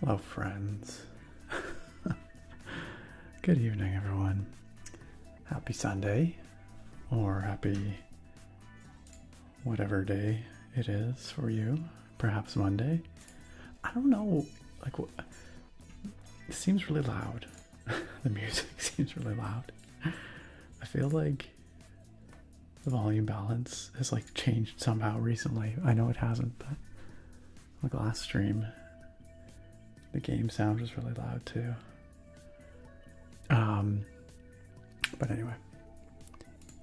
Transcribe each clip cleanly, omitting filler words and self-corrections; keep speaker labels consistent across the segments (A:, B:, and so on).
A: Hello, friends. Good evening, everyone. Happy Sunday, or happy whatever day it is for you. Perhaps Monday. I don't know. Like, it seems really loud. The music seems really loud. I feel like the volume balance has like changed somehow recently. I know it hasn't, but like last stream, the game sound was really loud too. But anyway,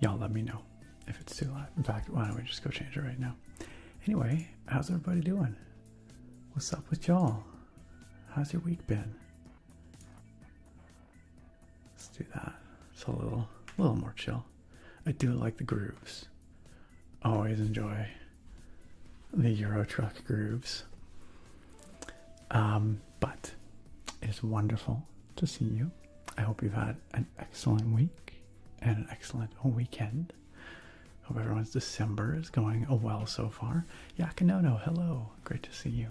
A: y'all let me know if it's too loud. In fact, why don't we just go change it right now? Anyway, how's everybody doing? What's up with y'all? How's your week been? Let's do that. It's a little more chill. I do like the grooves. Always enjoy the Euro Truck grooves. But it's wonderful to see you. I hope you've had an excellent week and an excellent weekend. Hope everyone's December is going well so far. Yakanono, hello. Great to see you.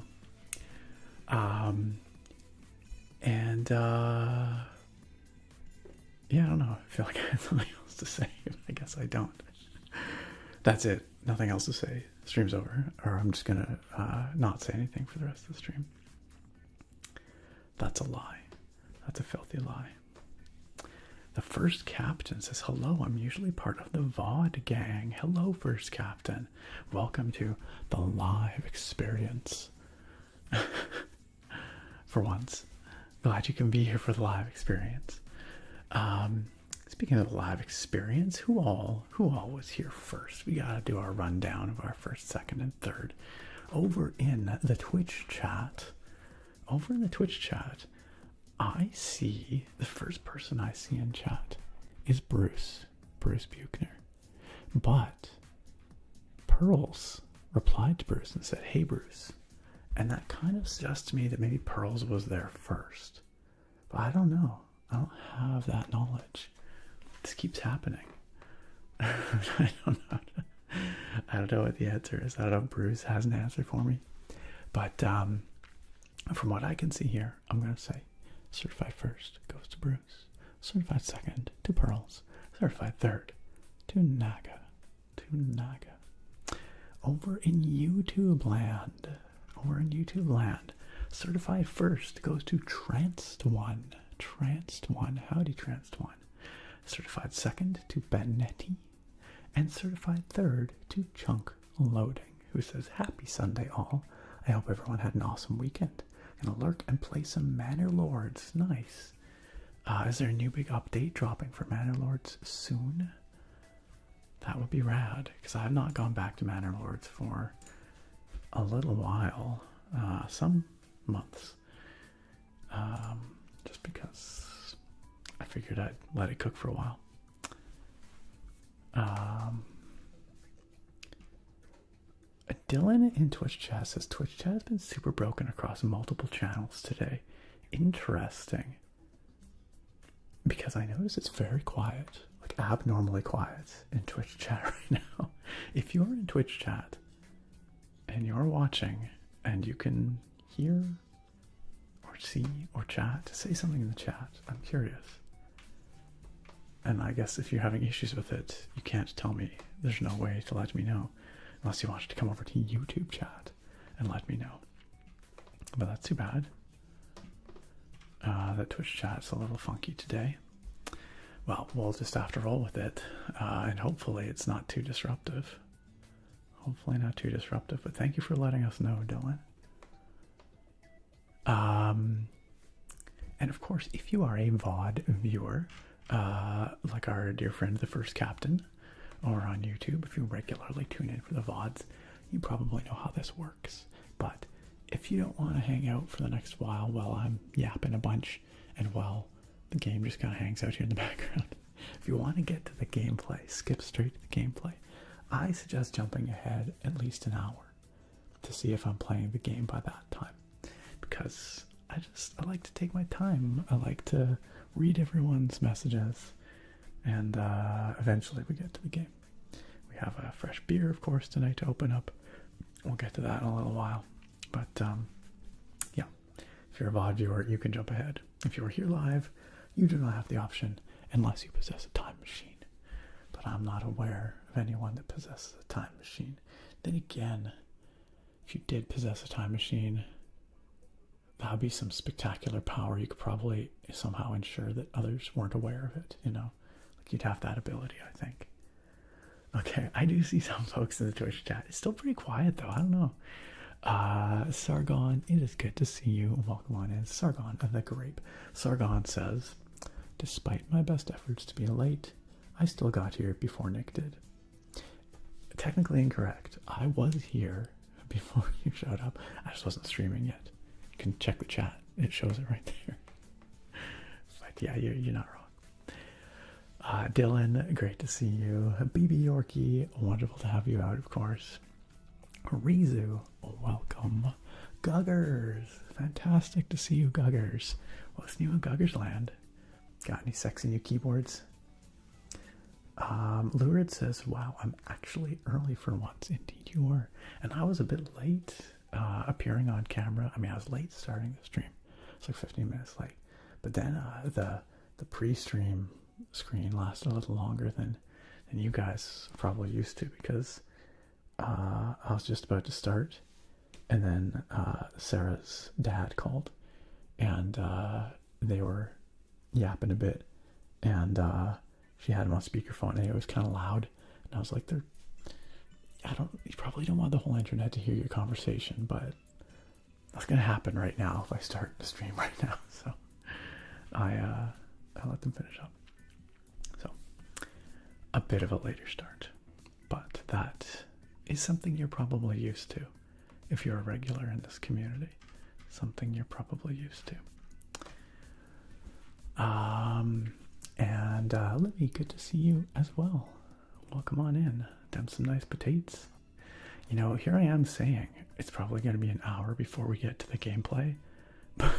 A: Yeah, I don't know. I feel like I have something else to say. I guess I don't. That's it. Nothing else to say. Stream's over. Or I'm just gonna not say anything for the rest of the stream. That's a lie. That's a filthy lie. The first captain says, hello, I'm usually part of the VOD gang. Hello, first captain. Welcome to the live experience. For once. Glad you can be here for the live experience. Speaking of the live experience, who all was here first? We gotta do our rundown of our first, second, and third. Over in the Twitch chat, I see, the first person I see in chat is Bruce Buchner. But Pearls replied to Bruce and said, hey Bruce. And that kind of suggests to me that maybe Pearls was there first. But I don't know. I don't have that knowledge. This keeps happening. I don't know what the answer is. I don't know if Bruce has an answer for me. But from what I can see here, I'm going to say certified first goes to Bruce. Certified second to Pearls. Certified third to Naga. Over in YouTube land. Certified first goes to Tranced1. Howdy Tranced1. Certified second to Benetti. And certified third to Chunk Loading, who says, happy Sunday all. I hope everyone had an awesome weekend. Gonna lurk and play some Manor Lords. Nice. Is there a new big update dropping for Manor Lords soon? That would be rad, because I have not gone back to Manor Lords for a little while. Some months. Just because I figured I'd let it cook for a while. Dylan in Twitch chat says Twitch chat has been super broken across multiple channels today. Interesting. Because I notice it's very quiet, like abnormally quiet in Twitch chat right now. If you're in Twitch chat and you're watching and you can hear or see or chat, say something in the chat. I'm curious. And I guess if you're having issues with it, you can't tell me. There's no way to let me know. Unless you want to come over to YouTube chat and let me know. But that's too bad. That Twitch chat's a little funky today. Well, we'll just have to roll with it. And hopefully it's not too disruptive. But thank you for letting us know, Dylan. And of course, if you are a VOD viewer, like our dear friend, the first captain, or on YouTube, if you regularly tune in for the VODs, you probably know how this works. But if you don't want to hang out for the next while I'm yapping a bunch and while the game just kind of hangs out here in the background, if you want to get to the gameplay, skip straight to the gameplay, I suggest jumping ahead at least an hour to see if I'm playing the game by that time. Because I like to take my time. I like to read everyone's messages. And eventually we get to the game. We have a fresh beer, of course, tonight to open up. We'll get to that in a little while. But, yeah. If you're a VOD viewer, you can jump ahead. If you're here live, you do not have the option unless you possess a time machine. But I'm not aware of anyone that possesses a time machine. Then again, if you did possess a time machine, that would be some spectacular power. You could probably somehow ensure that others weren't aware of it, you know? Like, you'd have that ability, I think. Okay, I do see some folks in the Twitch chat. It's still pretty quiet, though. I don't know. Sargon, it is good to see you. Welcome on in. Sargon of the Grape. Sargon says, despite my best efforts to be late, I still got here before Nick did. Technically incorrect. I was here before you showed up. I just wasn't streaming yet. You can check the chat. It shows it right there. But yeah, you're not wrong. Dylan, great to see you. BB Yorkie, wonderful to have you out, of course. Rizu, welcome. Guggers, fantastic to see you, Guggers. What's new in Guggers land? Got any sexy new keyboards? Lurid says, wow, I'm actually early for once. Indeed you were. And I was a bit late appearing on camera. I mean, I was late starting the stream. It's like 15 minutes late. But then the pre-stream screen lasted a little longer than you guys probably used to, because I was just about to start, and then Sarah's dad called, and they were yapping a bit, and she had him on speakerphone, and it was kind of loud, and I was like, you probably don't want the whole internet to hear your conversation, but that's gonna happen right now if I start the stream right now. So I let them finish up. So a bit of a later start, but that is something you're probably used to if you're a regular in this community. Something you're probably used to. And Libby, good to see you as well. Welcome on in. Them some nice potatoes. You know, here I am saying it's probably going to be an hour before we get to the gameplay, but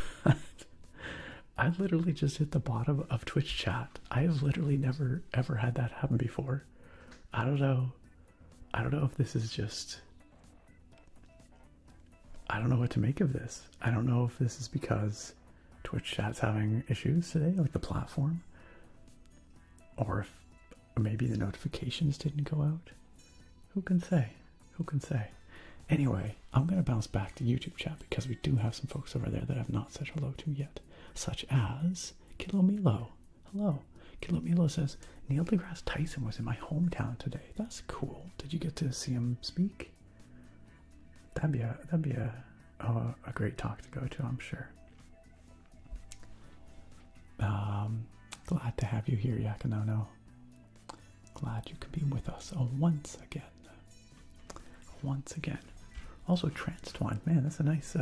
A: I literally just hit the bottom of Twitch chat. I have literally never ever had that happen before. I don't know if this is just, I don't know what to make of this. I don't know if this is because Twitch chat's having issues today, like the platform, or if maybe the notifications didn't go out. Who can say? Who can say? Anyway, I'm going to bounce back to YouTube chat because we do have some folks over there that I've not said hello to yet, such as Kilomilo. Hello. Kilomilo says, Neil deGrasse Tyson was in my hometown today. That's cool. Did you get to see him speak? That'd be a great talk to go to, I'm sure. Glad to have you here, Yakanono. Glad you could be with us once again. Once again. Also, Transtwine, man, that's a nice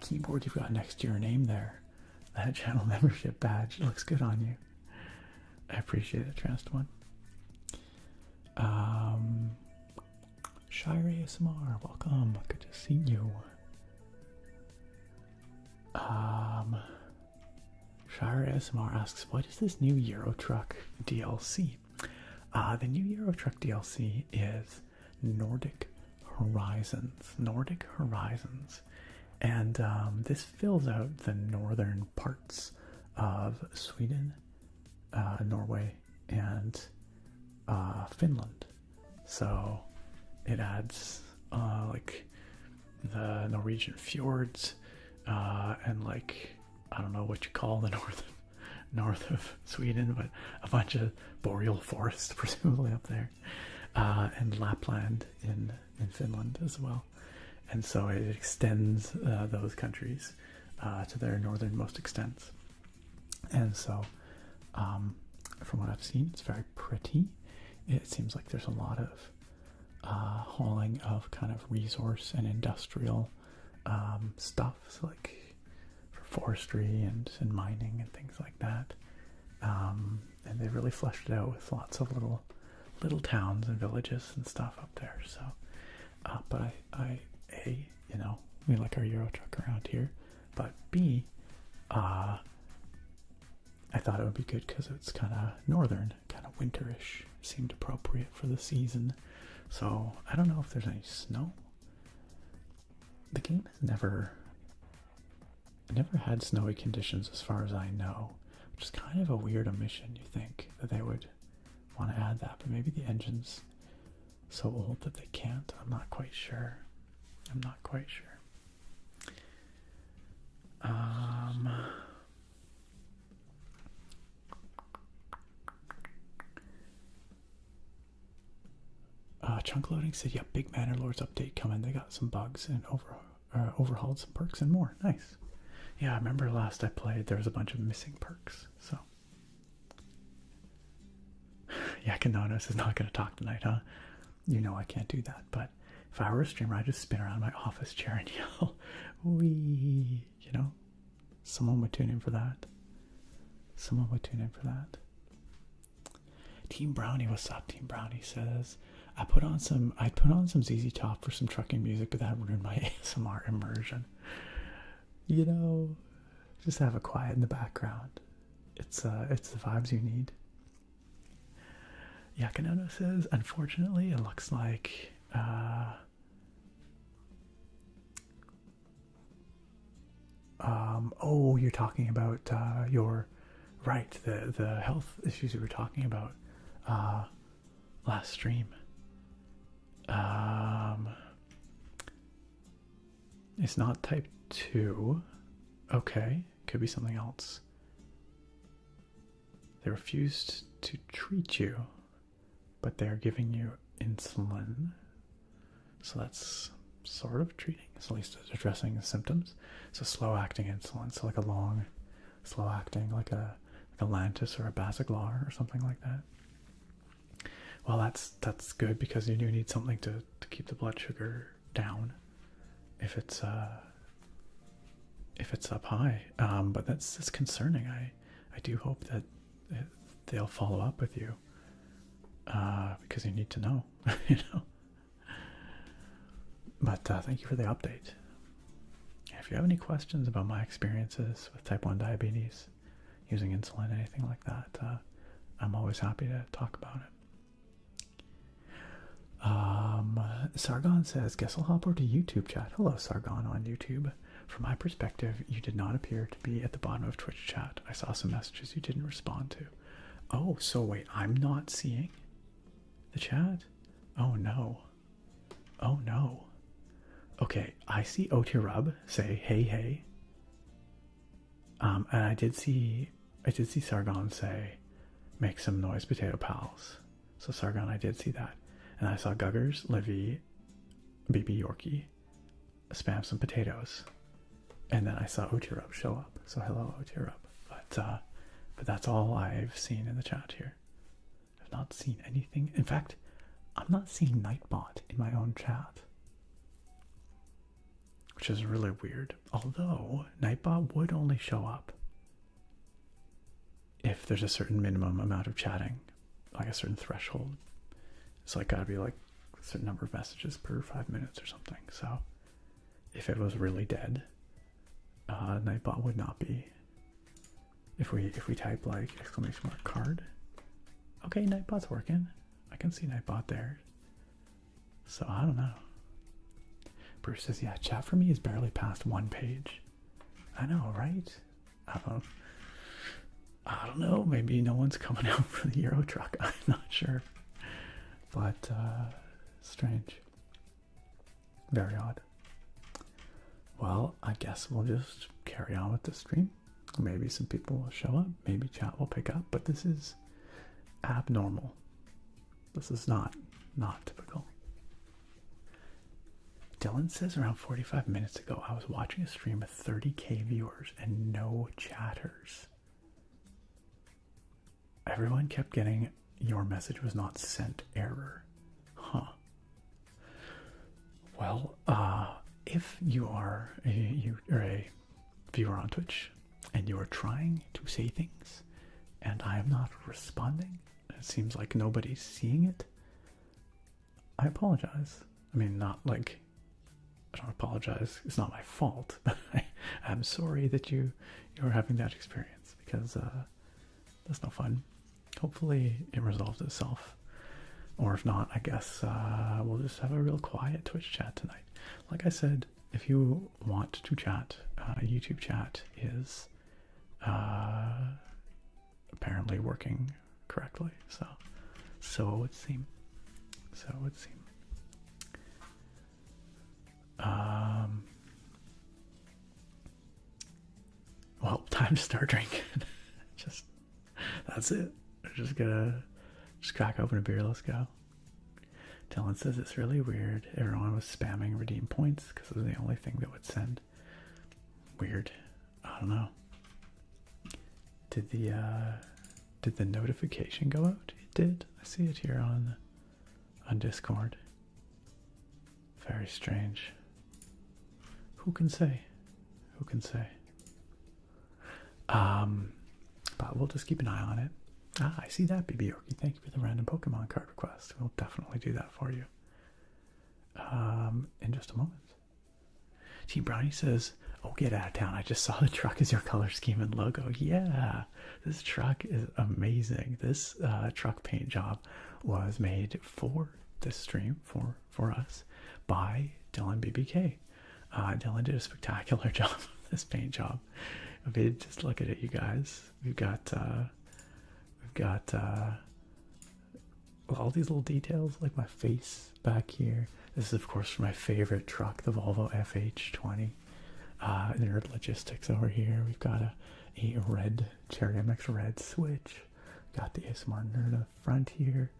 A: keyboard you've got next to your name there. That channel membership badge looks good on you. I appreciate it, Transtwine. Shire ASMR, welcome. Good to see you. Shire ASMR asks, what is this new Euro Truck DLC? The new Euro Truck DLC is Nordic Horizons. Nordic Horizons. And this fills out the northern parts of Sweden, Norway, and Finland. So it adds like the Norwegian fjords and like, I don't know what you call the north of Sweden, but a bunch of boreal forests presumably up there, and Lapland in Finland as well. And so it extends those countries to their northernmost extents. And so from what I've seen, it's very pretty. It seems like there's a lot of hauling of kind of resource and industrial stuff, so like for forestry and mining and things like that. And they really fleshed it out with lots of little towns and villages and stuff up there. So, but you know, we like our Euro Truck around here. But B, I thought it would be good because it's kind of northern, kind of winterish. Seemed appropriate for the season. So I don't know if there's any snow. The game has never had snowy conditions as far as I know, which is kind of a weird omission. You think that they would want to add that, but maybe the engine's so old that they can't. I'm not quite sure. I'm not quite sure. Chunk Loading said, yeah, big Bannerlords update coming. They got some bugs and overhauled some perks and more. Nice. Yeah, I remember last I played, there was a bunch of missing perks, so. Yeah, Kanonos is not going to talk tonight, huh? You know I can't do that, but if I were a streamer, I'd just spin around my office chair and yell, wee, you know? Someone would tune in for that. Someone would tune in for that. Team Brownie, what's up? Team Brownie says, I'd put on some ZZ Top for some trucking music, but that ruined my ASMR immersion. You know, just have it quiet in the background. It's the vibes you need. Yakanono says, unfortunately, it looks like oh, you're talking about your right, the health issues you were talking about last stream. It's not type 2. Okay, could be something else. They refused to treat you, but they're giving you insulin. So that's sort of treating. It's at least addressing the symptoms. So slow acting insulin. So like a long, slow acting, like a Lantus or a Basaglar or something like that. Well, that's good because you do need something to keep the blood sugar down if it's up high. But that's concerning. I do hope that they'll follow up with you because you need to know, you know. But thank you for the update. If you have any questions about my experiences with type 1 diabetes, using insulin, anything like that, I'm always happy to talk about it. Sargon says, guess I'll hop over to YouTube chat. Hello, Sargon on YouTube. From my perspective, you did not appear to be at the bottom of Twitch chat. I saw some messages you didn't respond to. Oh, so wait, I'm not seeing the chat? Oh no. Oh no. Okay, I see Otirub say hey hey. And I did see Sargon say make some noise, potato pals. So Sargon, I did see that. And I saw Guggers, Livy, BB Yorkie spam some potatoes. And then I saw Otirub show up. So hello, Otirub. But that's all I've seen in the chat here. I've not seen anything. In fact, I'm not seeing Nightbot in my own chat, which is really weird. Although Nightbot would only show up if there's a certain minimum amount of chatting, like a certain threshold. It's like gotta be like a certain number of messages per 5 minutes or something. So if it was really dead, Nightbot would not be. If we type like !! card. Okay, Nightbot's working. I can see Nightbot there. So I don't know. Bruce says, yeah, chat for me is barely past 1 page. I know, right? I don't know. Maybe no one's coming out for the Euro truck. I'm not sure. But strange. Very odd. Well, I guess we'll just carry on with the stream. Maybe some people will show up. Maybe chat will pick up. But this is abnormal. This is not typical. Dylan says around 45 minutes ago, I was watching a stream with 30k viewers and no chatters. Everyone kept getting your message was not sent error. Huh. Well, if you are a viewer on Twitch and you are trying to say things and I am not responding, it seems like nobody's seeing it, I apologize. I mean, not like I don't apologize. It's not my fault. I'm sorry that you're having that experience because that's no fun. Hopefully it resolves itself. Or if not, I guess we'll just have a real quiet Twitch chat tonight. Like I said, if you want to chat, YouTube chat is apparently working correctly. So it would seem. So it would seem. Well, time to start drinking. That's it. We're just gonna crack open a beer. Let's go. Dylan says it's really weird. Everyone was spamming redeem points because it was the only thing that would send. Weird. I don't know. Did the notification go out? It did. I see it here on Discord. Very strange. Who can say? Who can say? But we'll just keep an eye on it. I see that, BB Yorkie. Thank you for the random Pokemon card request. We'll definitely do that for you. In just a moment. Team Brownie says, oh, get out of town. I just saw the truck as your color scheme and logo. Yeah, this truck is amazing. This truck paint job was made for this stream, for us, by Dylan BBK. Dylan did a spectacular job with this paint job. I mean, just look at it, you guys. We've got all these little details, like my face back here. This is, of course, for my favorite truck, the Volvo FH20. Nerd Logistics over here. We've got a red Cherry MX red switch. Got the ASMR Nerd up front here.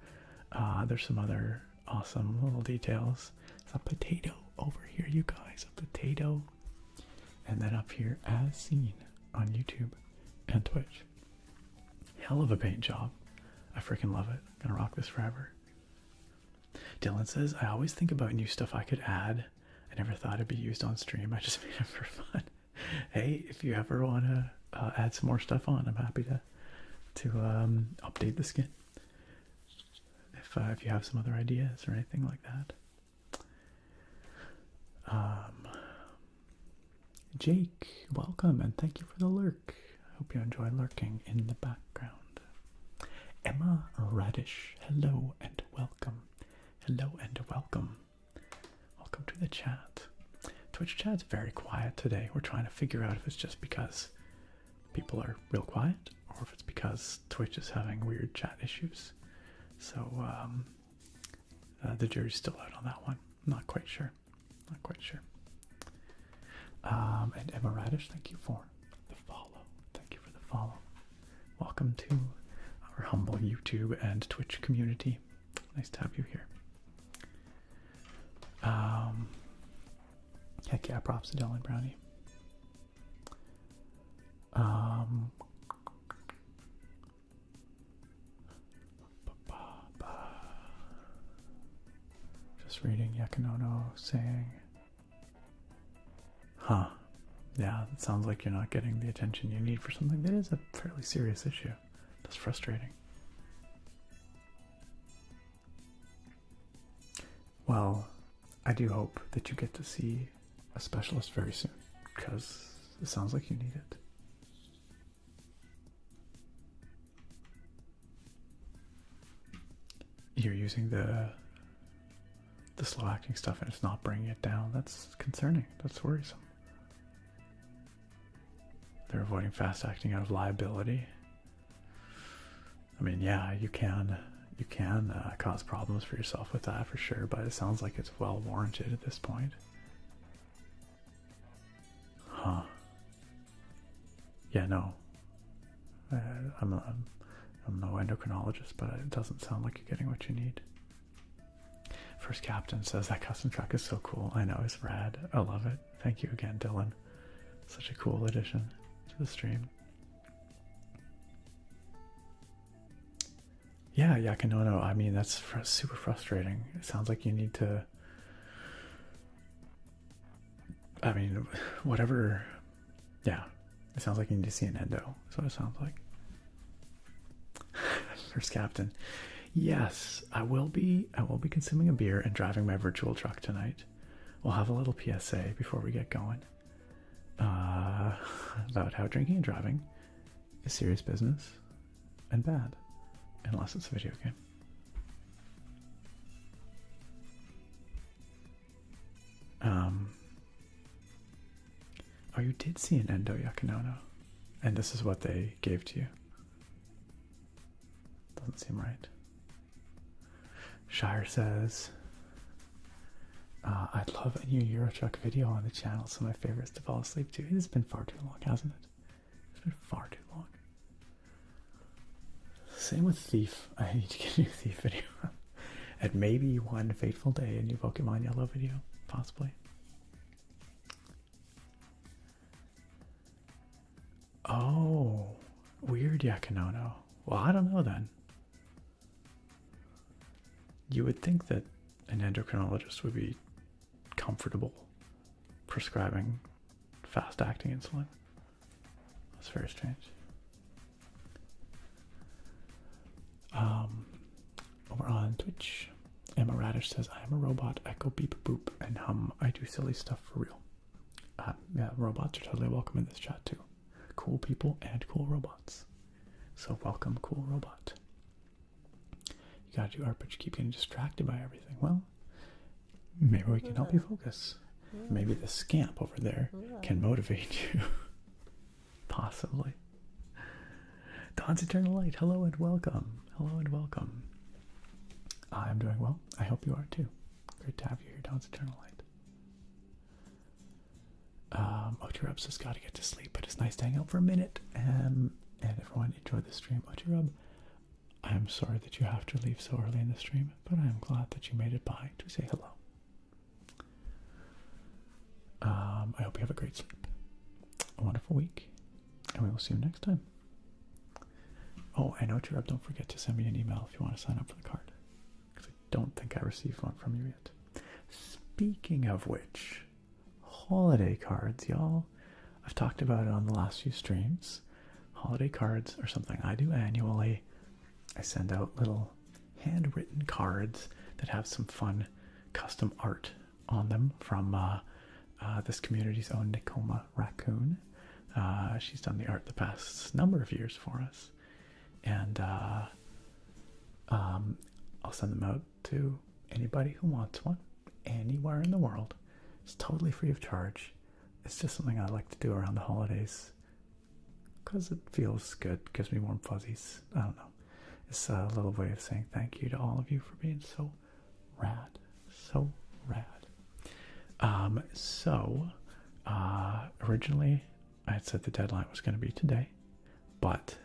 A: There's some other awesome little details. It's a potato over here, you guys. A potato. And then up here, as seen on YouTube and Twitch. Hell of a paint job. I freaking love it. Gonna rock this forever. Dylan says, I always think about new stuff I could add. I never thought it'd be used on stream. I just made it for fun. Hey, if you ever want to add some more stuff on, I'm happy to update the skin. If you have some other ideas or anything like that. Jake, welcome and thank you for the lurk. I hope you enjoy lurking in the background. Emma Radish, hello and welcome. Hello and welcome. Welcome to the chat. Twitch chat's very quiet today. We're trying to figure out if it's just because people are real quiet or if it's because Twitch is having weird chat issues. So the jury's still out on that one. Not quite sure. Not quite sure. And Emma Radish, thank you for the follow. Thank you for the follow. Welcome to our humble YouTube and Twitch community. Nice to have you here. Heck yeah, props to Dylan Brownie. Just reading Yakinono saying, huh, yeah, it sounds like you're not getting the attention you need for something that is a fairly serious issue. That's frustrating. Well, I do hope that you get to see a specialist very soon, because it sounds like you need it. You're using the slow acting stuff and it's not bringing it down. That's concerning. That's worrisome. They're avoiding fast acting out of liability. I mean, yeah, you can cause problems for yourself with that for sure, but it sounds like it's well warranted at this point. Huh. Yeah, no. I'm no endocrinologist, but it doesn't sound like you're getting what you need. First Captain says that custom truck is so cool. I know, it's rad. I love it. Thank you again, Dylan. Such a cool addition to the stream. Yeah, Yakinono, I mean, that's super frustrating. It sounds like you need to, I mean, whatever, yeah, it sounds like you need to see an endo. That's what it sounds like. First Captain, yes, I will be consuming a beer and driving my virtual truck tonight. We'll have a little PSA before we get going about how drinking and driving is serious business and bad. Unless it's a video game. Oh, you did see an Endo Yakunono. And this is what they gave to you. Doesn't seem right. Shire says, I'd love a new Eurotruck video on the channel. Some of my favorites to fall asleep to. It has been far too long, hasn't it? It's been far too long. Same with Thief. I need to get a new Thief video. And maybe one fateful day, a new Pokemon Yellow video, possibly. Oh, weird Yakunono. Well, I don't know then. You would think that an endocrinologist would be comfortable prescribing fast-acting insulin. That's very strange. Over on Twitch, Emma Radish says, I am a robot. I go beep boop and hum. I do silly stuff for real. Yeah, robots are totally welcome in this chat too. Cool people and cool robots. So welcome, cool robot. You gotta do art, but you keep getting distracted by everything. Well, maybe we can help you focus. Maybe the scamp over there can motivate you. Possibly. Dawn's Eternal Light, hello and welcome. Hello and welcome. I'm doing well. I hope you are too. Great to have you here, Dawn's Eternal Light. Oturub says, gotta get to sleep, but it's nice to hang out for a minute. And everyone enjoy the stream. Oturub, I am sorry that you have to leave so early in the stream, but I am glad that you made it by to say hello. I hope you have a great sleep, a wonderful week, and we will see you next time. Oh, and Oturub, don't forget to send me an email if you want to sign up for the card, because I don't think I received one from you yet. Speaking of which, holiday cards, y'all. I've talked about it on the last few streams. Holiday cards are something I do annually. I send out little handwritten cards that have some fun custom art on them from this community's own Nikoma Raccoon. She's done the art the past number of years for us. And I'll send them out to anybody who wants one, anywhere in the world. It's totally free of charge. It's just something I like to do around the holidays because it feels good, gives me warm fuzzies. I don't know. It's a little way of saying thank you to all of you for being so rad. So rad. Originally I had said the deadline was going to be today, but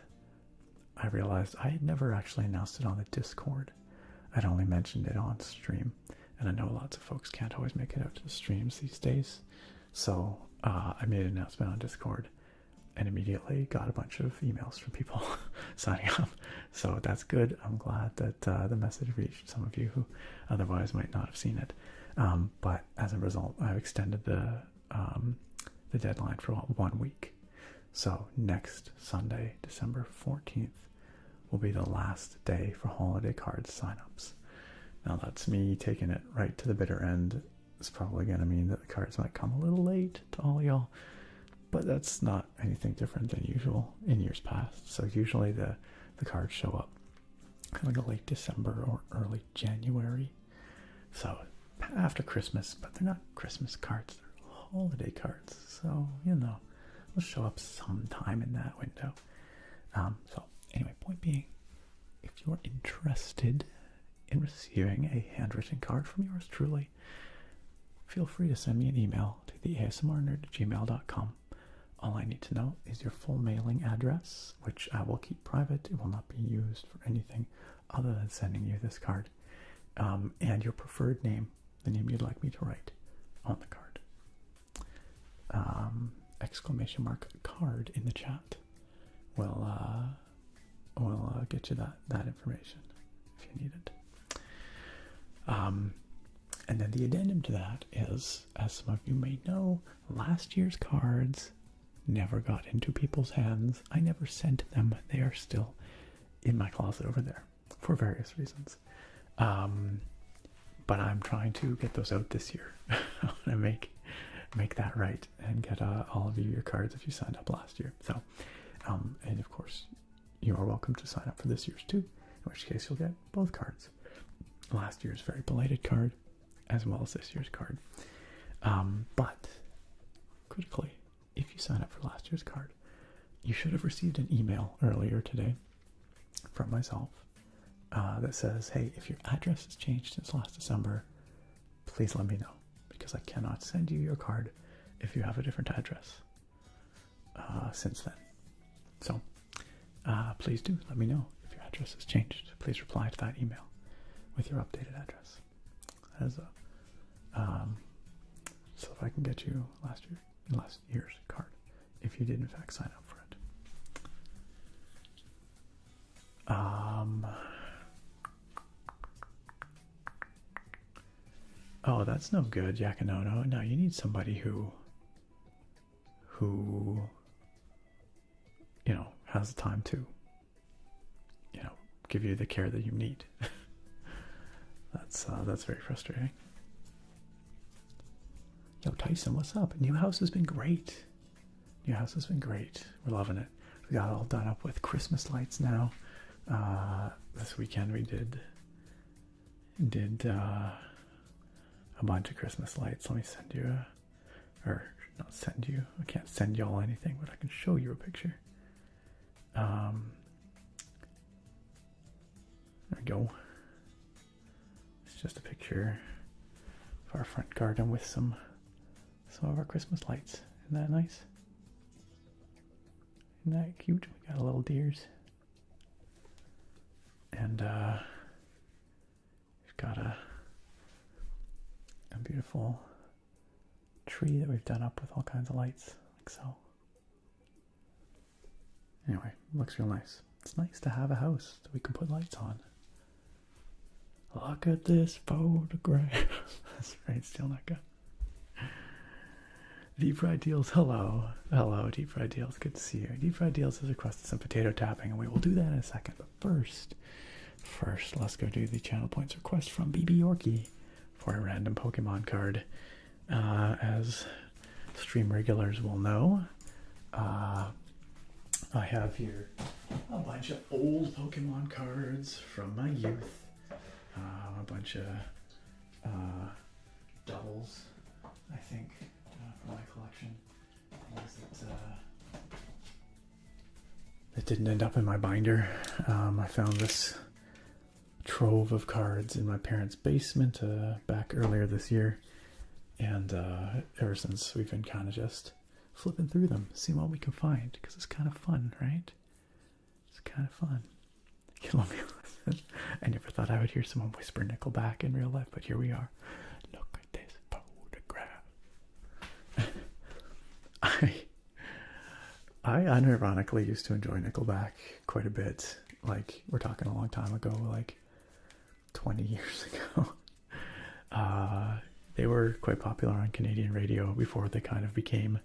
A: I realized I had never actually announced it on the Discord. I'd only mentioned it on stream, and I know lots of folks can't always make it out to the streams these days. So I made an announcement on Discord and immediately got a bunch of emails from people signing up. So that's good. I'm glad that the message reached some of you who otherwise might not have seen it. But as a result, I've extended the deadline for 1 week. So next Sunday, December 14th, will be the last day for holiday cards signups. Now that's me taking it right to the bitter end. It's probably going to mean that the cards might come a little late to all y'all, but that's not anything different than usual in years past. So usually the cards show up kind of like late December or early January. So after Christmas, but they're not Christmas cards, they're holiday cards. So, you know, they'll show up sometime in that window. So anyway, point being, if you're interested in receiving a handwritten card from yours truly, feel free to send me an email to theasmrnerd@gmail.com. All I need to know is your full mailing address, which I will keep private. It will not be used for anything other than sending you this card. And your preferred name, the name you'd like me to write on the card. Exclamation mark card in the chat will get you that information if you need it. And then the addendum to that is, as some of you may know, last year's cards never got into people's hands. I never sent them. They are still in my closet over there for various reasons. But I'm trying to get those out this year. I want to make that right and get all of you your cards if you signed up last year. So, and of course, you are welcome to sign up for this year's too, in which case you'll get both cards. Last year's very belated card, as well as this year's card. But critically, if you sign up for last year's card, you should have received an email earlier today from myself that says, hey, if your address has changed since last December, please let me know, because I cannot send you your card if you have a different address since then. So please do let me know if your address has changed. Please reply to that email with your updated address. So if I can get you last year's card, if you did in fact sign up for it. Oh, that's no good, Yakinono. No, you need somebody who has the time to give you the care that you need. That's very frustrating. Yo, Tyson, what's up? New house has been great. We're loving it. We got it all done up with Christmas lights now. This weekend we did a bunch of Christmas lights. Let me send you or not send you. I can't send y'all anything, but I can show you a picture. There we go. It's just a picture of our front garden with some of our Christmas lights. Isn't that nice? Isn't that cute? We got a little deers. And we've got a beautiful tree that we've done up with all kinds of lights, like so. Anyway, looks real nice. It's nice to have a house that we can put lights on. Look at this photograph. That's right, still not good. Deep Fried Deals, hello. Hello, Deep Fried Deals, good to see you. Deep Fried Deals has requested some potato tapping, and we will do that in a second. But first, let's go do the channel points request from BB Yorkie for a random Pokemon card. As stream regulars will know, I have here a bunch of old Pokemon cards from my youth. A bunch of doubles, I think, for my collection. Things that didn't end up in my binder. I found this trove of cards in my parents' basement back earlier this year, and ever since we've been kind of just flipping through them, seeing what we can find, because it's kind of fun, right? It's kind of fun. You let me listen. I never thought I would hear someone whisper Nickelback in real life, but here we are. Look at this photograph. I unironically used to enjoy Nickelback quite a bit. Like, we're talking a long time ago, like 20 years ago. They were quite popular on Canadian radio before they kind of became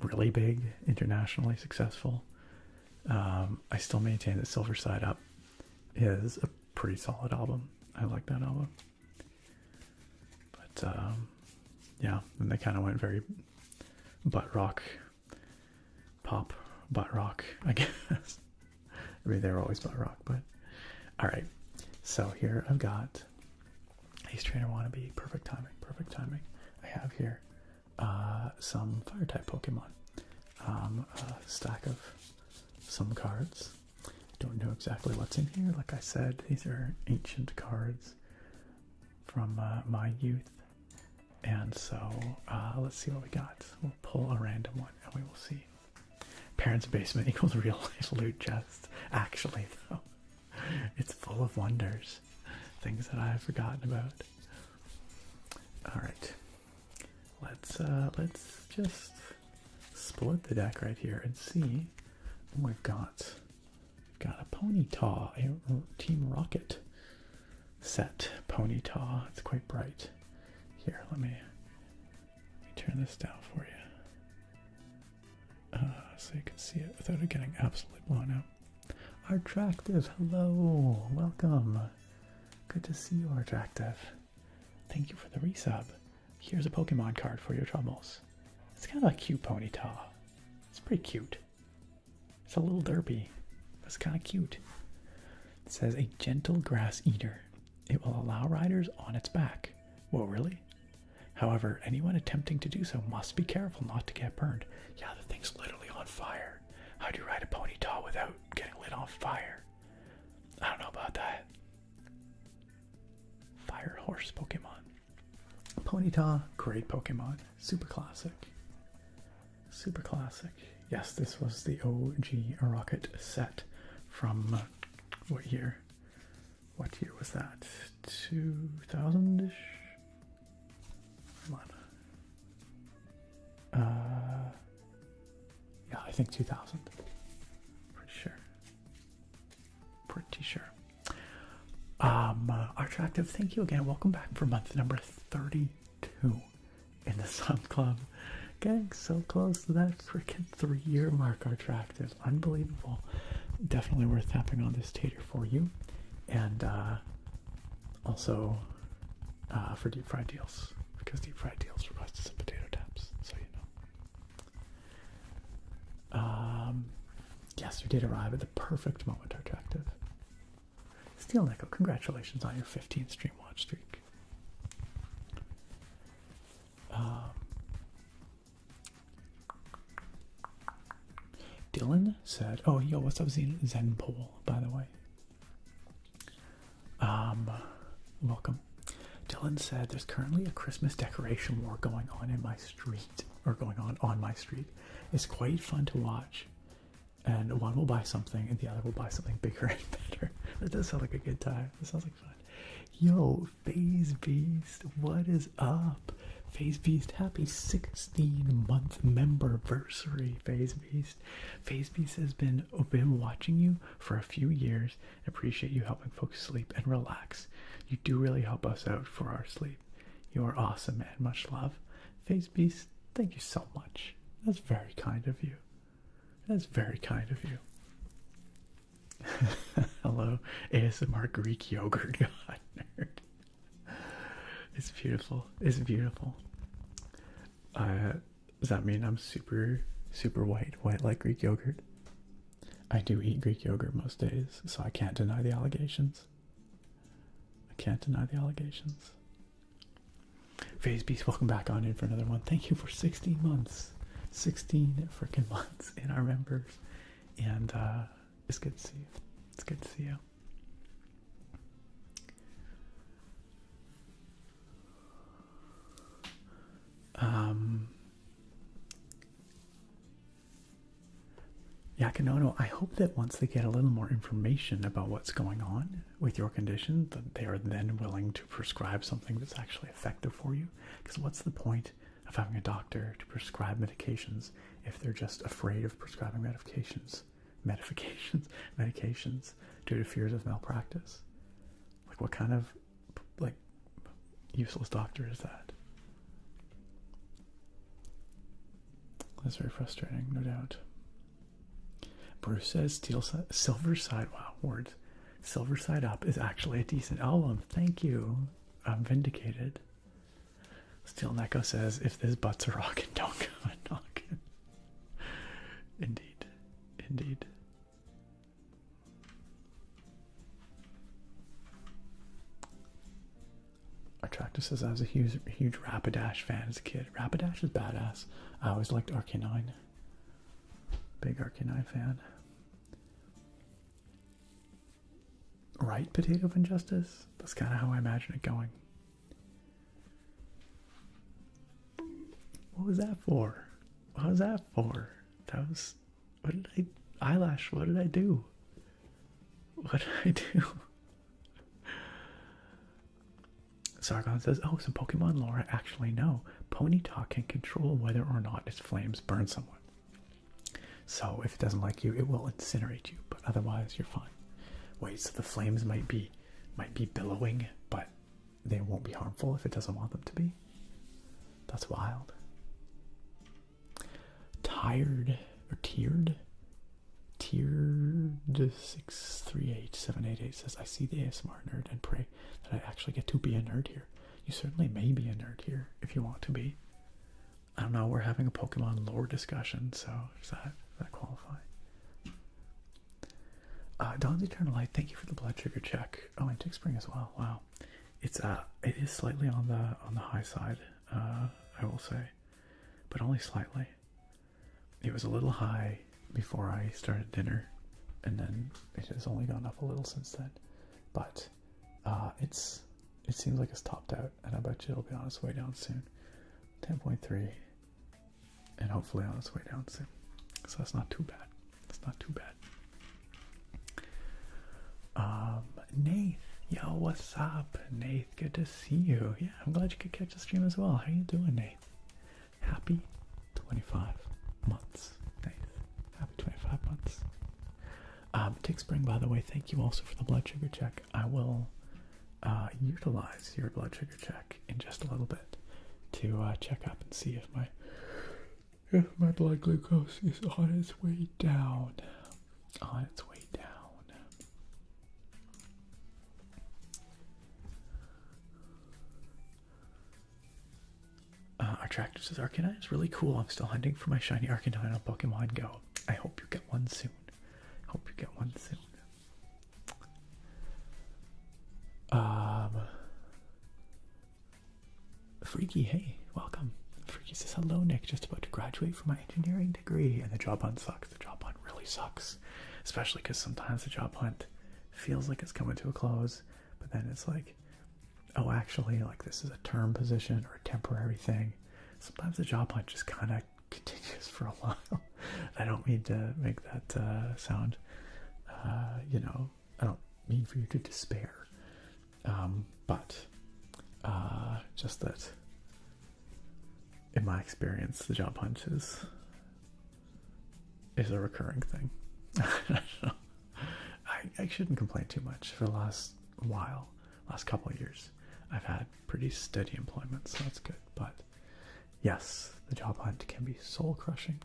A: really big, internationally successful. I still maintain that Silver Side Up is a pretty solid album. I like that album. But yeah, and they kind of went very butt rock, pop butt rock, I guess. I mean, they were always butt rock, but all right. So here I've got Ace Trainer Wannabe, perfect timing. I have here some fire type Pokemon, a stack of some cards. Don't know exactly what's in here. Like I said, these are ancient cards from my youth, and so let's see what we got. We'll pull a random one and we will see. Parents' basement equals real life loot chest. Actually, though, it's full of wonders, things that I've forgotten about. All right, let's just split the deck right here and see what we've got. We've got a Ponyta, a Team Rocket set Ponyta. It's quite bright. Here, let me turn this down for you, so you can see it without it getting absolutely blown out. Artractive, hello, welcome. Good to see you, Artractive. Thank you for the resub. Here's a Pokemon card for your troubles. It's kind of a cute Ponyta. It's pretty cute. It's a little derpy. That's kind of cute. It says a gentle grass eater. It will allow riders on its back. Whoa, really? However, anyone attempting to do so must be careful not to get burned. Yeah, the thing's literally on fire. How do you ride a ponyta without getting lit on fire? I don't know about that. Fire horse Pokemon. Ponyta, great Pokemon. Super classic. Super classic. Yes, this was the OG Rocket set from what year? What year was that? 2000-ish? Come on. Yeah, I think 2000. Pretty sure. Pretty sure. Artractive, thank you again. Welcome back for month number 32 in the Sun Club. Getting so close to that freaking 3-year mark, Artractive. Unbelievable. Definitely worth tapping on this tater for you. And also for deep fried deals. Because deep fried deals requested some potato taps, so you know. Yes, you did arrive at the perfect moment, Artractive. Steel Nickel, congratulations on your 15th stream watch streak. Dylan said, oh, yo, what's up, Zen Pole, by the way? Welcome. Dylan said, there's currently a Christmas decoration war going on in my street, or going on my street. It's quite fun to watch. And one will buy something, and the other will buy something bigger and better. That does sound like a good time. That sounds like fun. Yo, Phase Beast, what is up? Phase Beast, happy 16-month memberversary, Phase Beast. Phase Beast has been watching you for a few years. I appreciate you helping folks sleep and relax. You do really help us out for our sleep. You are awesome, man. Much love. Phase Beast, thank you so much. That's very kind of you. That's very kind of you. Hello, ASMR Greek yogurt god nerd. It's beautiful. It's beautiful. Does that mean I'm super white like Greek yogurt? I do eat Greek yogurt most days, so I can't deny the allegations. I can't deny the allegations. Phase Beast, welcome back on in for another one. Thank you for 16 months. 16 freaking months in our members. And it's good to see you. It's good to see you. Yakinono, I hope that once they get a little more information about what's going on with your condition, that they are then willing to prescribe something that's actually effective for you. Because what's the point of having a doctor to prescribe medications if they're just afraid of prescribing medications due to fears of malpractice? Like, what kind of useless doctor is that? That's very frustrating, no doubt. Bruce says Silver Side, wow, words. Silver Side Up is actually a decent album. Thank you. I'm vindicated. Steel Neko says, if this butts are rockin', don't go a knockin'. Indeed. Indeed. Artractus says, I was a huge Rapidash fan as a kid. Rapidash is badass. I always liked Arcanine. Big Arcanine fan. Right, Potato of Injustice? That's kind of how I imagine it going. What was that for? What was that for? That was... What did I... Eyelash, what did I do? What did I do? Sargon says, oh, some Pokemon lore I actually know. Ponyta can control whether or not its flames burn someone. So if it doesn't like you, it will incinerate you, but otherwise you're fine. Wait, so the flames might be billowing, but they won't be harmful if it doesn't want them to be? That's wild. Tiered 638788 says, I see the ASMR nerd and pray that I actually get to be a nerd here. You certainly may be a nerd here if you want to be. I don't know, we're having a Pokemon lore discussion, so does that qualify? Dawn's Eternal Light, thank you for the blood sugar check. Oh, and Tick Spring as well. Wow. It is slightly on the high side. I will say, but only slightly. It was a little high before I started dinner, and then it has only gone up a little since then. But it seems like it's topped out, and I bet you it'll be on its way down soon. 10.3, and hopefully on its way down soon. So that's not too bad. That's not too bad. Nath, yo, what's up? Nath, good to see you. Yeah, I'm glad you could catch the stream as well. How you doing, Nath? Happy 25 months, Nath. Happy 25 months. Tick Spring, by the way, thank you also for the blood sugar check. I will utilize your blood sugar check in just a little bit to check up and see if my blood glucose is on its way down. On its way down. Artractor says Arcanine is really cool. I'm still hunting for my shiny Arcanine on Pokemon Go. I hope you get one soon. Hope you get one soon. Freaky, hey, welcome. Freaky says hello, Nick. Just about to graduate from my engineering degree, and the job hunt sucks. The job hunt really sucks, especially because sometimes the job hunt feels like it's coming to a close, but then it's like, oh, actually, like this is a term position or a temporary thing. Sometimes the job hunt just kind of continues for a while. I don't mean to make that sound, you know, I don't mean for you to despair, but just that in my experience, the job hunt is a recurring thing. I shouldn't complain too much. For the last couple of years, I've had pretty steady employment, so that's good. But yes, the job hunt can be soul crushing,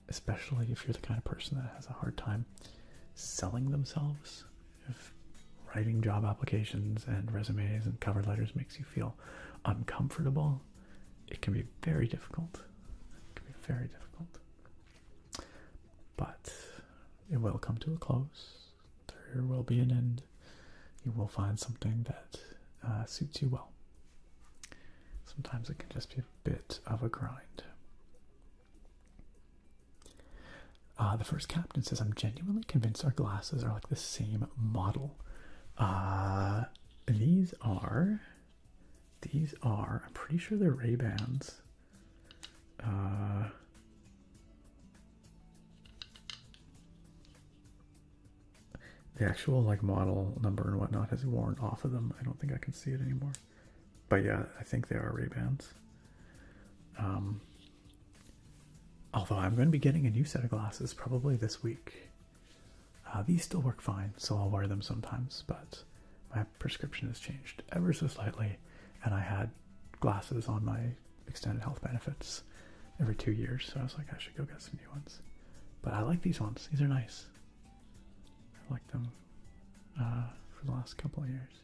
A: especially if you're the kind of person that has a hard time selling themselves. If writing job applications and resumes and cover letters makes you feel uncomfortable, it can be very difficult. It can be very difficult. But it will come to a close. There will be an end. You will find something that suits you well. Sometimes it can just be a bit of a grind. The first captain says, I'm genuinely convinced our glasses are like the same model. These are, I'm pretty sure they're Ray-Bans. The actual like model number and whatnot has worn off of them. I don't think I can see it anymore. But yeah, I think they are Ray-Bans. Although I'm going to be getting a new set of glasses probably this week. These still work fine, so I'll wear them sometimes, but my prescription has changed ever so slightly, and I had glasses on my extended health benefits every 2 years, so I was like, I should go get some new ones. But I like these ones. These are nice. I like them for the last couple of years.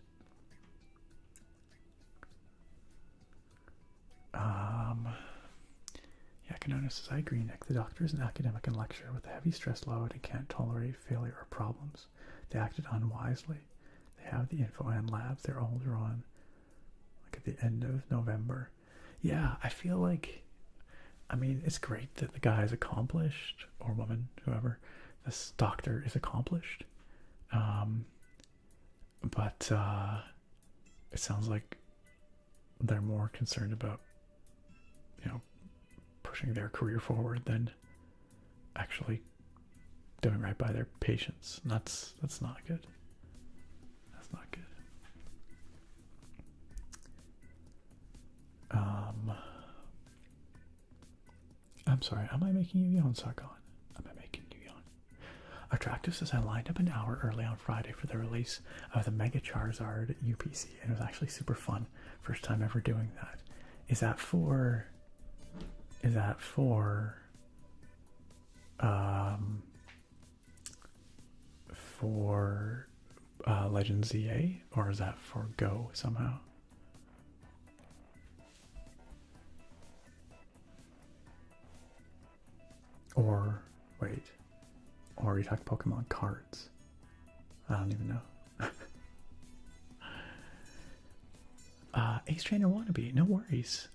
A: Yakanona says, I agree, Nick. The doctor is an academic and lecturer with a heavy stress load and can't tolerate failure or problems. They acted unwisely. They have the info and labs. They're older on, like at the end of November. Yeah, I feel like, I mean, it's great that the guy is accomplished, or woman, whoever, this doctor is accomplished. But it sounds like they're more concerned about, you know, pushing their career forward than actually doing right by their patients. And that's not good. That's not good. I'm sorry, am I making you yawn, Sargon? Am I making you yawn? Attractive says, I lined up an hour early on Friday for the release of the Mega Charizard UPC, and it was actually super fun. First time ever doing that. Is that for Legend ZA, or is that for Go somehow? Or wait, or are you talking Pokemon cards? I don't even know. Ace Trainer Wannabe, no worries.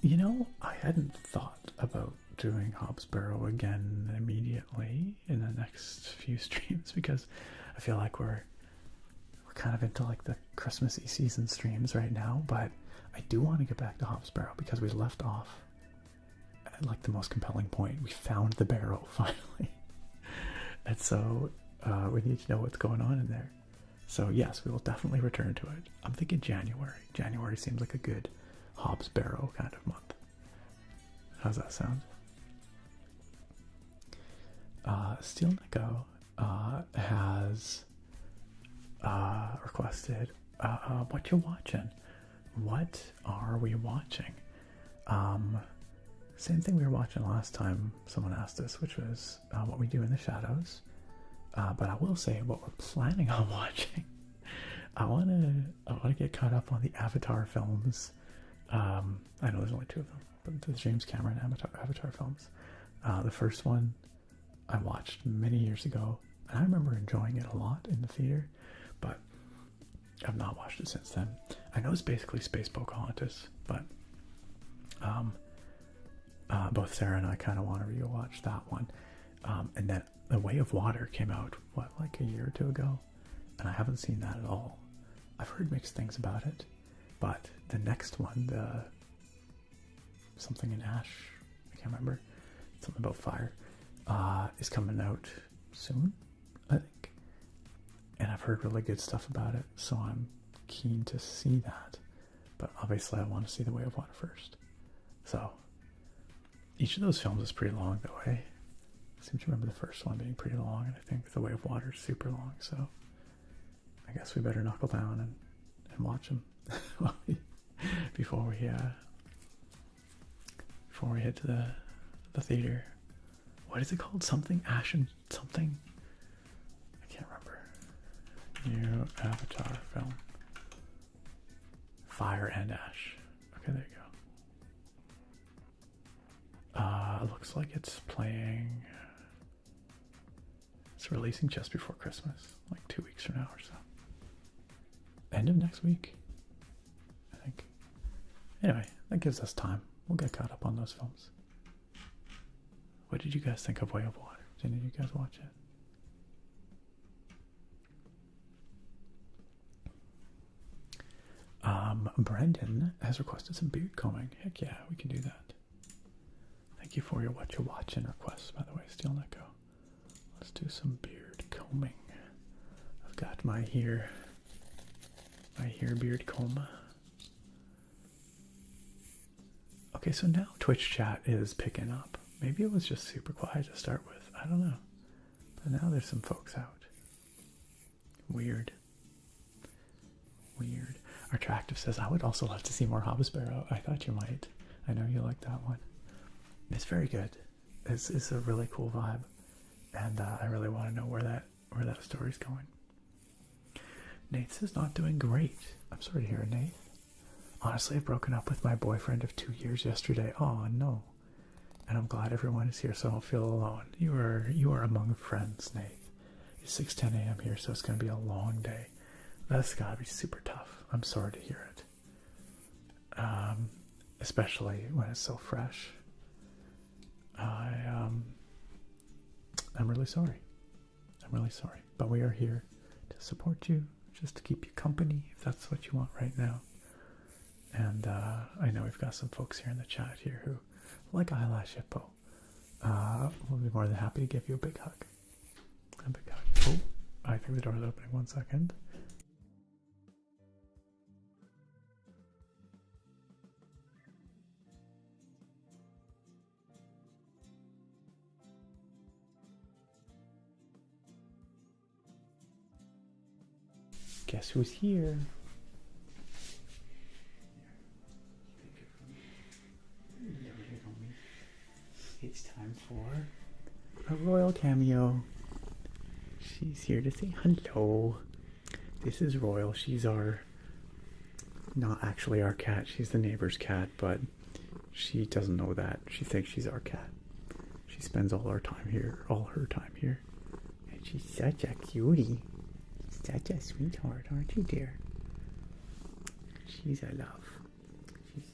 A: You know, I hadn't thought about doing Hobsborough again immediately in the next few streams because I feel like we're kind of into like the Christmassy season streams right now, but I do want to get back to Hobsborough because we left off at like the most compelling point. We found the barrow finally. And so we need to know what's going on in there. So yes, we will definitely return to it. I'm thinking January. January seems like a good Hobsborough kind of month. How's that sound? Steel Nico has requested what you're watching. What are we watching? Same thing we were watching last time someone asked us, which was what we do in the shadows. But I will say what we're planning on watching. I wanna get caught up on the Avatar films. I know there's only 2 of them, but the James Cameron Avatar films. The first one I watched many years ago, and I remember enjoying it a lot in the theater, but I've not watched it since then. I know it's basically Space Pocahontas, but both Sarah and I kind of want to rewatch that one. And then The Way of Water came out, what, like a year or 2 ago? And I haven't seen that at all. I've heard mixed things about it, but the next one, the something in Ash, I can't remember, something about fire, is coming out soon, I think. And I've heard really good stuff about it, so I'm keen to see that. But obviously I want to see The Way of Water first. So each of those films is pretty long though, eh? I seem to remember the first one being pretty long, and I think The Way of Water is super long, so I guess we better knuckle down and watch them before we head to the theater. What is it called? Something Ash and something? I can't remember. New Avatar film. Fire and Ash. Okay, there you go. Looks like it's playing. It's releasing just before Christmas, like 2 weeks from now or so. End of next week, I think. Anyway, that gives us time. We'll get caught up on those films. What did you guys think of Way of Water? Did any of you guys watch it? Brendan has requested some beard combing. Heck yeah, we can do that. Thank you for your what you're watching requests, by the way, Steel Neko. Let's do some beard combing. I've got my hair beard comb. Okay, so now Twitch chat is picking up. Maybe it was just super quiet to start with. I don't know. But now there's some folks out. Weird. Attractive says, I would also love to see more Hobsborough. I thought you might. I know you like that one. It's very good. It's a really cool vibe. And I really want to know where that story's going. Nate says not doing great. I'm sorry to hear it, Nate. Honestly, I've broken up with my boyfriend of 2 years yesterday. Oh no. And I'm glad everyone is here so I don't feel alone. You are among friends, Nate. It's 6:10 a.m. here, so it's gonna be a long day. That's gotta be super tough. I'm sorry to hear it. Especially when it's so fresh. I'm really sorry. But we are here to support you, just to keep you company, if that's what you want right now. And I know we've got some folks here in the chat here who, like Eyelash Hippo, will be more than happy to give you a big hug. Oh, I think the door is opening. 1 second. Guess who's here? It's time for a royal cameo. She's here to say hello. This is Royal. She's not actually our cat. She's the neighbor's cat, but she doesn't know that. She thinks she's our cat. She spends all her time here. And she's such a cutie. Such a sweetheart, aren't you, dear? She's a love.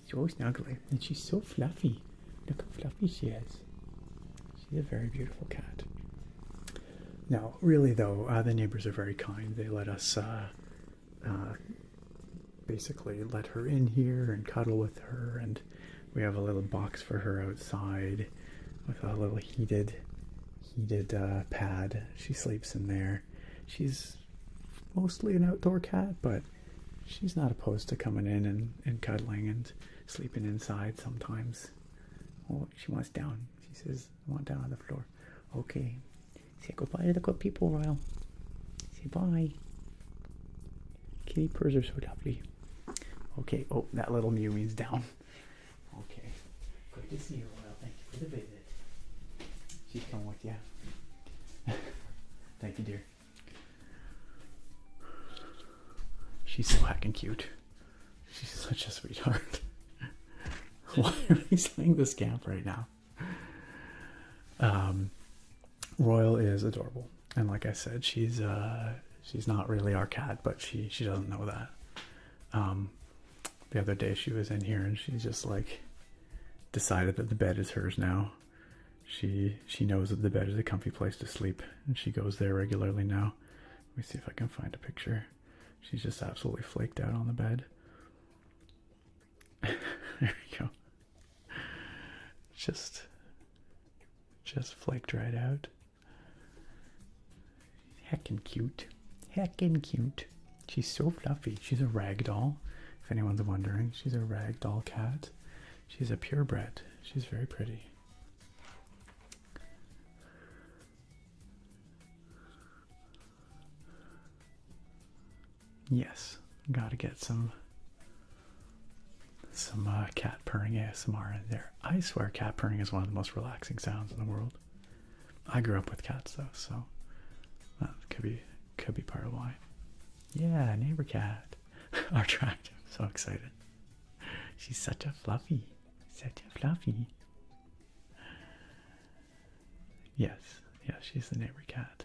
A: So snuggly. And she's so fluffy. Look how fluffy she is. She's a very beautiful cat. Now, really though, the neighbors are very kind. They let us basically let her in here and cuddle with her, and we have a little box for her outside with a little heated pad. She sleeps in there. She's mostly an outdoor cat, but she's not opposed to coming in and cuddling and sleeping inside sometimes. Oh, she wants down. She says, I want down on the floor. Okay. Say goodbye to the good people, Royal. Say bye. Kitty purrs are so lovely. Okay. Oh, that little mew means down. Okay. Good to see you, Royal. Thank you for the visit. She's coming with you. Thank you, dear. She's so heckin' cute. She's such a sweetheart. Why are we saying the scamp right now? Royal is adorable, and like I said, she's not really our cat, but she doesn't know that. The other day she was in here and she just like decided that the bed is hers now. She knows that the bed is a comfy place to sleep, and she goes there regularly now. Let me see if I can find a picture. She's just absolutely flaked out on the bed. There we go. Just flaked right out. Heckin' cute. Heckin' cute. She's so fluffy. She's a ragdoll. If anyone's wondering, she's a ragdoll cat. She's a purebred. She's very pretty. Yes, gotta get some cat purring ASMR in there. I swear cat purring is one of the most relaxing sounds in the world. I grew up with cats though, so that could be part of why. Yeah, neighbor cat. Our tractor. So excited. She's such a fluffy. Such a fluffy. Yes, she's the neighbor cat.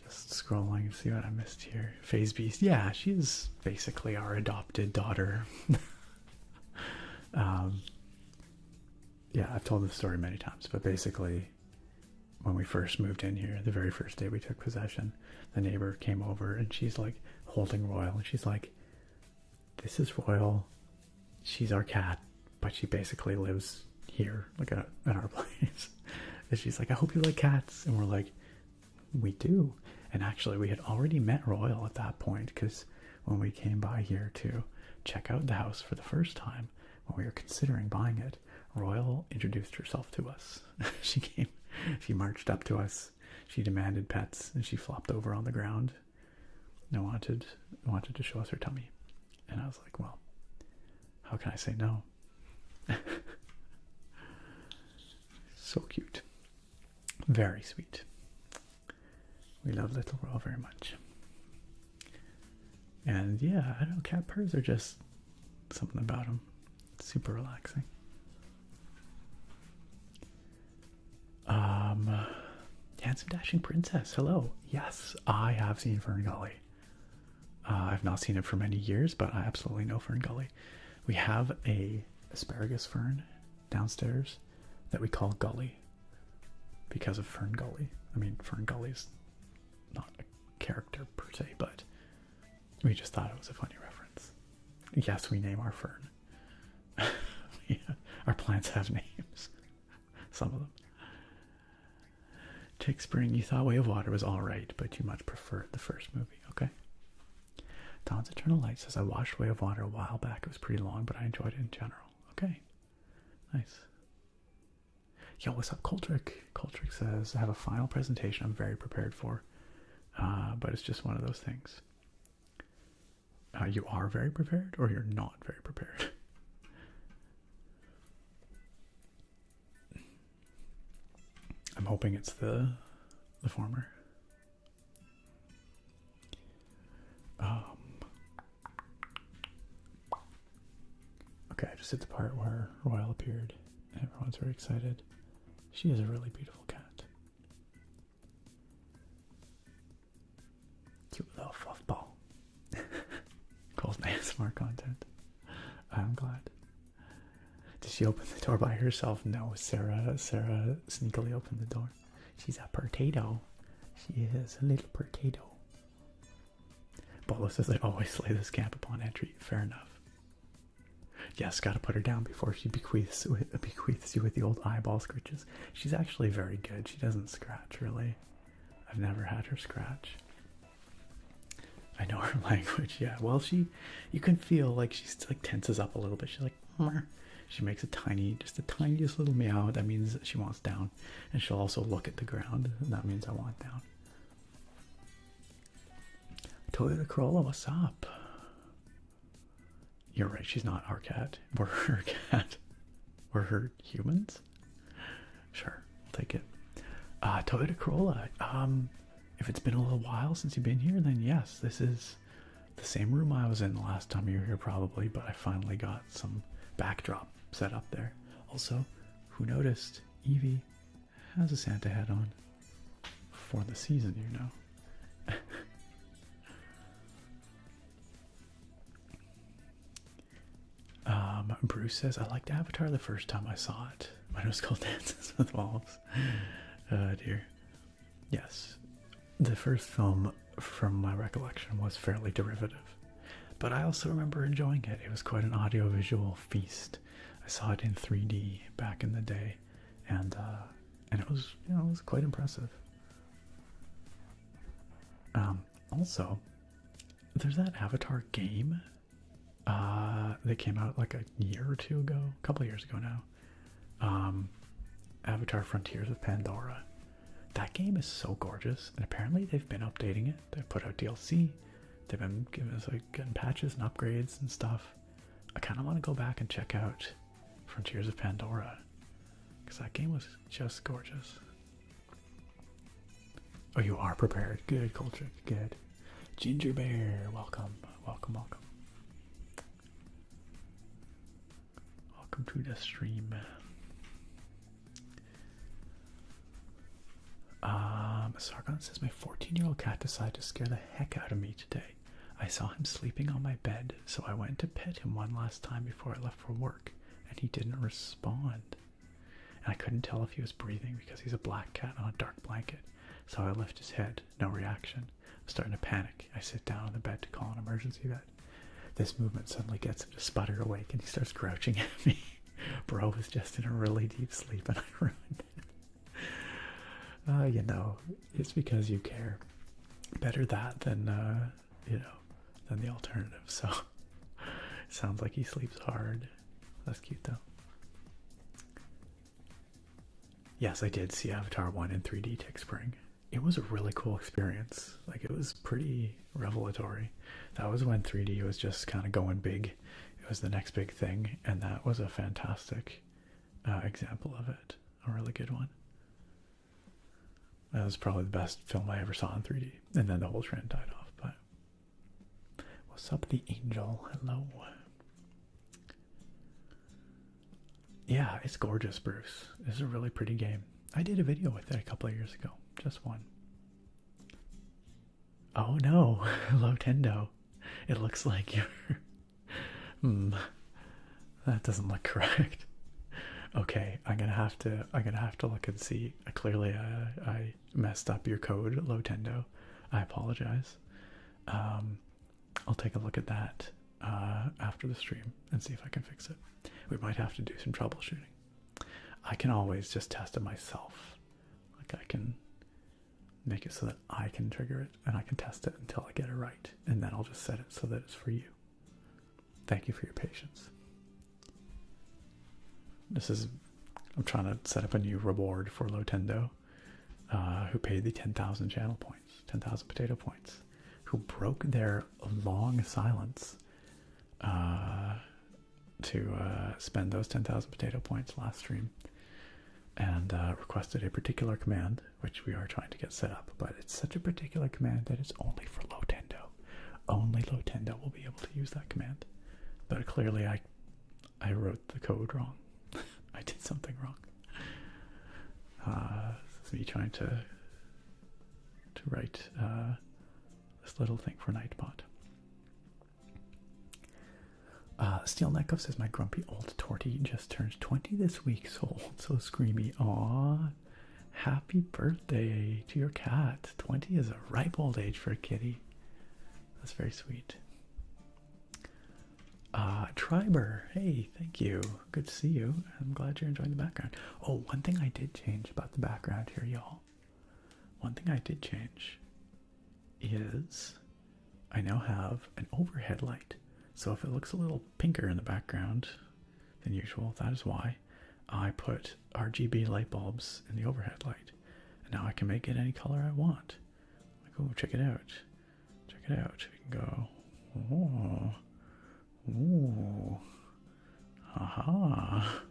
A: Just scrolling to see what I missed here. Phase Beast. Yeah, she's basically our adopted daughter. Yeah, I've told this story many times, but basically when we first moved in here, the very first day we took possession, the neighbor came over and she's like holding Royal and she's like, this is Royal. She's our cat, but she basically lives here, like at our place. And she's like, I hope you like cats. And we're like, we do. And actually we had already met Royal at that point, because when we came by here to check out the house for the first time, when we were considering buying it, Royal introduced herself to us. She marched up to us, she demanded pets, and she flopped over on the ground and wanted to show us her tummy. And I was like, well, how can I say no? So cute. Very sweet. We love little Royal very much. And yeah, I don't know, cat purrs are just something about them. Super relaxing. Handsome Dashing Princess, hello. Yes, I have seen Fern Gully. I've not seen it for many years, but I absolutely know Fern Gully. We have a asparagus fern downstairs that we call Gully because of Fern Gully. I mean, Fern Gully's not a character per se, but we just thought it was a funny reference. Yes, we name our fern. Yeah, our plants have names. Some of them. Tick Spring, you thought Way of Water was alright, but you much preferred the first movie, okay? Dawn's Eternal Light says, I watched Way of Water a while back. It was pretty long, but I enjoyed it in general. Okay. Nice. Yo, what's up, Coltrick? Coltrick says, I have a final presentation I'm very prepared for, but it's just one of those things. You are very prepared, or you're not very prepared? I'm hoping it's the former. Okay, I just hit the part where Royal appeared. Everyone's very excited. She is a really beautiful cat. ASMR content. I'm glad. Did she open the door by herself? No, Sarah sneakily opened the door. She's a potato. She is a little potato. Bolo says I always slay this camp upon entry. Fair enough. Yes, gotta put her down before she bequeaths you with the old eyeball scritches. She's actually very good. She doesn't scratch, really. I've never had her scratch. I know her language, yeah. Well, you can feel like she's like tenses up a little bit. She's like, Murr. She makes just the tiniest little meow. That means she wants down. And she'll also look at the ground, and that means I want down. Toyota Corolla, what's up? You're right, she's not our cat. We're her cat. We're her humans? Sure, I'll take it. Toyota Corolla. If it's been a little while since you've been here, then yes, this is the same room I was in the last time you were here probably, but I finally got some backdrop set up there. Also, who noticed? Evie has a Santa hat on for the season, you know. Bruce says, I liked Avatar the first time I saw it. Mine was called Dances with Wolves. Oh dear. Yes. The first film, from my recollection, was fairly derivative. But I also remember enjoying it. It was quite an audiovisual feast. I saw it in 3D back in the day. And it was, it was quite impressive. Also, there's that Avatar game that came out like a year or two ago, a couple of years ago now. Avatar Frontiers of Pandora. That game is so gorgeous, and apparently they've been updating it. They've put out DLC. They've been giving us like getting patches and upgrades and stuff. I kind of want to go back and check out Frontiers of Pandora because that game was just gorgeous. Oh, you are prepared. Good, Culture. Good. Ginger Bear, welcome, welcome, welcome. Welcome to the stream. Sargon says, my 14-year-old cat decided to scare the heck out of me today. I saw him sleeping on my bed, so I went to pet him one last time before I left for work, and he didn't respond. And I couldn't tell if he was breathing because he's a black cat on a dark blanket. So I lifted his head, no reaction. I'm starting to panic. I sit down on the bed to call an emergency vet. This movement suddenly gets him to sputter awake, and he starts crouching at me. Bro was just in a really deep sleep, and I ruined it. You know, it's because you care. Better that than, than the alternative. So, sounds like he sleeps hard. That's cute, though. Yes, I did see Avatar 1 in 3D Tech Spring. It was a really cool experience. Like, it was pretty revelatory. That was when 3D was just kind of going big. It was the next big thing, and that was a fantastic example of it. A really good one. That was probably the best film I ever saw in 3D. And then the whole trend died off. But what's up, the angel? Hello. Yeah, it's gorgeous, Bruce. It's a really pretty game. I did a video with it a couple of years ago. Just one. Oh no, Lotendo. It looks like you're... That doesn't look correct. Okay, I'm gonna have to look and see. Clearly, I messed up your code, Lotendo. I apologize. I'll take a look at that after the stream and see if I can fix it. We might have to do some troubleshooting. I can always just test it myself. Like I can make it so that I can trigger it and I can test it until I get it right, and then I'll just set it so that it's for you. Thank you for your patience. I'm trying to set up a new reward for Lotendo, who paid the 10,000 channel points, 10,000 potato points, who broke their long silence to spend those 10,000 potato points last stream, and requested a particular command, which we are trying to get set up, but it's such a particular command that it's only for Lotendo. Only Lotendo will be able to use that command. But clearly I wrote the code wrong. I did something wrong. This is me trying to write this little thing for Nightbot. Steel Necko says my grumpy old tortie just turned 20 this week, so old, so screamy. Aw, happy birthday to your cat. 20 is a ripe old age for a kitty. That's very sweet. Triber, hey, thank you. Good to see you. I'm glad you're enjoying the background. Oh, one thing I did change about the background here, y'all. One thing I did change is I now have an overhead light. So if it looks a little pinker in the background than usual, that is why I put RGB light bulbs in the overhead light. And now I can make it any color I want. Like, oh, check it out. Check it out. We can go, oh, ooh, aha.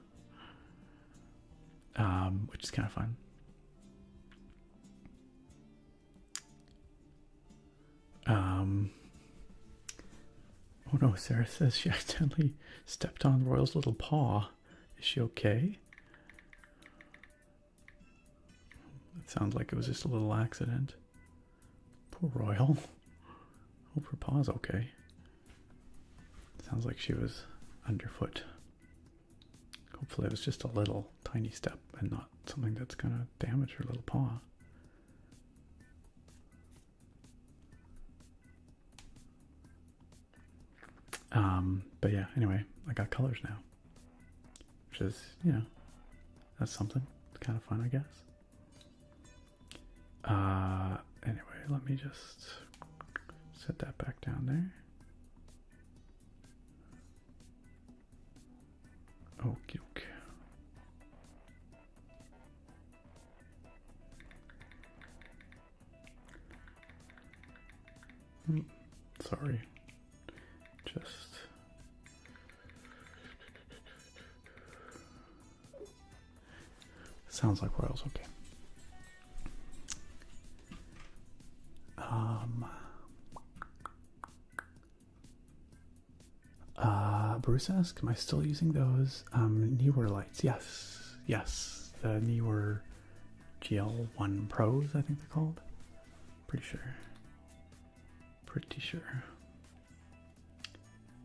A: Which is kind of fun. Oh no, Sarah says she accidentally stepped on Royal's little paw. Is she okay? It sounds like it was just a little accident. Poor Royal. Hope her paw's okay. Sounds like she was underfoot. Hopefully it was just a little tiny step and not something that's gonna damage her little paw. But yeah, anyway, I got colors now. Which is, you know, that's something. It's kind of fun, I guess. Anyway, let me just set that back down there. Okie dokie. Sorry. Just sounds like Royal's okay. Bruce asks, am I still using those Neewer lights? Yes, the Neewer GL1 Pros, I think they're called. Pretty sure.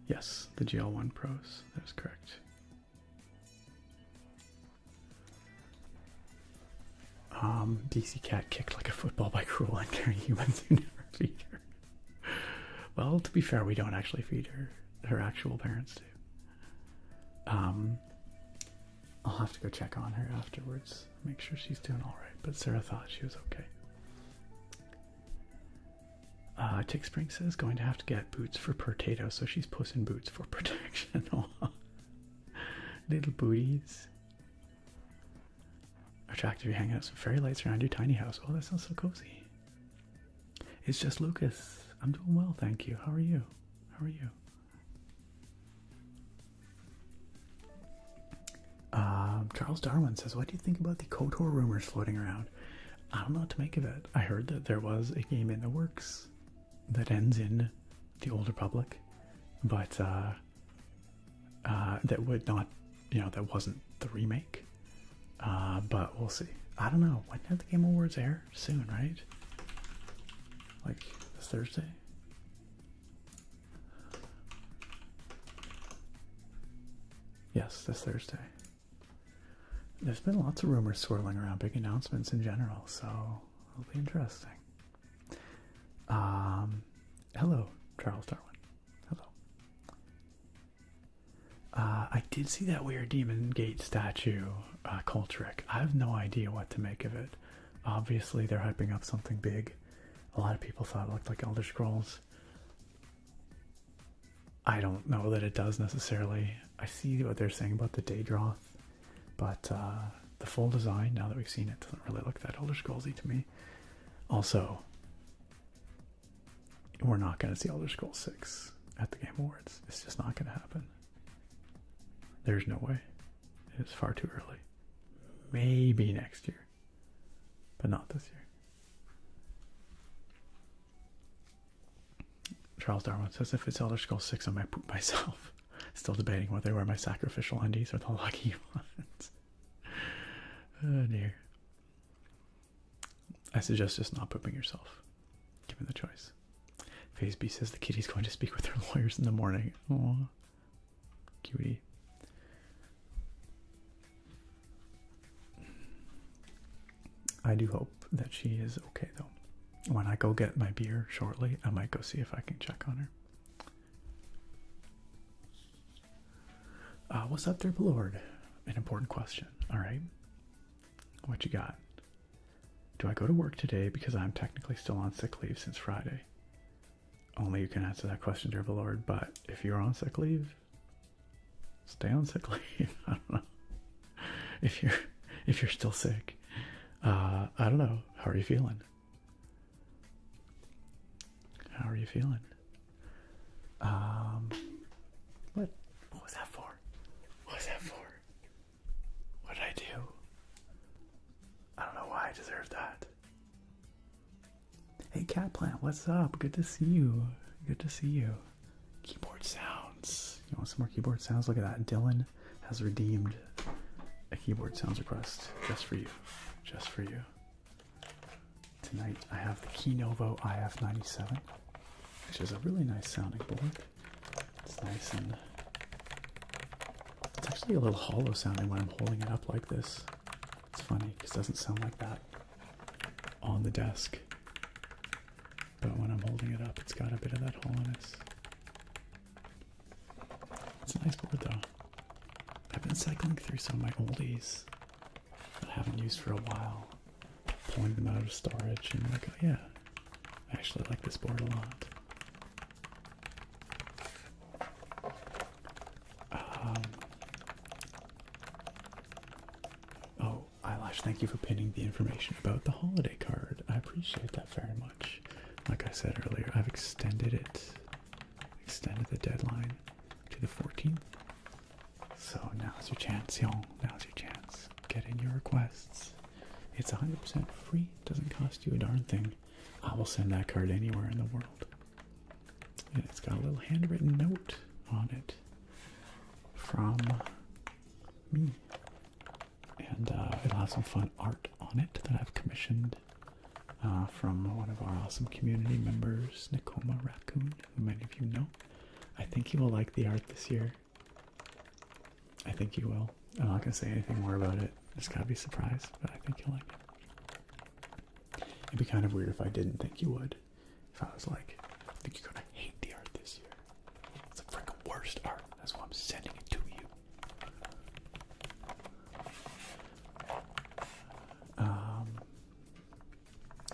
A: Yes, the GL1 Pros. That is correct. DC Cat kicked like a football by cruel and caring humans who never feed her. Well, to be fair, we don't actually feed her. Her actual parents do. I'll have to go check on her afterwards. Make sure she's doing alright. But Sarah thought she was okay. Tick Spring says going to have to get boots for potato, so she's pussing boots for protection. Little booties. Attractive, you're hanging out some fairy lights around your tiny house. Oh, that sounds so cozy. It's just Lucas. I'm doing well, thank you. How are you? Charles Darwin says, what do you think about the KOTOR rumors floating around? I don't know what to make of it. I heard that there was a game in the works that ends in the Old Republic, but that would not, that wasn't the remake. But we'll see. I don't know. When did the Game Awards air? Soon, right? Like this Thursday? Yes, this Thursday. There's been lots of rumors swirling around, big announcements in general, so it'll be interesting. Hello, Charles Darwin. Hello. I did see that weird Demon Gate statue, Coltrick. I have no idea what to make of it. Obviously, they're hyping up something big. A lot of people thought it looked like Elder Scrolls. I don't know that it does necessarily. I see what they're saying about the Daedroth, but the full design, now that we've seen it, doesn't really look that Elder Scrollsy to me. Also, we're not going to see Elder Scrolls 6 at the Game Awards. It's just not going to happen. There's no way. It's far too early. Maybe next year, but not this year. Charles Darwin says, if it's Elder Scrolls 6, I might poop myself. Still debating whether I wear my sacrificial undies or the lucky ones. Oh dear. I suggest just not pooping yourself, given the choice. FazeB says the kitty's going to speak with her lawyers in the morning. Aww. cutie. I do hope that she is okay though. When I go get my beer shortly, I might go see if I can check on her. What's up there, Lord? An important question. All right. What you got? Do I go to work today because I'm technically still on sick leave since Friday? Only you can answer that question, dear Lord. But if you're on sick leave, stay on sick leave. I don't know. If you're still sick, I don't know. How are you feeling? How are you feeling? What was that for? What was that for? What did I do? I don't know why I deserved that. Hey, Cat Plant, what's up? Good to see you. Good to see you. Keyboard sounds. You want some more keyboard sounds? Look at that. Dylan has redeemed a keyboard sounds request just for you. Just for you. Tonight I have the Kinovo IF97, which is a really nice sounding board. It's nice and it's actually a little hollow sounding when I'm holding it up like this. It's funny because it doesn't sound like that on the desk. But when I'm holding it up, it's got a bit of that hollowness. It's a nice board though. I've been cycling through some of my oldies that I haven't used for a while, pulling them out of storage, and like, oh yeah, I actually like this board a lot. Oh, Eyelash, thank you for pinning the information about the holiday card. I appreciate that very much. Like I said earlier, I've extended the deadline to the 14th. So now's your chance, y'all. Now's your chance. Get in your requests. It's 100% free. Doesn't cost you a darn thing. I will send that card anywhere in the world. And it's got a little handwritten note on it from me. And it'll have some fun art on it that I've commissioned from one of our awesome community members, Nikoma Raccoon, who many of you know. I think you will like the art this year. I think you will. I'm not going to say anything more about it. It's got to be a surprise, but I think you'll like it. It'd be kind of weird if I didn't think you would. If I was like, I think you're going to hate the art this year. It's the freaking worst art. That's why I'm sending it to you.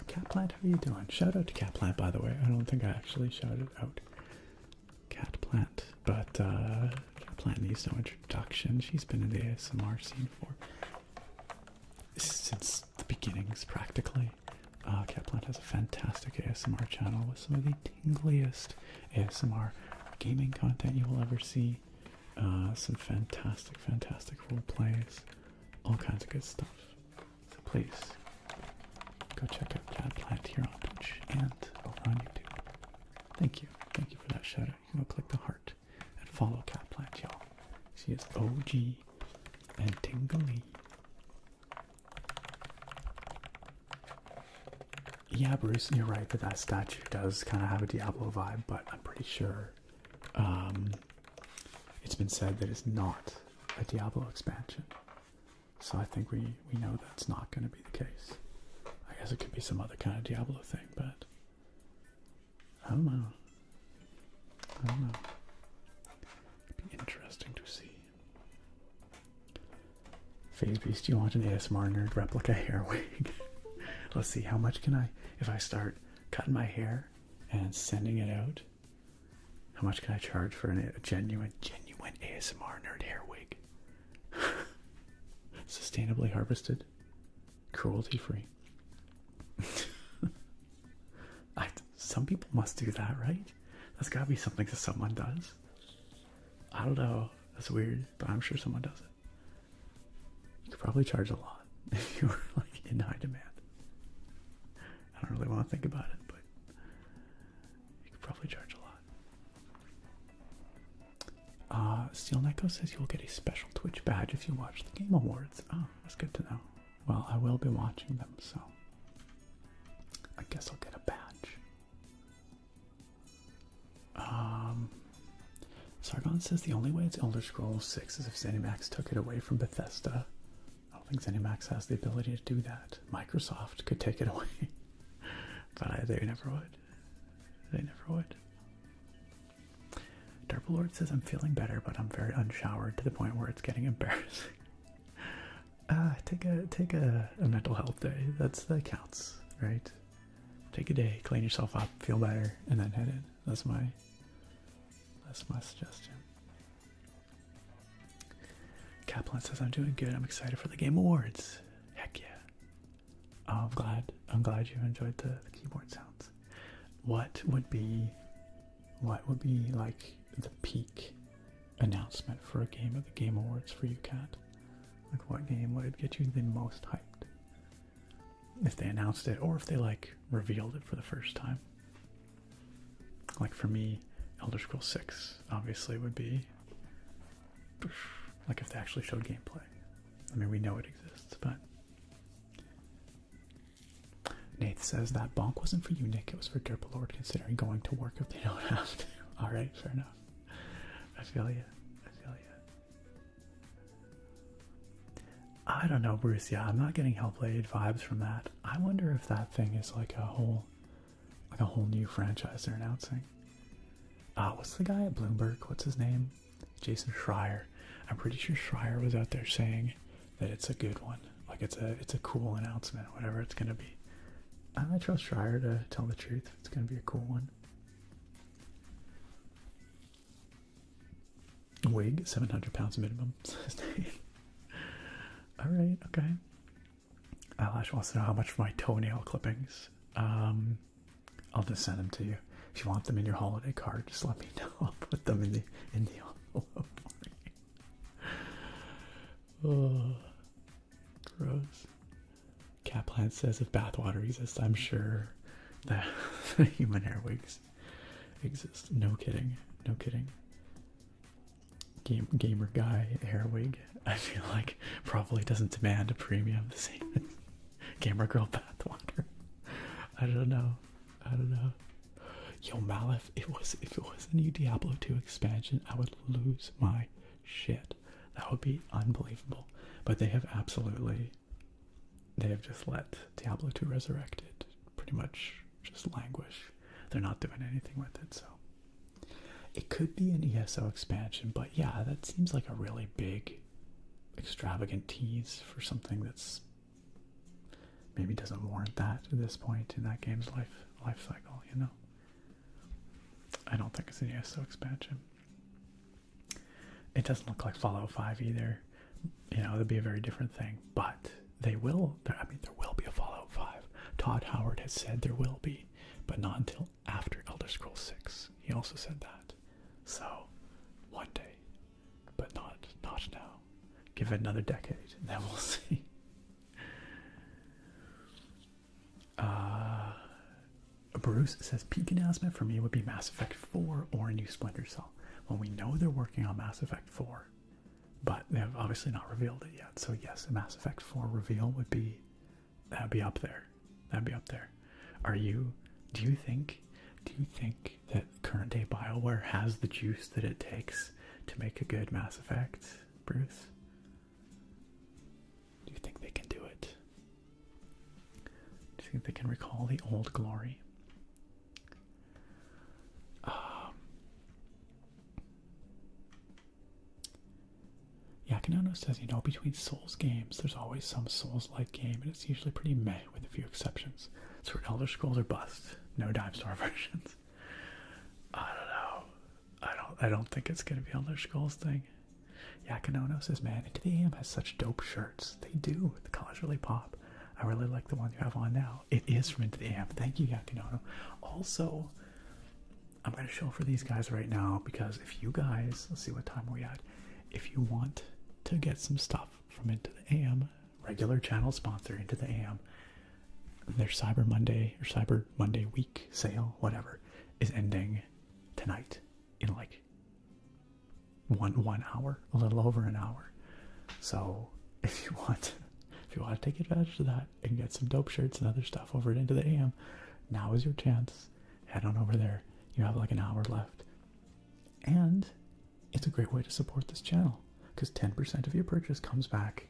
A: Cat Plant, how are you doing? Shout out to Cat Plant, by the way. I don't think I actually shouted out Cat Plant, but Cat Plant needs no introduction. She's been in the ASMR scene for since the beginnings, practically. Cat Plant has a fantastic ASMR channel with some of the tingliest ASMR gaming content you will ever see. Some fantastic role plays, all kinds of good stuff. So please go check out Cat Plant here on Twitch and over on YouTube. Thank you for that shout out. You can go click the heart and follow Cat Plant, y'all. She is OG and tingly. Yeah, Bruce, you're right that statue does kind of have a Diablo vibe, but I'm pretty sure it's been said that it's not a Diablo expansion. So I think we know that's not going to be the case. I guess it could be some other kind of Diablo thing, but I don't know. It'd be interesting to see. Phase Beast, do you want an ASMR nerd replica hair wig? Let's see, how much can I, if I start cutting my hair and sending it out, how much can I charge for a genuine ASMR nerd hair wig? Sustainably harvested, cruelty free. Some people must do that, right? That's gotta be something that someone does. I don't know. That's weird, but I'm sure someone does it. You could probably charge a lot if you were like in high demand. I don't really want to think about it, but you could probably charge a lot. Steel Neko says you'll get a special Twitch badge if you watch the Game Awards. Oh, that's good to know. Well, I will be watching them, so I guess I'll get a badge. As Sargon says the only way it's Elder Scrolls 6 is if ZeniMax took it away from Bethesda. I don't think ZeniMax has the ability to do that. Microsoft could take it away. But they never would. They never would. Derpalord says I'm feeling better, but I'm very unshowered to the point where it's getting embarrassing. Take a mental health day. That counts, right? Take a day, clean yourself up, feel better, and then head in. That's my suggestion. Kaplan says I'm doing good. I'm excited for the Game Awards. Heck yeah. Oh, I'm glad you enjoyed the keyboard sounds. What would be like the peak announcement for a game of the Game Awards for you, Kat? Like, what game would get you the most hyped? If they announced it, or if they like revealed it for the first time. Like for me, Elder Scrolls 6 obviously would be like if they actually showed gameplay. I mean, we know it exists, but Nath says that bonk wasn't for you, Nick. It was for Derpalord considering going to work if they don't have to. All right, fair enough. I feel you. I don't know, Bruce. Yeah, I'm not getting Hellblade vibes from that. I wonder if that thing is like a whole new franchise they're announcing. What's the guy at Bloomberg? What's his name? Jason Schreier. I'm pretty sure Schreier was out there saying that it's a good one. Like it's a cool announcement, whatever it's gonna be. I trust Schreier to tell the truth. It's gonna be a cool one. Wig, 700 pounds minimum. Alright, okay. Eyelash wants to know how much for my toenail clippings. I'll just send them to you. If you want them in your holiday card, just let me know. I'll put them in the envelope for you. Oh, gross. Caplan says if bathwater exists, I'm sure that human hair wigs exist. No kidding. No kidding. Gamer guy hair wig, I feel like probably doesn't demand a premium the same as gamer girl bathwater. I don't know. Yo, Malif, if it was a new Diablo 2 expansion, I would lose my shit. That would be unbelievable. But they have just let Diablo 2 Resurrected pretty much just languish. They're not doing anything with it, so it could be an ESO expansion, but yeah, that seems like a really big, extravagant tease for something that's maybe doesn't warrant that at this point in that game's life cycle, you know? I don't think it's an ESO expansion. It doesn't look like Fallout 5 either. You know, it'd be a very different thing, but there will be a Fallout 5. Todd Howard has said there will be, but not until after Elder Scrolls 6. He also said that. So, one day, but not now. Give it another decade, and then we'll see. Bruce says peak announcement for me would be Mass Effect 4 or a new Splinter Cell. Well, we know they're working on Mass Effect 4, but they have obviously not revealed it yet. So yes, a Mass Effect 4 reveal would be up there. That'd be up there. Do you think that current day BioWare has the juice that it takes to make a good Mass Effect, Bruce? Do you think they can do it? Do you think they can recall the old glory? Yakinono says, between Souls games, there's always some Souls-like game, and it's usually pretty meh with a few exceptions. So Elder Scrolls are bust. No dime store versions. I don't know. I don't think it's gonna be Elder Scrolls thing. Yakinono says, man, Into the AM has such dope shirts. They do. The colors really pop. I really like the one you have on now. It is from Into the AM. Thank you, Yakinono. Also, I'm gonna show for these guys right now because if you guys, let's see what time we're at. If you want to get some stuff from Into the AM, regular channel sponsor Into the AM, their Cyber Monday or Cyber Monday week sale, whatever, is ending tonight in like one hour, a little over an hour. So if you want to take advantage of that and get some dope shirts and other stuff over at Into the AM, now is your chance. Head on over there. You have like an hour left. And it's a great way to support this channel because 10% of your purchase comes back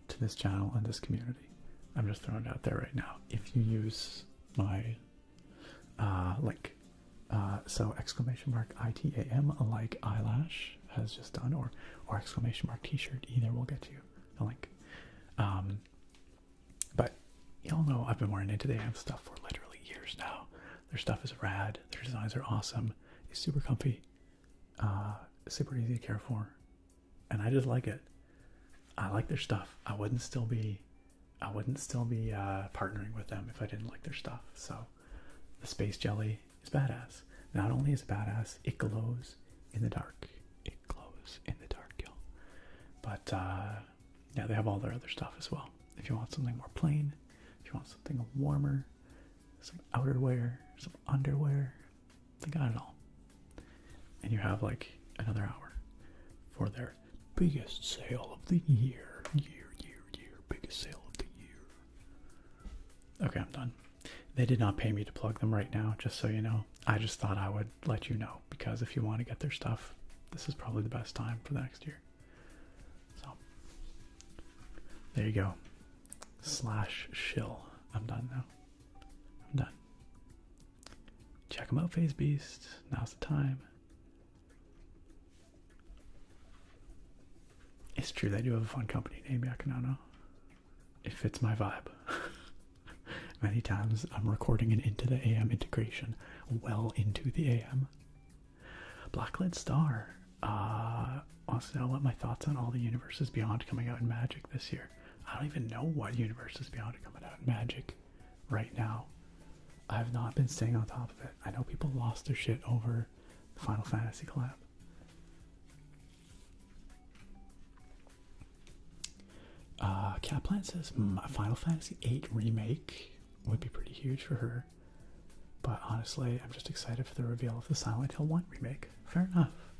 A: to this channel and this community. I'm just throwing it out there right now. If you use my link, so exclamation mark ITAM like eyelash has just done, or exclamation mark t-shirt, either will get you a link. But y'all know I've been wearing into the AM stuff for literally years now. Their stuff is rad. Their designs are awesome. It's super comfy, super easy to care for, and I just like it. I like their stuff. I wouldn't still be partnering with them if I didn't like their stuff. So the Space Jelly is badass. Not only is it badass, it glows in the dark. It glows in the dark, y'all. But yeah, they have all their other stuff as well. If you want something more plain, if you want something warmer, some outerwear, some underwear, they got it all. And you have like another hour for their biggest sale of the year. Biggest sale of the year. Okay, I'm done. They did not pay me to plug them right now, just so you know. I just thought I would let you know, because if you want to get their stuff, this is probably the best time for the next year. So, there you go. /shill. I'm done now. I'm done. Check them out, Phase Beast. Now's the time. It's true, they do have a fun company name, Yakanano. It fits my vibe. Many times I'm recording an Into the AM integration well into the AM. Blacklit Star wants to know what my thoughts on all the Universes Beyond coming out in Magic this year. I don't even know what Universes Beyond are coming out in Magic right now. I've not been staying on top of it. I know people lost their shit over the Final Fantasy collab. Caplan says Final Fantasy VIII Remake would be pretty huge for her. But honestly, I'm just excited for the reveal of the Silent Hill 1 remake. Fair enough.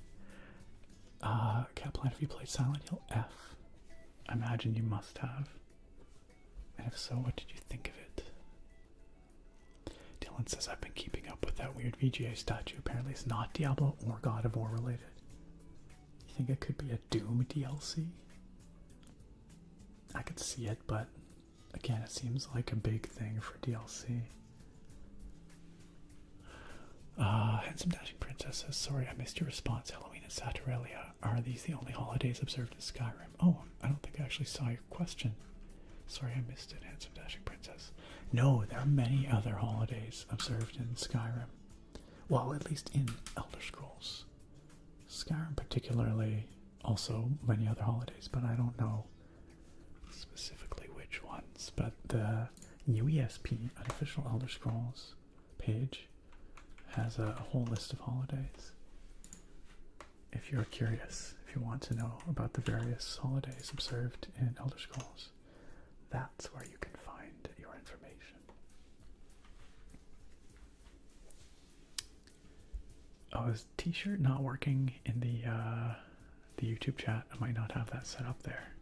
A: Caplan, have you played Silent Hill F? I imagine you must have. And if so, what did you think of it? Dylan says, I've been keeping up with that weird VGA statue. Apparently it's not Diablo or God of War related. You think it could be a Doom DLC? I could see it, but again, it seems like a big thing for DLC. Handsome Dashing Princess says, sorry, I missed your response. Halloween and Saturnalia. Are these the only holidays observed in Skyrim? Oh, I don't think I actually saw your question. Sorry, I missed it, Handsome Dashing Princess. No, there are many other holidays observed in Skyrim. Well, at least in Elder Scrolls. Skyrim particularly, also many other holidays, but I don't know specifically which ones. But the UESP, Unofficial Elder Scrolls page, has a whole list of holidays. If you're curious, if you want to know about the various holidays observed in Elder Scrolls, that's where you can find your information. Oh, is t-shirt not working in the YouTube chat? I might not have that set up there.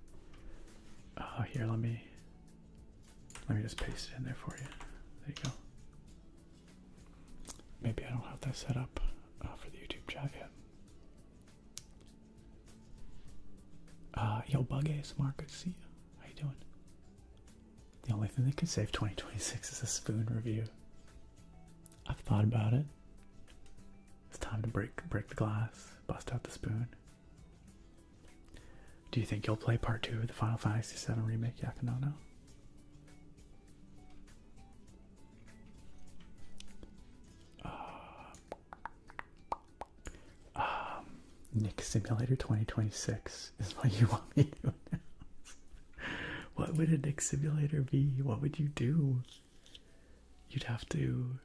A: Here, let me just paste it in there for you. There you go. Maybe I don't have that set up for the YouTube chat yet. Yo, Bug ASMR, good to see you. How you doing? The only thing that could save 2026 is a spoon review. I've thought about it. It's time to break the glass, bust out the spoon. Do you think you'll play part 2 of the Final Fantasy VII Remake, Yakanano? Nick Simulator 2026 is what you want me to announce. What would a Nick Simulator be? What would you do? You'd have to,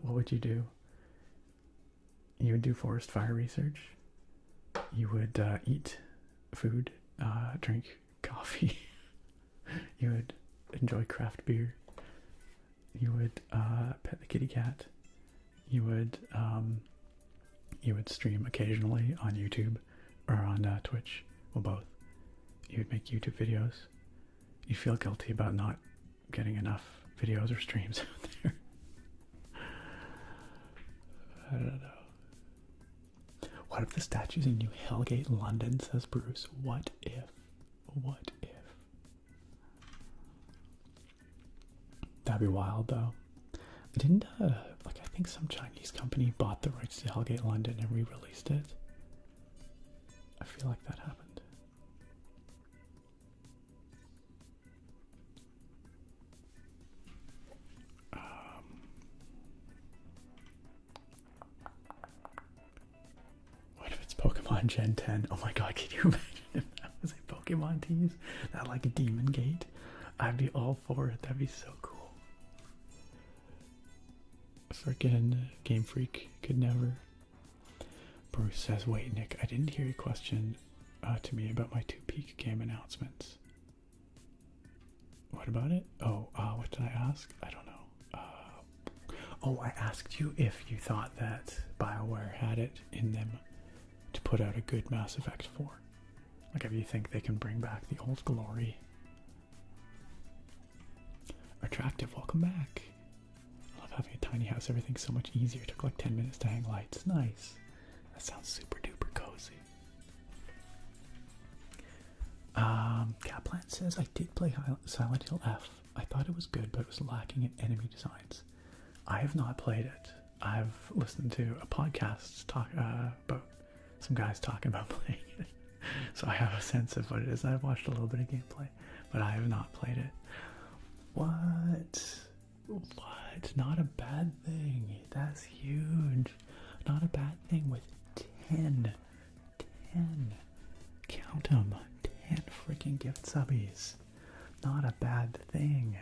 A: what would you do? You would do forest fire research. You would eat food, drink coffee. You would enjoy craft beer. You would pet the kitty cat. You would stream occasionally on YouTube or on Twitch, or both. You would make YouTube videos. You feel guilty about not getting enough videos or streams out there. I don't know. What if the statue's in New Hellgate, London, says Bruce. What if? What if? That'd be wild, though. Didn't, like, I think some Chinese company bought the rights to Hellgate London and re-released it? I feel like that happened. What if it's Pokemon Gen 10? Oh my god, can you imagine if that was a Pokemon to use? That, like, Demon Gate? I'd be all for it. That'd be so cool. Frickin' Game Freak could never. Bruce says, wait, Nick, I didn't hear your question to me about my 2 peak game announcements. What about it? Oh, what did I ask? I don't know. Oh, I asked you if you thought that BioWare had it in them to put out a good Mass Effect 4. Like, if you think they can bring back the old glory. Attractive, welcome back. I love having a tiny house. Everything's so much easier. It took like 10 minutes to hang lights. Nice. That sounds super duper cozy. Caplan says, I did play Silent Hill F. I thought it was good, but it was lacking in enemy designs. I have not played it. I've listened to a podcast talk about some guys talking about playing it. So I have a sense of what it is. I've watched a little bit of gameplay, but I have not played it. What? What? Not a bad thing. That's huge. Not a bad thing with 10. Count them. 10 freaking gift subbies. Not a bad thing.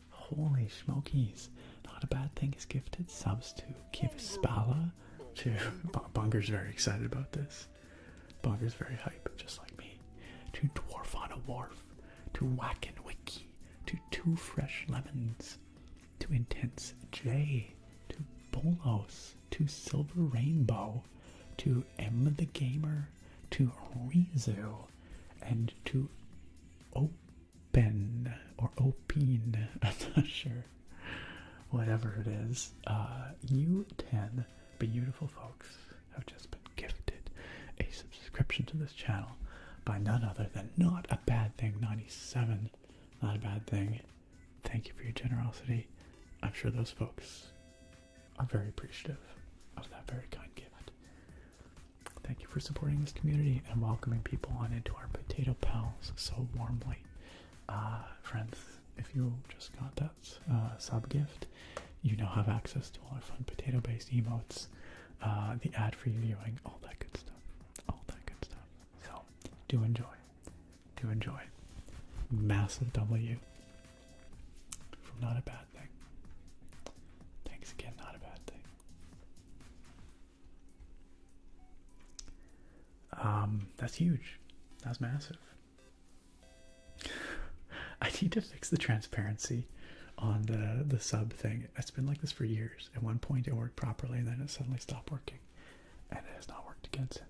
A: Holy smokies. Not a bad thing is gifted subs to Kivispala. To Bunger's very excited about this. Bunger's very hype, just like me. To Dwarf on a Wharf. To Whack and Wiki. To 2 Fresh Lemons. To Intense J. To Bolos. To Silver Rainbow. To Emma the Gamer. To Rizu. And to Open. Or Opine. I'm not sure. Whatever it is. You 10 beautiful folks have just been gifted a subscription to this channel by none other than Not a Bad Thing 97. Not a bad thing. Thank you for your generosity. I'm sure those folks are very appreciative of that very kind gift. Thank you for supporting this community and welcoming people on into our Potato Pals so warmly. Friends, if you just got that sub gift, you now have access to all our fun potato-based emotes, the ad-free viewing, all that good stuff. All that good stuff. So, do enjoy. Do enjoy. Massive W from Not a Bad Thing. Thanks again, Not a Bad Thing. That's huge. That's massive. I need to fix the transparency on the sub thing. It's been like this for years. At one point it worked properly and then it suddenly stopped working. And it has not worked again since.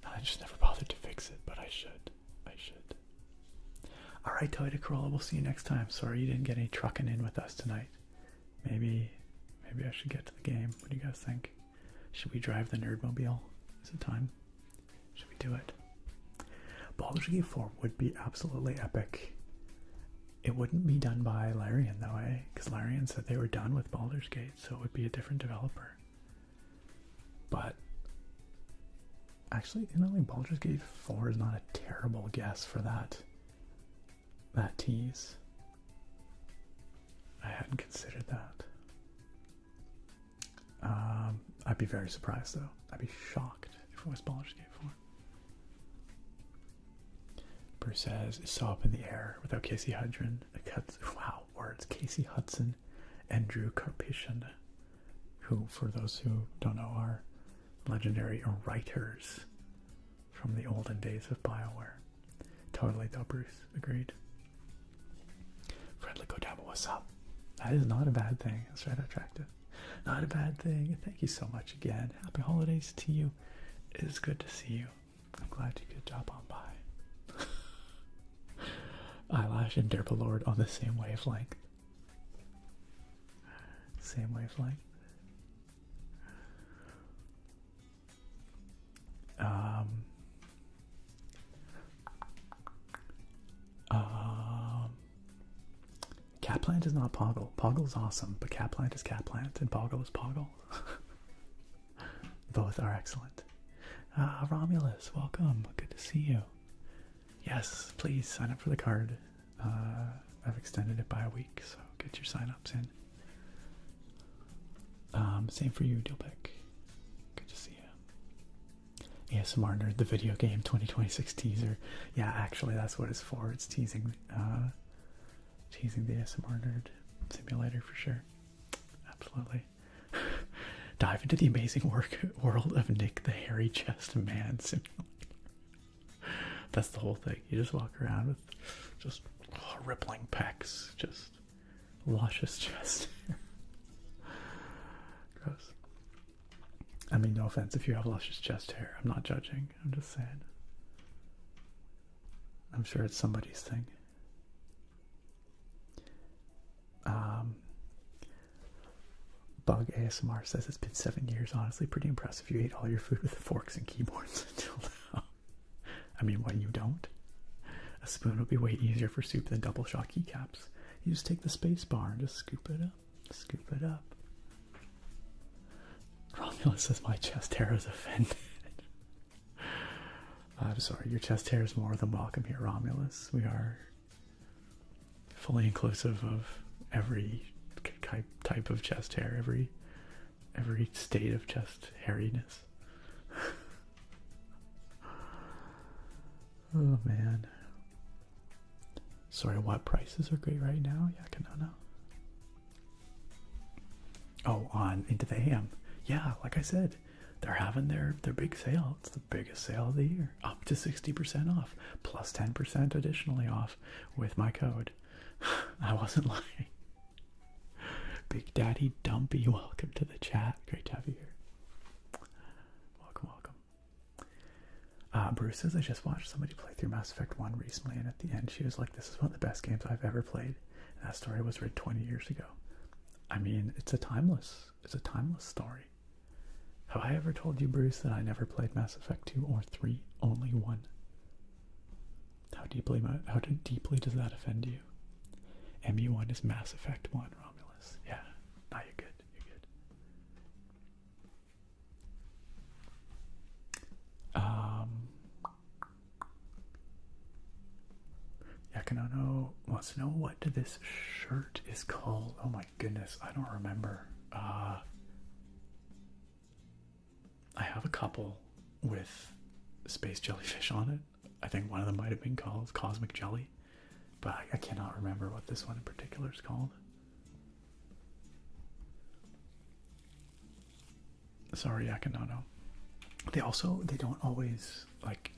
A: I just never bothered to fix it, but I should. Alright, Toyota Corolla, we'll see you next time. Sorry you didn't get any trucking in with us tonight. Maybe I should get to the game. What do you guys think? Should we drive the Nerdmobile? Is it time? Should we do it? Baldur's Gate 4 would be absolutely epic. It wouldn't be done by Larian though, eh? Because Larian said they were done with Baldur's Gate, so it would be a different developer. But actually, like Baldur's Gate 4 is not a terrible guess for that tease. I hadn't considered that. I'd be very surprised though. I'd be shocked if it was Baldur's Gate 4. Bruce says, it's so up in the air without Casey Hudson. Wow, words. Casey Hudson and Drew Karpyshyn, who, for those who don't know, are legendary writers from the olden days of BioWare. Totally though, Bruce. Agreed. Friendly Kodama, what's up? That is not a bad thing. That's right, attractive. Not a bad thing. Thank you so much again. Happy holidays to you. It is good to see you. I'm glad you could drop on by. Eyelash and Derpalord on the same wavelength. Same wavelength. Catplant is not Poggle. Poggle is awesome, but Catplant is Catplant, and Poggle is Poggle. Both are excellent. Romulus, welcome. Good to see you. Yes, please sign up for the card. I've extended it by a week, so get your sign-ups in. Same for you, Dilbeck. Good to see you. ASMR Nerd, the video game 2026 teaser. Yeah, actually, that's what it's for. It's teasing the ASMR Nerd simulator for sure. Absolutely. Dive into the amazing world of Nick the Hairy Chest Man simulator. That's the whole thing. You just walk around with just rippling pecs, just luscious chest hair. Gross. I mean, no offense if you have luscious chest hair. I'm not judging. I'm just saying. I'm sure it's somebody's thing. Bug ASMR says it's been 7 years. Honestly, pretty impressive. You ate all your food with forks and keyboards until now. I mean, when you don't, a spoon would be way easier for soup than double shot keycaps. You just take the space bar and just scoop it up. Scoop it up. Romulus says my chest hair is offended. I'm sorry, your chest hair is more than welcome here, Romulus. We are fully inclusive of every type of chest hair, every state of chest hairiness. Oh man. Sorry, what prices are great right now? Yeah, I can know. Oh, on Into the AM. Yeah, like I said, they're having their big sale. It's the biggest sale of the year. Up to 60% off. Plus 10% additionally off with my code. I wasn't lying. Big Daddy Dumpy, welcome to the chat. Great to have you here. Welcome. Bruce says, I just watched somebody play through Mass Effect 1 recently, and at the end she was like, this is one of the best games I've ever played. And that story was written 20 years ago. I mean, it's a timeless story. Have I ever told you, Bruce, that I never played Mass Effect 2 or 3, only 1? How deeply does that offend you? MU1 is Mass Effect 1, Romulus. Yeah, now you're good. Yakanono wants to know what this shirt is called. Oh my goodness, I don't remember. I have a couple with space jellyfish on it. I think one of them might have been called Cosmic Jelly, but I cannot remember what this one in particular is called. Sorry, Yakanono. They don't always, like,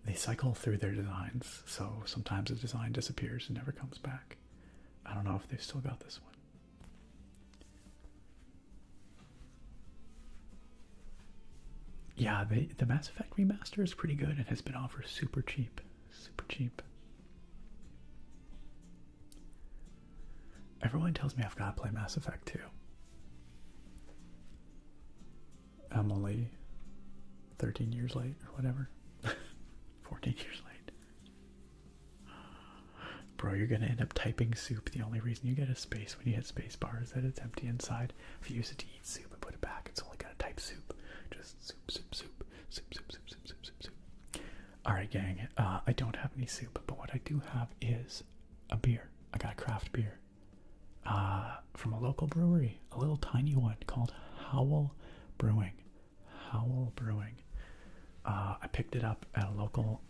A: they cycle through their designs, so sometimes a design disappears and never comes back. I don't know if they've still got this one. Yeah, the Mass Effect remaster is pretty good and has been offered super cheap. Super cheap. Everyone tells me I've got to play Mass Effect 2. I'm only 13 years late or whatever. 14 years late. Bro, you're gonna end up typing soup. The only reason you get a space when you hit space bar is that it's empty inside. If you use it to eat soup and put it back, it's only gonna type soup. Just soup. Alright, gang. I don't have any soup, but what I do have is a beer. I got a craft beer. From a local brewery. A little tiny one called Howl Brewing. Howl Brewing. I picked it up at a local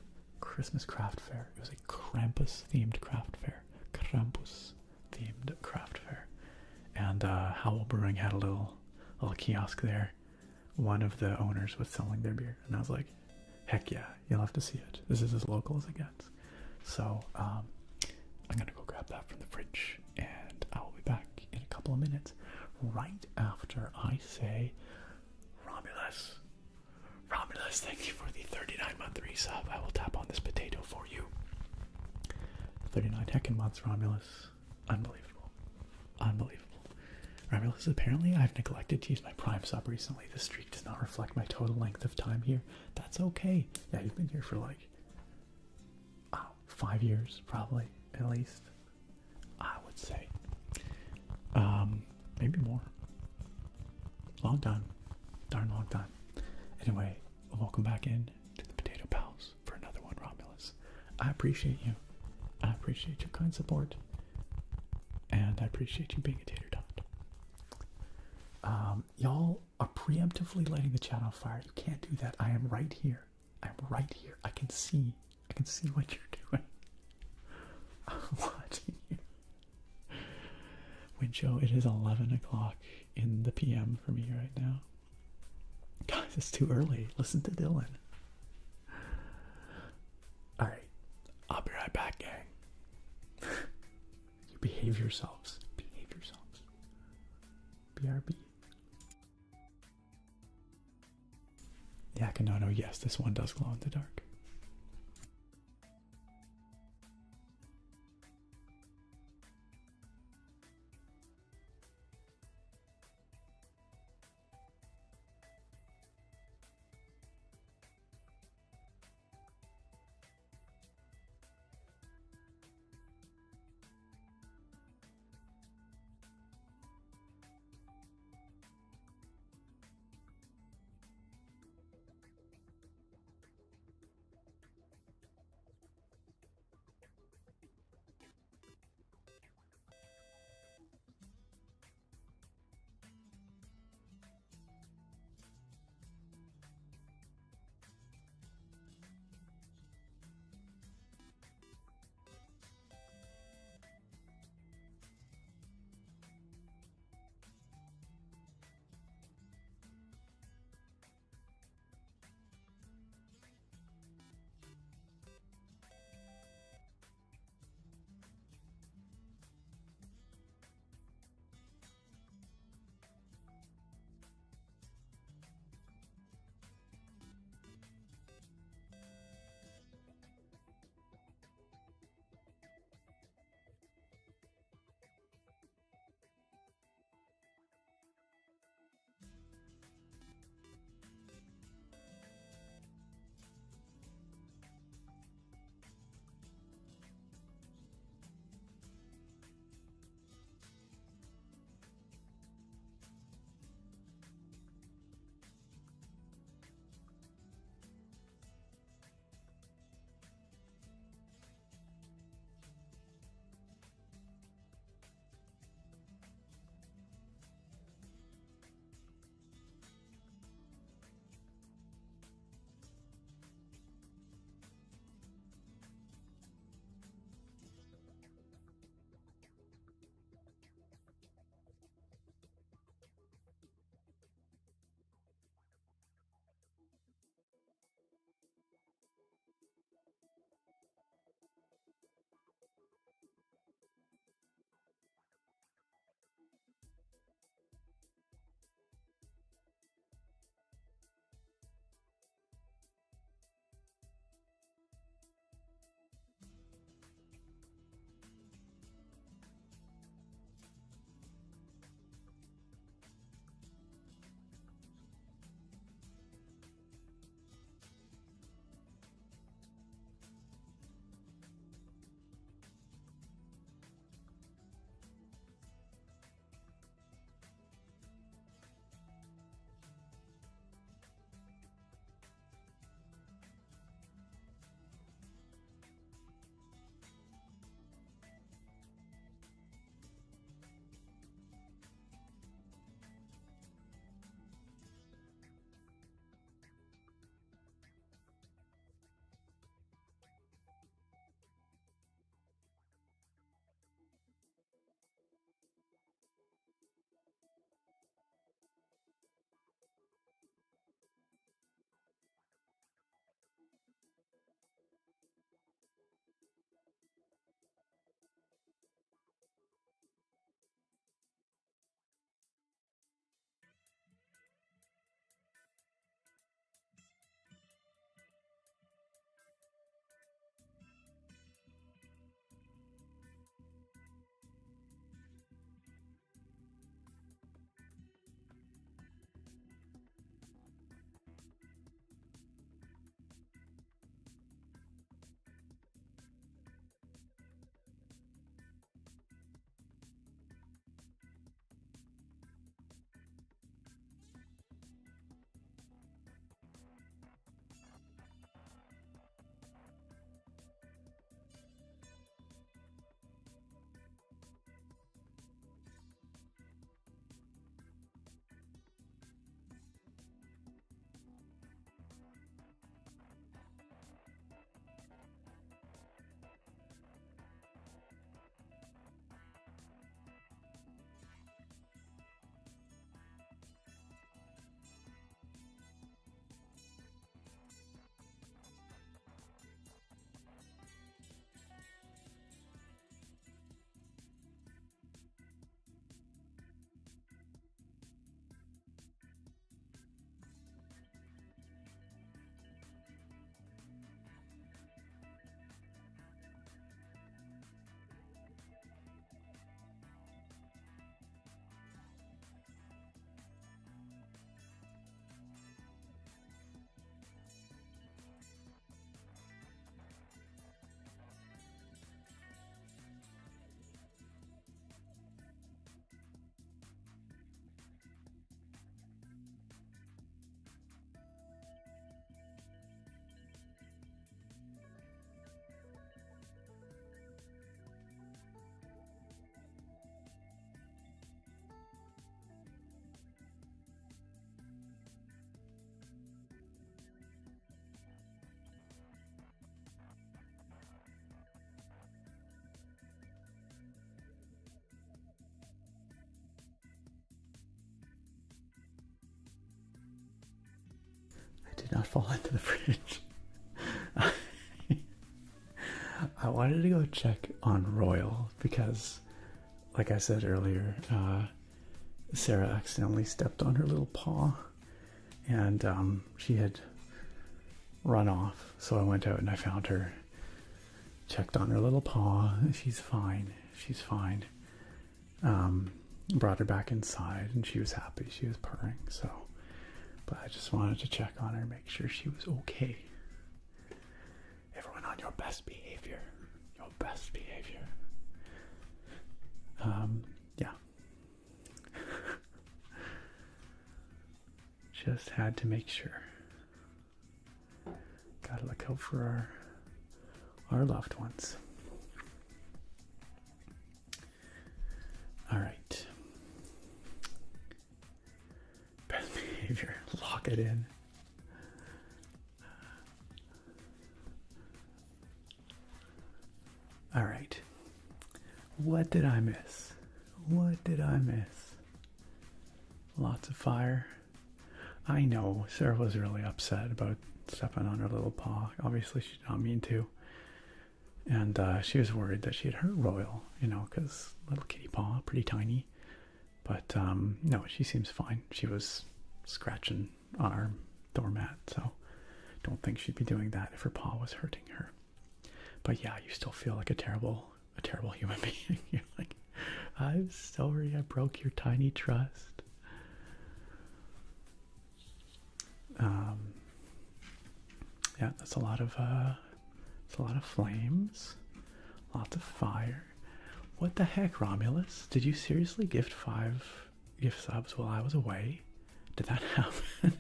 A: Christmas craft fair. It was a Krampus-themed craft fair. Krampus-themed craft fair. And Howl Brewing had a little kiosk there. One of the owners was selling their beer. And I was like, heck yeah, you'll have to see it. This is as local as it gets. So I'm going to go grab that from the fridge. And I'll be back in a couple of minutes. Right after I say, Romulus, thank you for the 39-month resub. I will tap on this potato for you. 39 heckin' months, Romulus. Unbelievable. Romulus, apparently I've neglected to use my Prime sub recently. The streak does not reflect my total length of time here. That's okay. Yeah, you've been here for like, 5 years, probably, at least. I would say. Maybe more. Long time. Darn long time. Anyway, welcome back in to the Potato Pals for another one, Romulus. I appreciate you. I appreciate your kind support. And I appreciate you being a tater tot. Y'all are preemptively lighting the chat on fire. You can't do that. I am right here. I'm right here. I can see what you're doing. I'm watching you. Wincho, it is 11 o'clock in the PM for me right now. Guys, it's too early. Listen to Dylan. Alright. I'll be right back, gang. You behave yourselves. Behave yourselves. BRB. Yakinono, yes, this one does glow in the dark. did not fall into the fridge. I wanted to go check on Royal because, like I said earlier, Sarah accidentally stepped on her little paw and she had run off. So I went out and I found her, checked on her little paw. She's fine. She's fine. Brought her back inside and she was happy. She was purring. So, but I just wanted to check on her, make sure she was okay. Everyone on your best behavior. Your best behavior. Yeah. Just had to make sure. Gotta look out for our loved ones. All right. Best behavior. Lock it in. All right. What did I miss? What did I miss? Lots of fire. I know Sarah was really upset about stepping on her little paw. Obviously, she did not mean to. And she was worried that she had hurt Royal, you know, because little kitty paw, pretty tiny. But no, she seems fine. She was scratching on our doormat, so don't think she'd be doing that if her paw was hurting her. But yeah, you still feel like a terrible human being. You're like, I'm sorry I broke your tiny trust. Yeah, that's a lot of flames, lots of fire. What the heck, Romulus? Did you seriously gift 5 gift subs while I was away? Did that happen?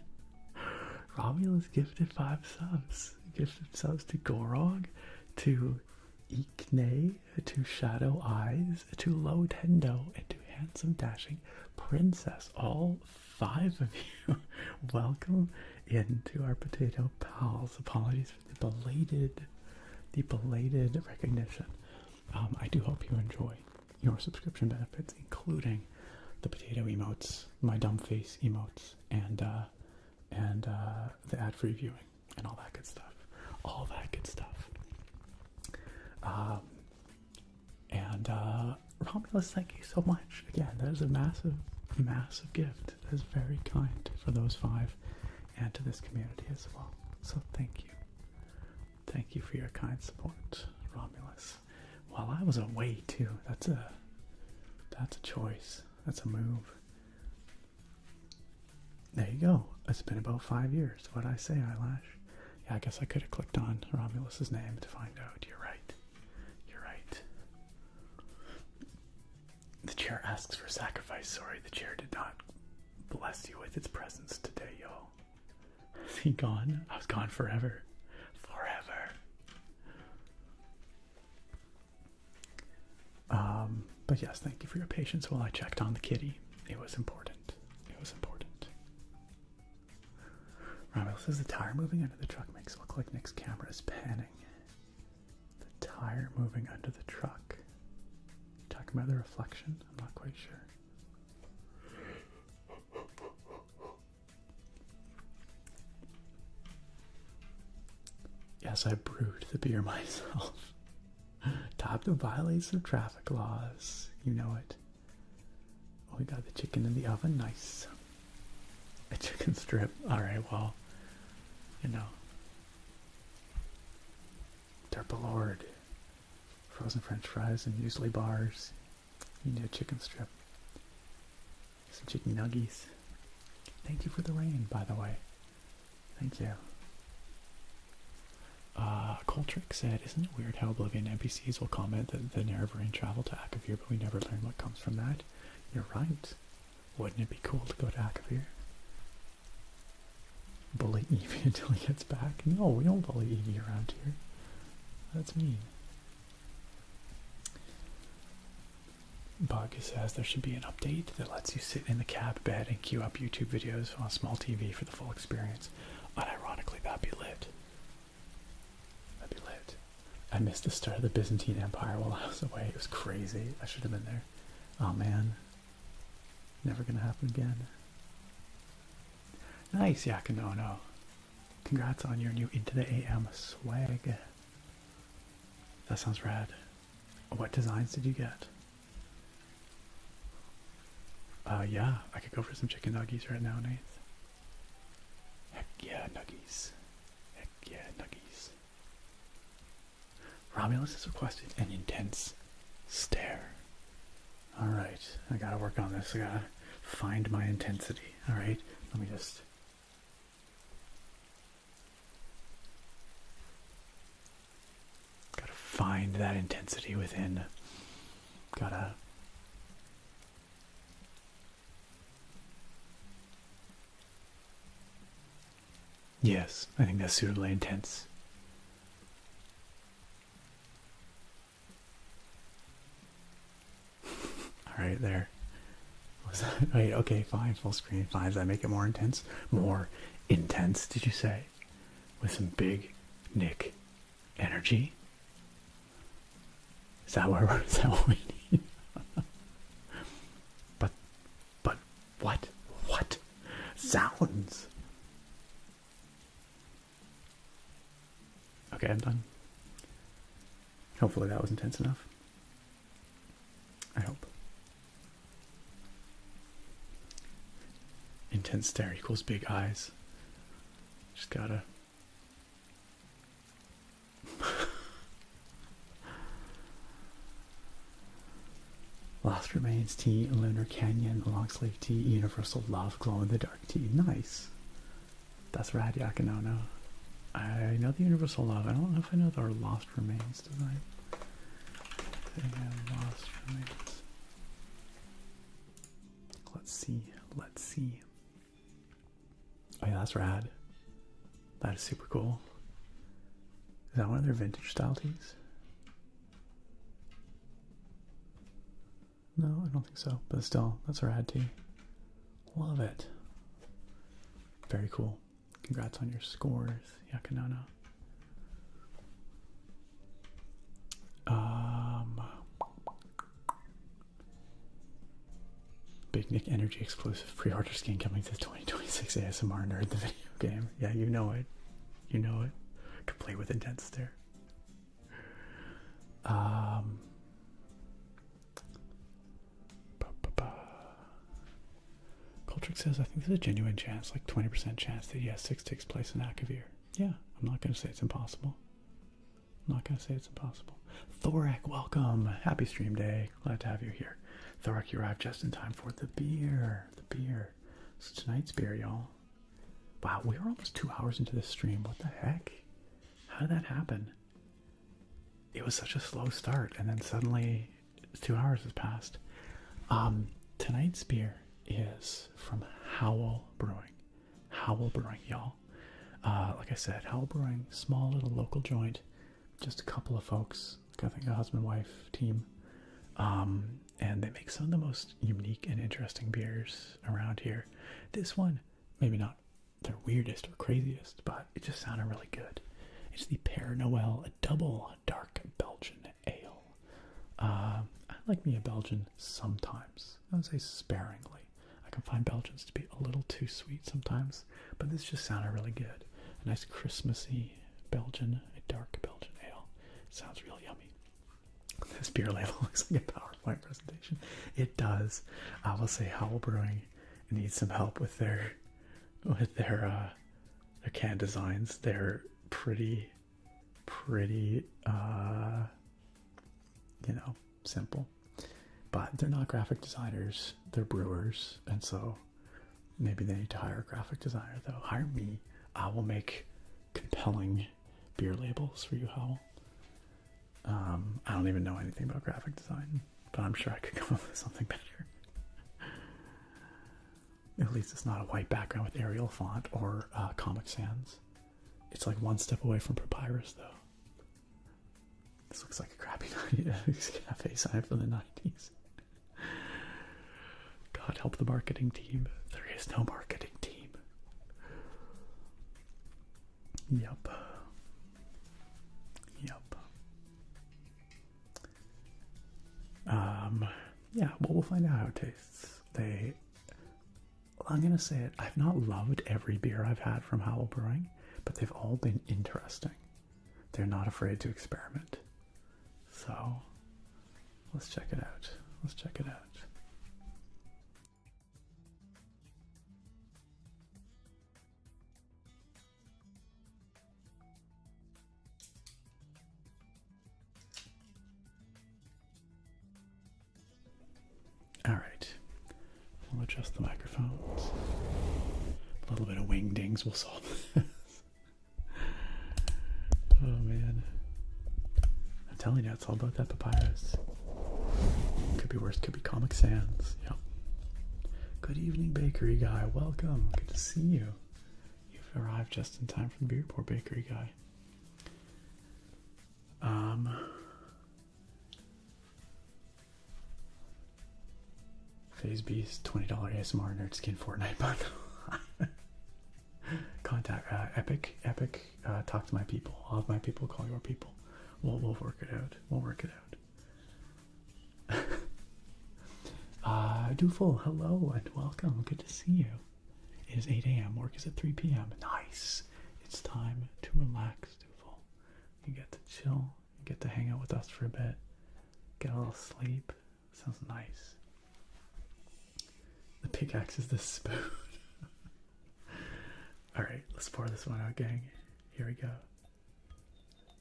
A: Romulus gifted 5 subs. Gifted subs to Gorog, to Ikne, to Shadow Eyes, to Lotendo, and to Handsome Dashing Princess. All 5 of you. Welcome into our potato pals. Apologies for the belated recognition. I do hope you enjoy your subscription benefits, including the potato emotes, my dumb face emotes, and the ad-free viewing, and all that good stuff. All that good stuff. Romulus, thank you so much. Again, that is a massive, massive gift. That is very kind for those 5 and to this community as well. So thank you. Thank you for your kind support, Romulus. While I was away too, that's a choice. That's a move. There you go. It's been about 5 years. What'd I say, Eyelash? Yeah, I guess I could have clicked on Romulus's name to find out. You're right. You're right. The chair asks for sacrifice. Sorry, the chair did not bless you with its presence today, y'all. Is he gone? I was gone forever. Forever. But yes, thank you for your patience while I checked on the kitty. It was important. It was important. Romulus says the tire moving under the truck makes it look like Nick's camera is panning. The tire moving under the truck. Talking about the reflection? I'm not quite sure. Yes, I brewed the beer myself. Top to violate some traffic laws. You know it. Oh, we got the chicken in the oven. Nice. A chicken strip. Alright, well, you know. Derpalord. Frozen french fries and muesli bars. You need a chicken strip. Some chicken nuggies. Thank you for the rain, by the way. Thank you. Coltrick said, isn't it weird how Oblivion NPCs will comment that the Nerevarine travel to Akavir, but we never learn what comes from that? You're right. Wouldn't it be cool to go to Akavir? Bully Evie until he gets back? No, we don't bully Evie around here. That's mean. Bug says there should be an update that lets you sit in the cab bed and queue up YouTube videos on a small TV for the full experience. Unironically, that'd be lit. That'd be lit. I missed the start of the Byzantine Empire while I was away. It was crazy. I should have been there. Oh man. Never gonna happen again. Nice, Yakunono. Congrats on your new Into the AM swag. That sounds rad. What designs did you get? Yeah, I could go for some chicken nuggies right now, Nate. Heck yeah, nuggies. Heck yeah, nuggies. Romulus has requested an intense stare. Alright, I gotta work on this. I gotta find my intensity. Alright, let me just... Gotta find that intensity within. Gotta... Yes, I think that's suitably intense. Alright, there. Was that right? Okay, fine, full screen. Fine. Does that make it more intense? More intense, did you say? With some big Nick energy? Is that what we need? but what? What? Sounds. Okay, I'm done. Hopefully that was intense enough. I hope. Intense stare equals big eyes. Just gotta... Lost Remains tea, Lunar Canyon, long sleeve tea, Universal Love, glow in the dark tea. Nice. That's rad, Yakinono. I know the Universal Love. I don't know if I know the Lost Remains design. Lost Remains. Let's see. Let's see. Oh yeah, that's rad. That is super cool. Is that one of their vintage style tees? No, I don't think so. But still, that's a rad tee. Love it. Very cool. Congrats on your scores, Yakanana. Big Nick Energy exclusive pre-order skin coming to the 2026 ASMR Nerd the video game. Yeah, you know it. You know it. Complete with intense stare. Coltrick says, I think there's a genuine chance, like 20% chance that ETS2's takes place in Akavir. Yeah, I'm not going to say it's impossible. I'm not going to say it's impossible. Thorak, welcome. Happy stream day. Glad to have you here. Thorak, you arrived just in time for the beer. The beer. So tonight's beer, y'all. Wow, we were almost 2 hours into this stream. What the heck? How did that happen? It was such a slow start, and then suddenly 2 hours has passed. Tonight's beer is from Howl Brewing. Howl Brewing, y'all. Like I said, Howl Brewing, small little local joint. Just a couple of folks, I think a husband-wife team. And they make some of the most unique and interesting beers around here. This one, maybe not their weirdest or craziest, but it just sounded really good. It's the Père Noël, a double dark Belgian ale. I like me a Belgian sometimes. I would say sparingly. I can find Belgians to be a little too sweet sometimes, but this just sounded really good. A nice Christmassy Belgian, a dark Belgian ale. Sounds real yummy. This beer label looks like a PowerPoint presentation. It does. I will say Howl Brewing needs some help with their can designs. They're pretty simple. But they're not graphic designers, they're brewers, and so maybe they need to hire a graphic designer though. Hire me. I will make compelling beer labels for you, Howl. I don't even know anything about graphic design, but I'm sure I could come up with something better. At least it's not a white background with Arial font or Comic Sans. It's like one step away from Papyrus, though. This looks like a crappy cafe sign from the 90s. God help the marketing team. There is no marketing team. Yep. Yeah, well, we'll find out how it tastes. I'm gonna say it, I've not loved every beer I've had from Howl Brewing, but they've all been interesting. They're not afraid to experiment. So let's check it out. Let's check it out. All right, we'll adjust the microphones. A little bit of wing dings will solve this. Oh man, I'm telling you, it's all about that papyrus. Could be worse, could be Comic Sans. Yep. Good evening, bakery guy. Welcome. Good to see you. You've arrived just in time from the Beerport bakery guy. Phase B's $20 ASMR nerd skin Fortnite bundle. Contact Epic. Talk to my people. I'll have my people call your people. We'll work it out. We'll work it out. Dooful, hello and welcome. Good to see you. It is 8 a.m. Work is at 3 p.m. Nice. It's time to relax, Dooful. You get to chill. You get to hang out with us for a bit. Get a little sleep. Sounds nice. The pickaxe is the spoon. Alright, let's pour this one out, gang. Here we go.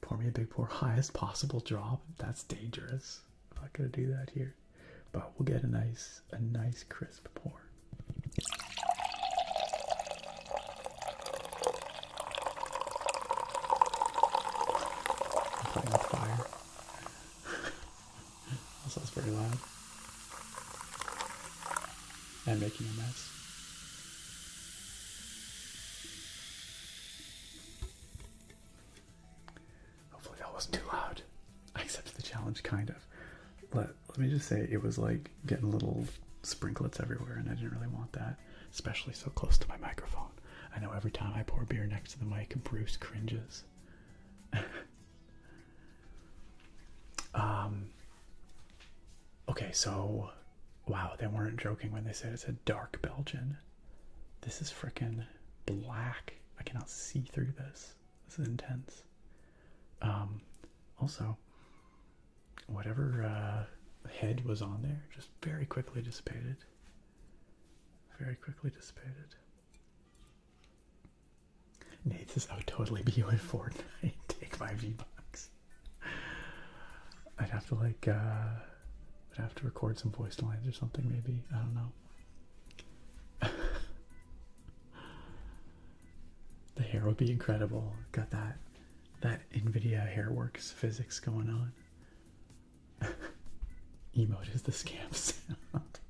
A: Pour me a big pour. Highest possible drop. That's dangerous. I'm not gonna do that here. But we'll get a nice crisp pour. I'm playing with fire. That sounds very loud. And making a mess. Hopefully that wasn't too loud. I accepted the challenge, kind of. Let me just say, it was like getting little sprinklets everywhere, and I didn't really want that, especially so close to my microphone. I know every time I pour beer next to the mic, Bruce cringes. Okay, so wow, they weren't joking when they said it's a dark Belgian. This is frickin' black. I cannot see through this. This is intense. Also, whatever head was on there just very quickly dissipated. Very quickly dissipated. Nate says, I would totally be you in Fortnite. Take my V-Bucks. I'd have to like, I'd have to record some voice lines or something maybe. I don't know. The hair would be incredible. Got that NVIDIA Hairworks physics going on. Emote is the scam sound.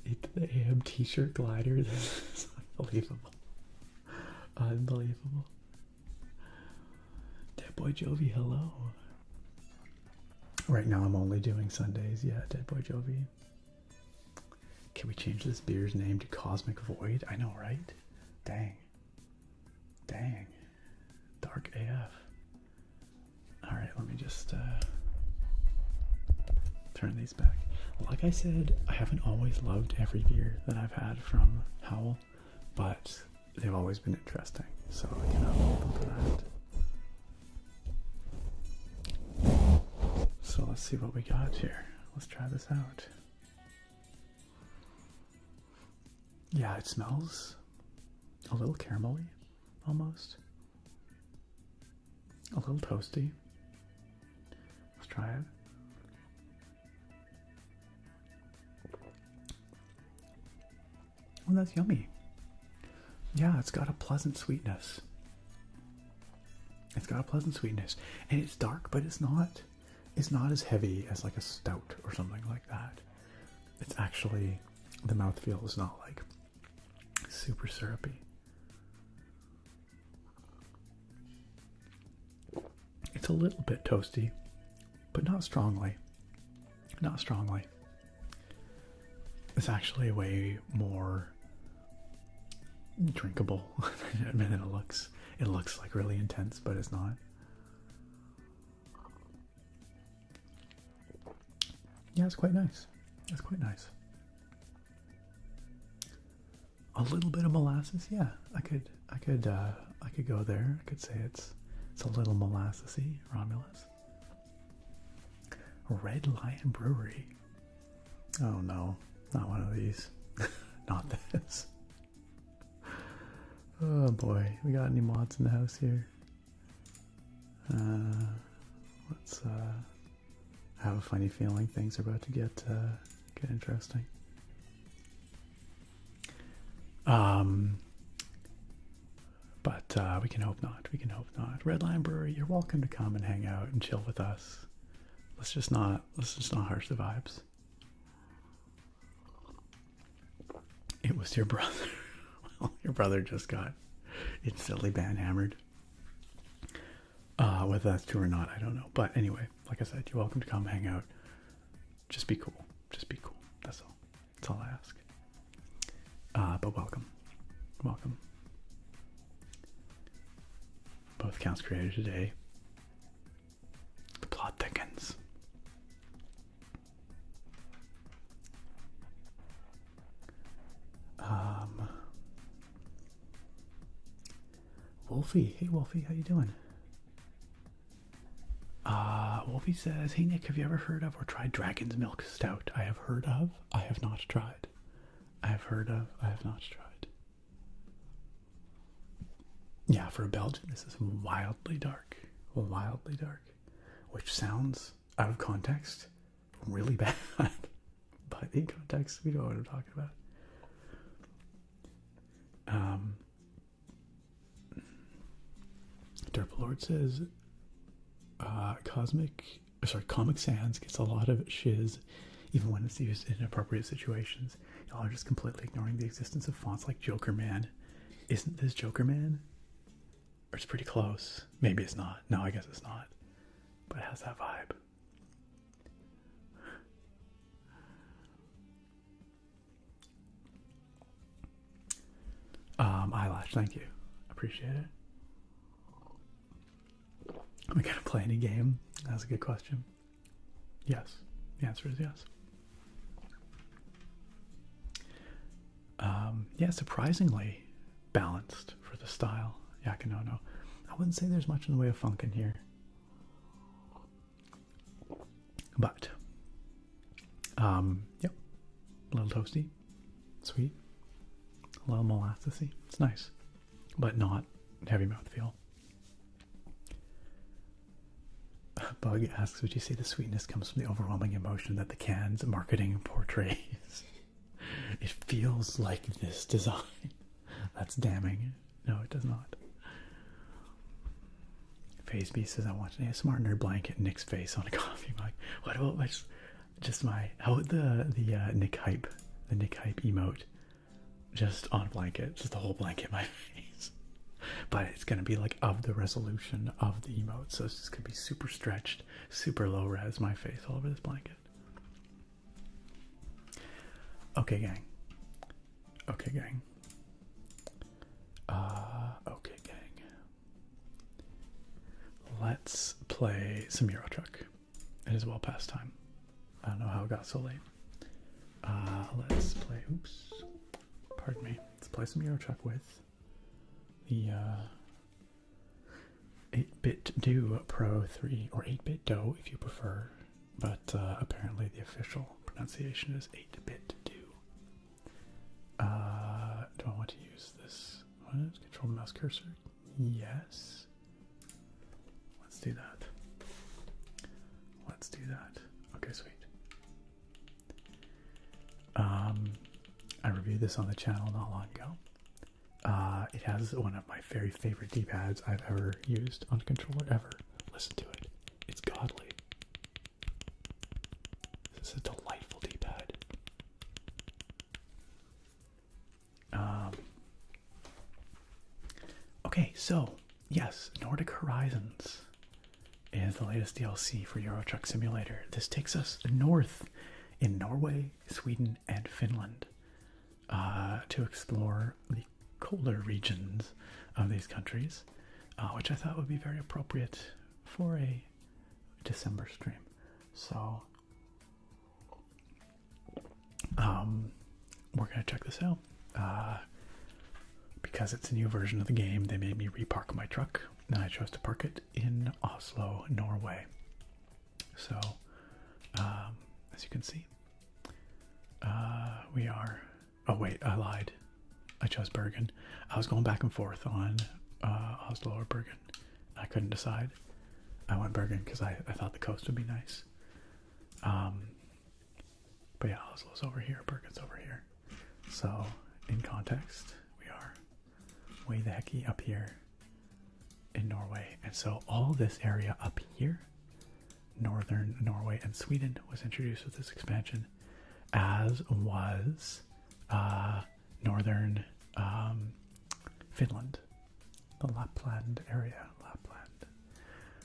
A: 8 to the AM t-shirt glider. This is unbelievable. Unbelievable. Dead Boy Jovi, hello. Right now I'm only doing Sundays. Yeah, Dead Boy Jovi. Can we change this beer's name to Cosmic Void? I know, right? Dang. Dang. Dark AF. Alright, let me just turn these back. Like I said, I haven't always loved every beer that I've had from Howl, but they've always been interesting, so I cannot hold them for that. So let's see what we got here. Let's try this out. Yeah, it smells a little caramelly, almost. A little toasty. Let's try it. Oh, that's yummy. Yeah, it's got a pleasant sweetness. It's got a pleasant sweetness. And it's dark, but it's not as heavy as like a stout or something like that. It's actually, the mouthfeel is not like super syrupy. It's a little bit toasty, but not strongly. Not strongly. It's actually way more drinkable than it looks. It looks like really intense, but it's not. Yeah, it's quite nice. It's quite nice. A little bit of molasses, yeah. I I could go there. I could say it's a little molassesy, Romulus. Red Lion Brewery. Oh no, not one of these. Not this. Oh boy, we got any mods in the house here? Let's I have a funny feeling things are about to get interesting. But we can hope not. We can hope not. Red Lion Brewery, you're welcome to come and hang out and chill with us. Let's just not harsh the vibes. It was your brother. Well, your brother just got instantly ban-hammered. Whether that's true or not, I don't know. But anyway, like I said, you're welcome to come hang out. Just be cool. Just be cool. That's all. That's all I ask. But welcome. Welcome. Both accounts created today. The plot thickens. Wolfie. Hey Wolfie, how you doing? Wolfie says, hey Nick, have you ever heard of or tried Dragon's Milk Stout? I have heard of, I have not tried. I have heard of, I have not tried. Yeah, for a Belgian, this is wildly dark. Wildly dark. Which sounds, out of context, really bad. But in context, we know what I'm talking about. Derpalord says, Comic Sans gets a lot of shiz even when it's used in inappropriate situations. Y'all are just completely ignoring the existence of fonts like Joker Man. Isn't this Joker Man? Or it's pretty close. Maybe it's not. No, I guess it's not. But it has that vibe. Eyelash, thank you. Appreciate it. Are we gonna play any game? That's a good question. Yes. The answer is yes. Yeah, surprisingly balanced for the style. Yakinono. I wouldn't say there's much in the way of funk in here. But yep. A little toasty, sweet, a little molassesy. It's nice, but not heavy mouthfeel. Bug asks, would you say the sweetness comes from the overwhelming emotion that the can's marketing portrays? It feels like this design. That's damning. No, it does not. Phase B says, I want an ASMR nerd blanket, Nick's face on a coffee mug. What about how about the Nick hype emote just on a blanket, just the whole blanket in my face. But it's gonna be like of the resolution of the emote, so it's just gonna be super stretched, super low res, my face all over this blanket. Okay, gang. Okay, gang. Okay, gang. Let's play some Euro Truck. It is well past time. I don't know how it got so late. Let's play. Oops. Pardon me. Let's play some Euro Truck with the 8-Bit Do Pro 3, or 8-Bit Do if you prefer, but apparently the official pronunciation is 8-Bit Do. Do I want to use this? Control the mouse cursor? Yes. Let's do that. Let's do that. Okay, sweet. I reviewed this on the channel not long ago. It has one of my very favorite D-pads I've ever used on a controller ever. Listen to it. It's godly. This is a delightful D-pad. Okay, so yes, Nordic Horizons is the latest DLC for Euro Truck Simulator. This takes us north in Norway, Sweden, and Finland to explore the colder regions of these countries, which I thought would be very appropriate for a December stream. So we're gonna check this out. because it's a new version of the game, they made me repark my truck, and I chose to park it in Oslo, Norway. So, as you can see, we are... Oh wait, I lied. I chose Bergen. I was going back and forth on Oslo or Bergen. I couldn't decide. I went Bergen because I thought the coast would be nice. But yeah, Oslo's over here, Bergen's over here. So, in context, we are way the hecky up here in Norway. And so all this area up here, northern Norway and Sweden, was introduced with this expansion, as was northern Finland, the Lapland area, Lapland.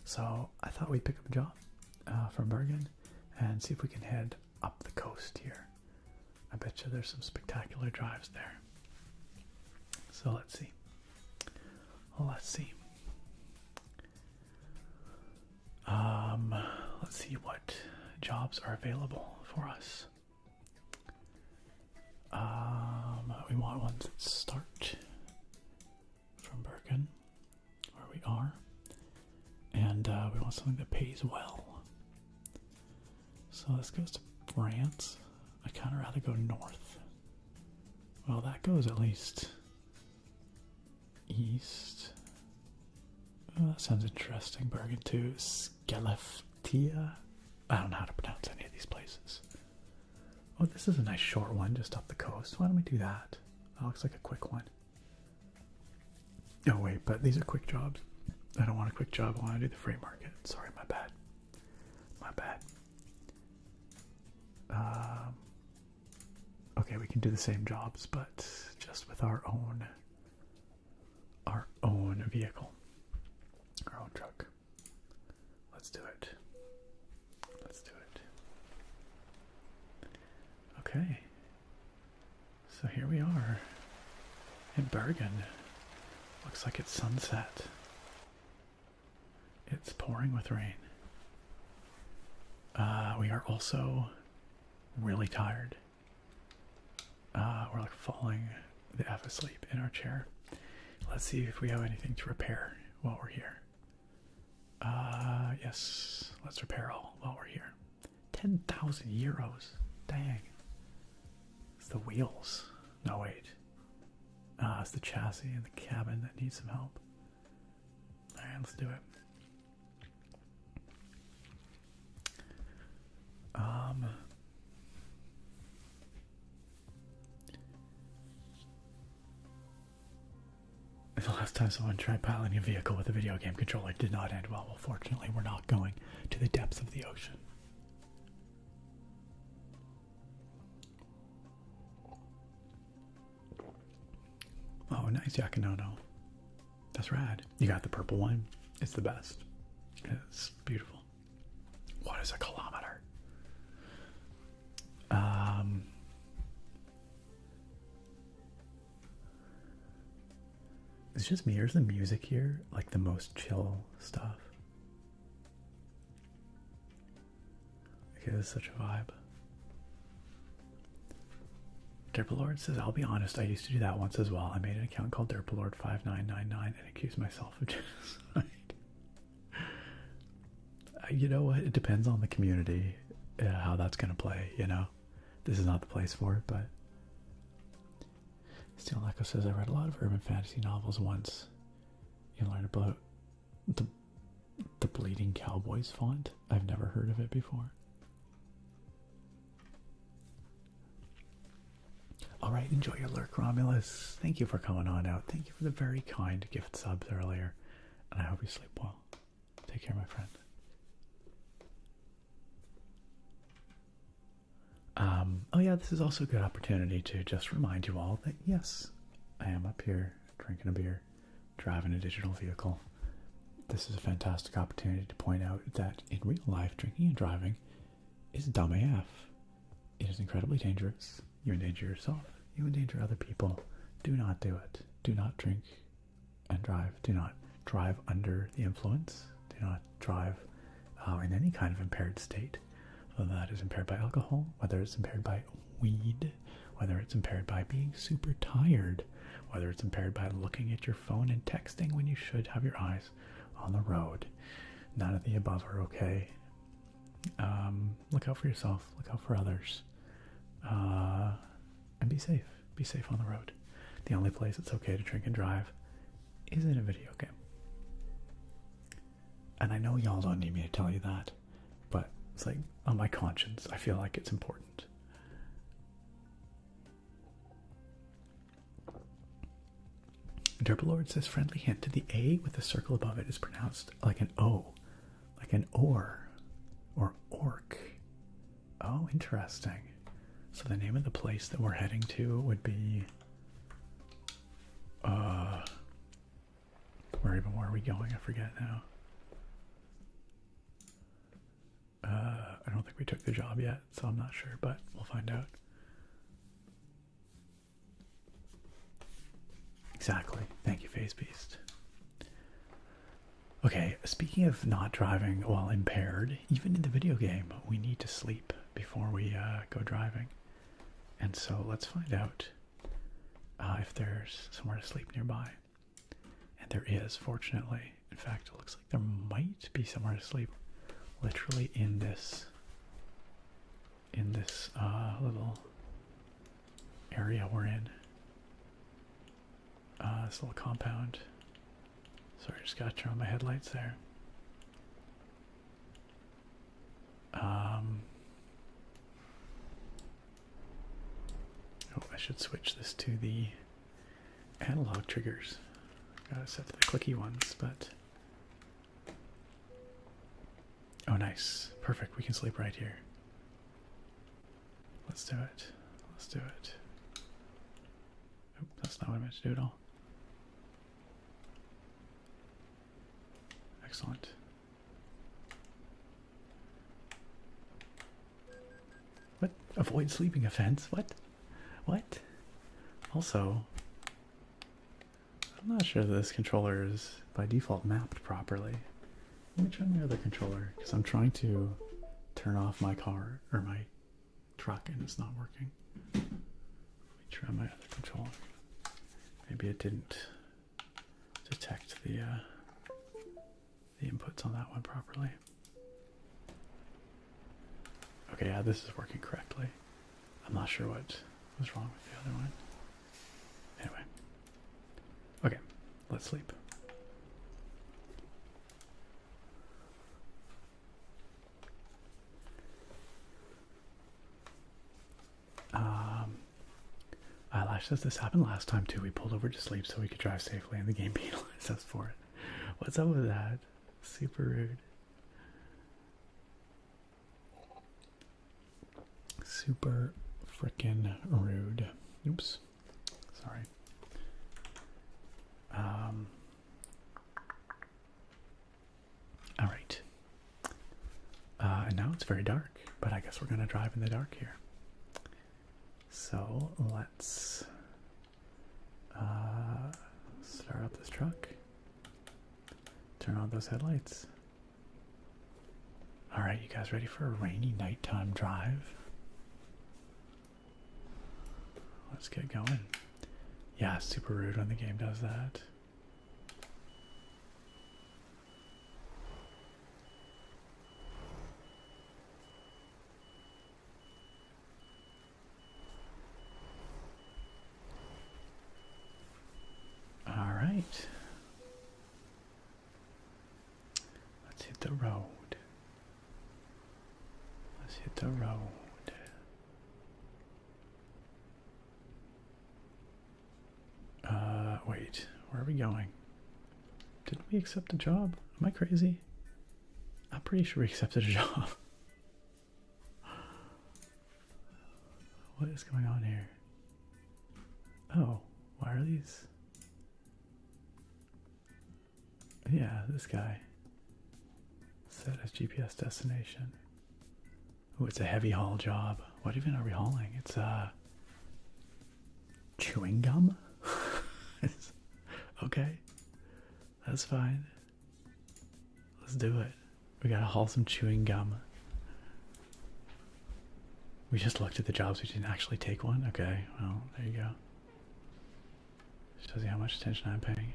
A: So I thought we'd pick up a job from Bergen and see if we can head up the coast here. I bet you there's some spectacular drives there. So let's see. Let's see. Let's see what jobs are available for us. We want ones that start from Bergen, where we are, and we want something that pays well. So this goes to France. I'd kind of rather go north. Well, that goes at least east. Oh, that sounds interesting. Bergen to Skellefteå. I don't know how to pronounce any of these places. Oh, this is a nice short one just up the coast. Why don't we do that? That looks like a quick one. Oh wait, but these are quick jobs. I don't want a quick job. I want to do the freight market. Sorry, my bad. My bad. Okay, we can do the same jobs, but just with our own vehicle, our own truck. Let's do it. Let's do it. Okay. So here we are in Bergen. Looks like it's sunset. It's pouring with rain. We are also really tired. We're like falling the F asleep in our chair. Let's see if we have anything to repair while we're here. Yes, let's repair all while we're here. 10,000 euros. Dang. It's the wheels. No, wait. It's the chassis and the cabin that needs some help. Alright, let's do it. The last time someone tried piloting a vehicle with a video game controller did not end well. Well, fortunately, we're not going to the depths of the ocean. Oh, nice Yakinono. That's rad. You got the purple one. It's the best. It's beautiful. What is a kilometer? It's just me, or is the music here like the most chill stuff? Okay, this is such a vibe. Derpalord says, I'll be honest, I used to do that once as well. I made an account called Derpalord5999 and accused myself of genocide. You know what? It depends on the community, how that's going to play, you know? This is not the place for it, but... Steel Echo says, I read a lot of urban fantasy novels once. You learn about the Bleeding Cowboys font. I've never heard of it before. Alright, enjoy your lurk, Romulus. Thank you for coming on out. Thank you for the very kind gift subs earlier. And I hope you sleep well. Take care, my friend. Oh yeah, this is also a good opportunity to just remind you all that yes, I am up here drinking a beer, driving a digital vehicle. This is a fantastic opportunity to point out that in real life, drinking and driving is dumb AF. It is incredibly dangerous. You endanger yourself. You endanger other people. Do not do it. Do not drink and drive. Do not drive under the influence. Do not drive in any kind of impaired state. Whether that is impaired by alcohol, whether it's impaired by weed, whether it's impaired by being super tired, whether it's impaired by looking at your phone and texting when you should have your eyes on the road. None of the above are okay. Look out for yourself, look out for others, and be safe. Be safe on the road. The only place it's okay to drink and drive is in a video game. And I know y'all don't need me to tell you that, but it's like on my conscience, I feel like it's important. Derpalord says friendly hint to the A with the circle above it is pronounced like an O, like an or orc. Oh, interesting. So the name of the place that we're heading to would be where are we going? I forget now. I don't think we took the job yet, so I'm not sure, but we'll find out. Exactly. Thank you, Phase Beast. Okay, speaking of not driving while impaired, even in the video game, we need to sleep before we go driving. And so let's find out if there's somewhere to sleep nearby. And there is, fortunately. In fact, it looks like there might be somewhere to sleep literally in this little area we're in. This little compound. Sorry, just gotta turn on my headlights there. Oh, I should switch this to the analog triggers. Gotta set to the clicky ones, but... Oh, nice. Perfect, we can sleep right here. Let's do it. Let's do it. Oh, that's not what I meant to do at all. Excellent. What? Avoid sleeping offense? What? What? Also, I'm not sure that this controller is by default mapped properly. Let me try my other controller, because I'm trying to turn off my car, or my truck, and it's not working. Let me try my other controller. Maybe it didn't detect the inputs on that one properly. Okay, yeah, this is working correctly. I'm not sure what was wrong with the other one. Anyway. Okay, let's sleep. Eyelash says this happened last time too. We pulled over to sleep so we could drive safely and the game penalized us for it. What's up with that? Super rude. Super frickin' rude. Oops. Sorry. All right. And now it's very dark, but I guess we're gonna drive in the dark here. So let's start up this truck. Turn on those headlights. All right, you guys ready for a rainy nighttime drive? Let's get going. Yeah, it's super rude when the game does that. All right. Let's hit the road. Let's hit the road. Wait, where are we going? Didn't we accept a job? Am I crazy? I'm pretty sure we accepted a job. What is going on here? Oh, why are these? Yeah, this guy. Set as GPS destination. Oh, it's a heavy haul job. What even are we hauling? It's chewing gum? Okay, that's fine. Let's do it. We gotta haul some chewing gum. We just looked at the jobs, we didn't actually take one? Okay, well, there you go. Shows you how much attention I'm paying.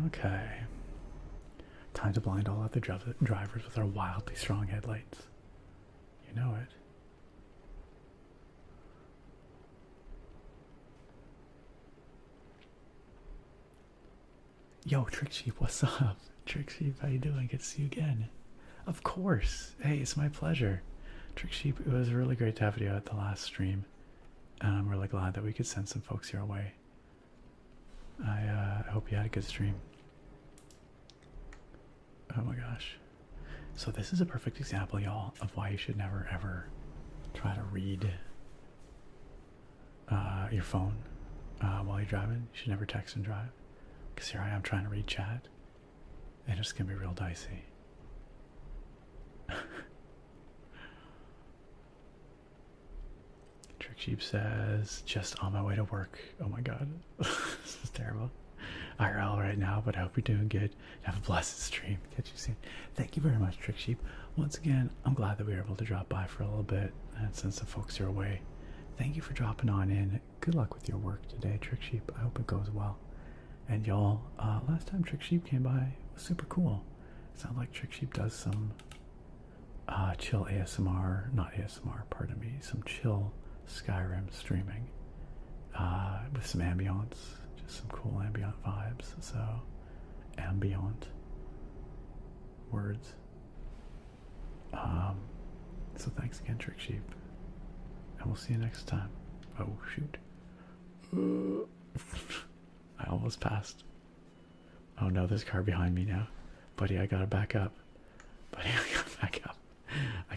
A: Okay. Time to blind all other drivers with our wildly strong headlights. You know it. Yo, Trick Sheep, what's up? Trick Sheep, how you doing? Good to see you again. Of course. Hey, it's my pleasure. Trick Sheep, it was really great to have you at the last stream. And I'm really glad that we could send some folks your way. I hope you had a good stream. Oh my gosh. So this is a perfect example, y'all, of why you should never ever try to read your phone while you're driving. You should never text and drive. Because here I am trying to read chat. And it's going to be real dicey. Trick Sheep says, just on my way to work. Oh my god. This is terrible. IRL right now, but I hope you're doing good. Have a blessed stream. Catch you soon. Thank you very much, Trick Sheep. Once again, I'm glad that we were able to drop by for a little bit and send some folks your way. Thank you for dropping on in. Good luck with your work today, Trick Sheep. I hope it goes well. And y'all, last time Trick Sheep came by, it was super cool. It sounds like Trick Sheep does some chill ASMR, not ASMR, pardon me, some chill Skyrim streaming with some ambience, just some cool ambient vibes. So, ambient words. So thanks again, Trick Sheep, and we'll see you next time. Oh shoot. I almost passed. Oh no, there's a car behind me now. Buddy, I gotta back up. Buddy, I gotta back up. I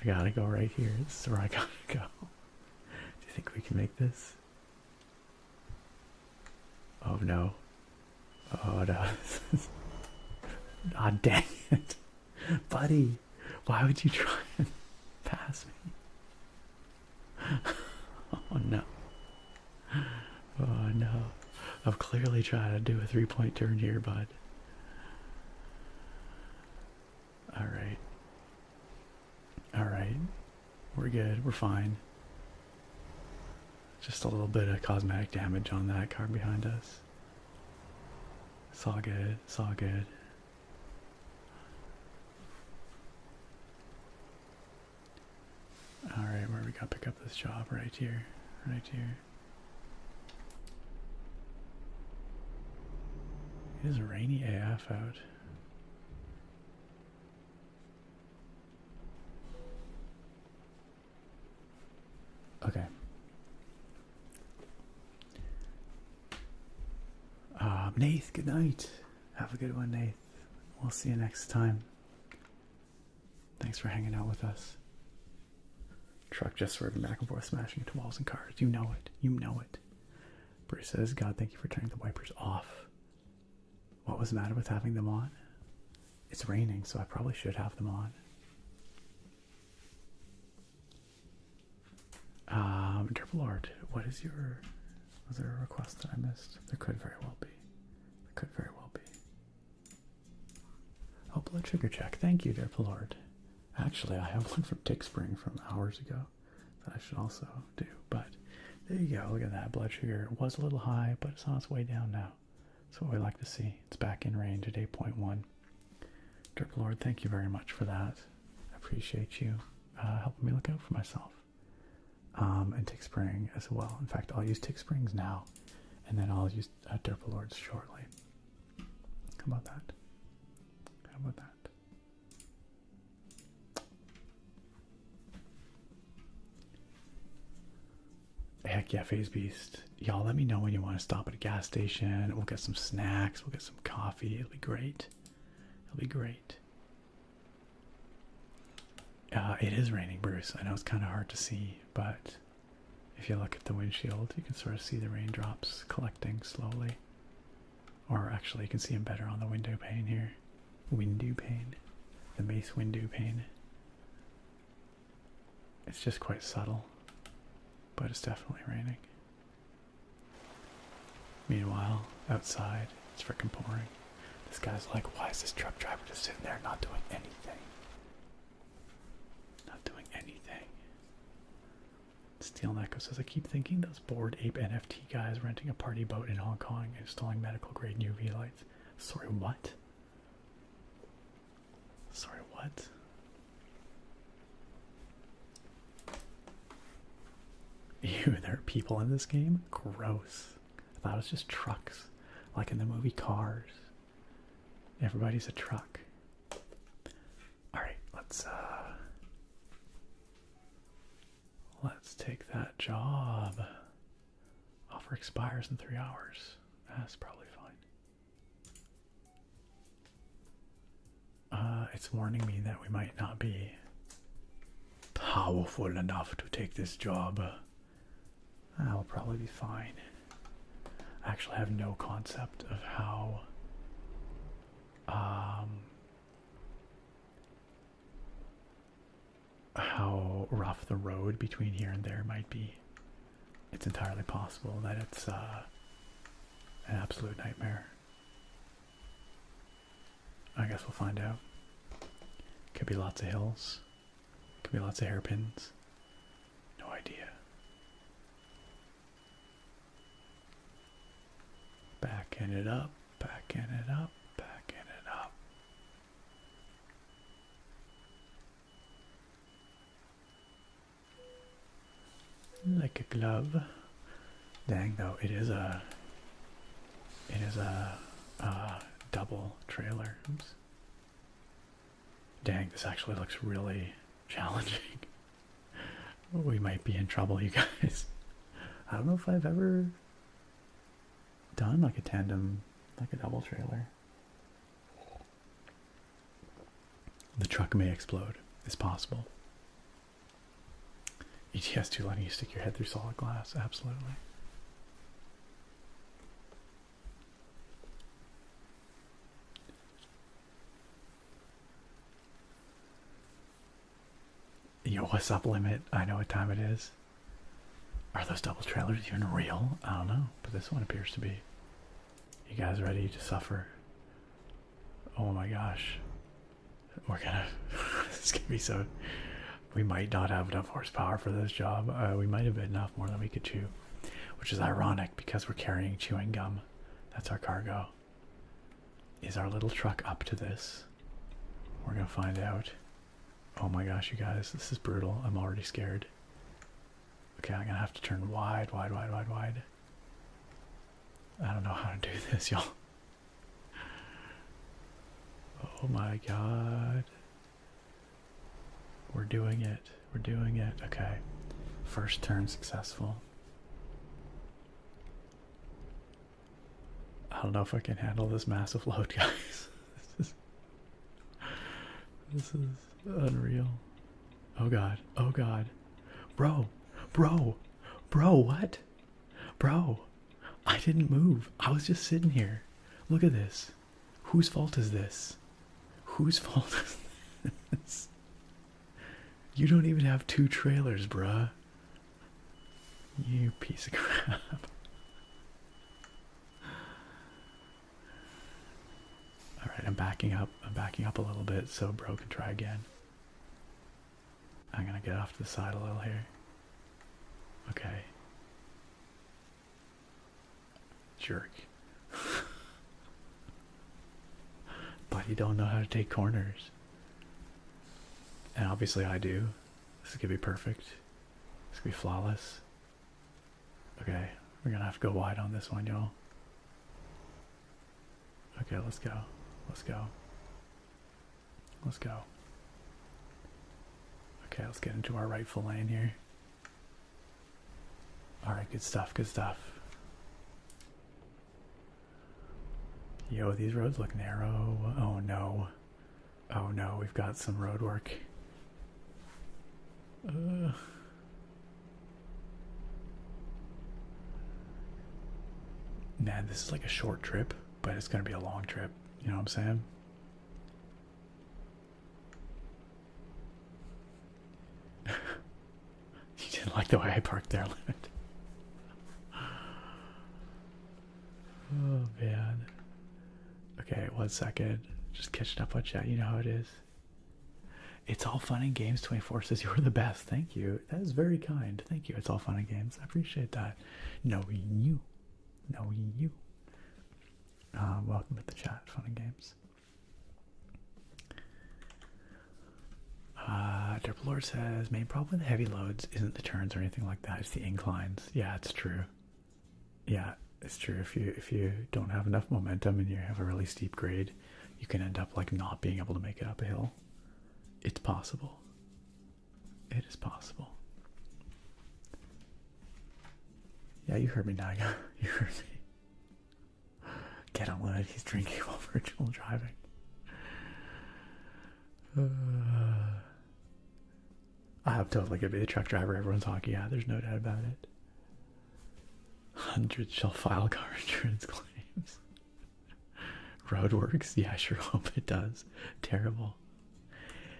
A: gotta go right here. This is where I gotta go. Do you think we can make this? Oh no. Oh no. Ah, dang it. Buddy, why would you try and pass me? Oh no. Oh no. I'm clearly trying to do a 3-point turn here, bud. Alright. Alright. We're good. We're fine. Just a little bit of cosmetic damage on that car behind us. It's all good. It's all good. Alright, where we gotta pick up this job? Right here. Right here. It is rainy AF out. Okay. Nath, good night. Have a good one, Nath. We'll see you next time. Thanks for hanging out with us. Truck just swerving back and forth, smashing into walls and cars. You know it. You know it. Bruce says, God, thank you for turning the wipers off. What was the matter with having them on? It's raining, so I probably should have them on. Derpalord, what is your... Was there a request that I missed? There could very well be. There could very well be. Oh, blood sugar check. Thank you, Derpalord. Actually, I have one from Tick Spring from hours ago that I should also do. But there you go. Look at that. Blood sugar was a little high, but it's on its way down now. That's what we like to see. It's back in range at 8.1. Derpalord, thank you very much for that. I appreciate you helping me look out for myself. And Tick Spring as well. In fact, I'll use Tick Springs now, and then I'll use Derpalords shortly. How about that? How about that? Heck yeah, Phase Beast. Y'all let me know when you want to stop at a gas station. We'll get some snacks. We'll get some coffee. It'll be great. It'll be great. It is raining, Bruce. I know it's kind of hard to see, but if you look at the windshield, you can sort of see the raindrops collecting slowly. Or actually, you can see them better on the window pane here. Window pane. The Mace window pane. It's just quite subtle, but it's definitely raining. Meanwhile, outside, it's freaking pouring. This guy's like, why is this truck driver just sitting there not doing anything? Not doing anything. Steel Neko says, I keep thinking those Bored Ape NFT guys renting a party boat in Hong Kong and installing medical grade UV lights. Sorry, what? Sorry, what? Ew, there are people in this game? Gross. I thought it was just trucks. Like in the movie Cars. Everybody's a truck. Alright, let's take that job. Offer expires in 3 hours. That's probably fine. It's warning me that we might not be powerful enough to take this job. I'll probably be fine. I actually have no concept of how rough the road between here and there might be. It's entirely possible that it's an absolute nightmare. I guess we'll find out. Could be lots of hills. Could be lots of hairpins. No idea. Backing it up, backing it up, backing it up. Like a glove. Dang though, it is a double trailer. Oops. Dang, this actually looks really challenging. We might be in trouble, you guys. I don't know if I've ever done like a tandem, like a double trailer. The truck may explode. It's possible. ETS2 letting you stick your head through solid glass. Absolutely. Yo, what's up, Limit? I know what time it is. Are those double trailers even real? I don't know, but this one appears to be. You guys ready to suffer? Oh my gosh. We're gonna... this is gonna be so... We might not have enough horsepower for this job. We might have bit enough more than we could chew. Which is ironic because we're carrying chewing gum. That's our cargo. Is our little truck up to this? We're gonna find out. Oh my gosh, you guys, this is brutal. I'm already scared. Okay, I'm gonna have to turn wide, wide, wide, wide, wide. I don't know how to do this, y'all. Oh my god. We're doing it. We're doing it. Okay. First turn successful. I don't know if I can handle this massive load, guys. This is unreal. Oh god. Oh god. Bro. Bro. Bro, what? Bro. I didn't move. I was just sitting here. Look at this. Whose fault is this? Whose fault is this? You don't even have 2 trailers, bruh. You piece of crap. Alright, I'm backing up. I'm backing up a little bit so bro can try again. I'm gonna get off to the side a little here. Okay. Jerk. But you don't know how to take corners. And obviously I do. This is gonna be perfect. This is gonna be flawless. Okay, we're gonna have to go wide on this one, y'all. Okay, let's go. Let's go. Let's go. Okay, let's get into our rightful lane here. Alright, good stuff, good stuff. Yo, these roads look narrow. Oh no. Oh no, we've got some road work. Man, this is like a short trip, but it's gonna be a long trip. You know what I'm saying? You didn't like the way I parked there, Limit. Oh man. Okay, 1 second. Just catching up on chat. You know how it is. It's all fun and games. 24 says you're the best. Thank you. That is very kind. Thank you. It's all fun and games. I appreciate that. Knowing you. Knowing you. Welcome to the chat. Fun and games. Derp Lord says main problem with the heavy loads isn't the turns or anything like that. It's the inclines. Yeah, it's true. Yeah, it's true. If you don't have enough momentum and you have a really steep grade, you can end up like not being able to make it up a hill. It's possible. It is possible. Yeah, you heard me, Naga. You heard me. Get on limit. He's drinking while virtual driving. I'm totally gonna be the truck driver everyone's talking. Yeah, there's no doubt about it. 100 shall file car insurance claims. Roadworks? Yeah, I sure hope it does. Terrible.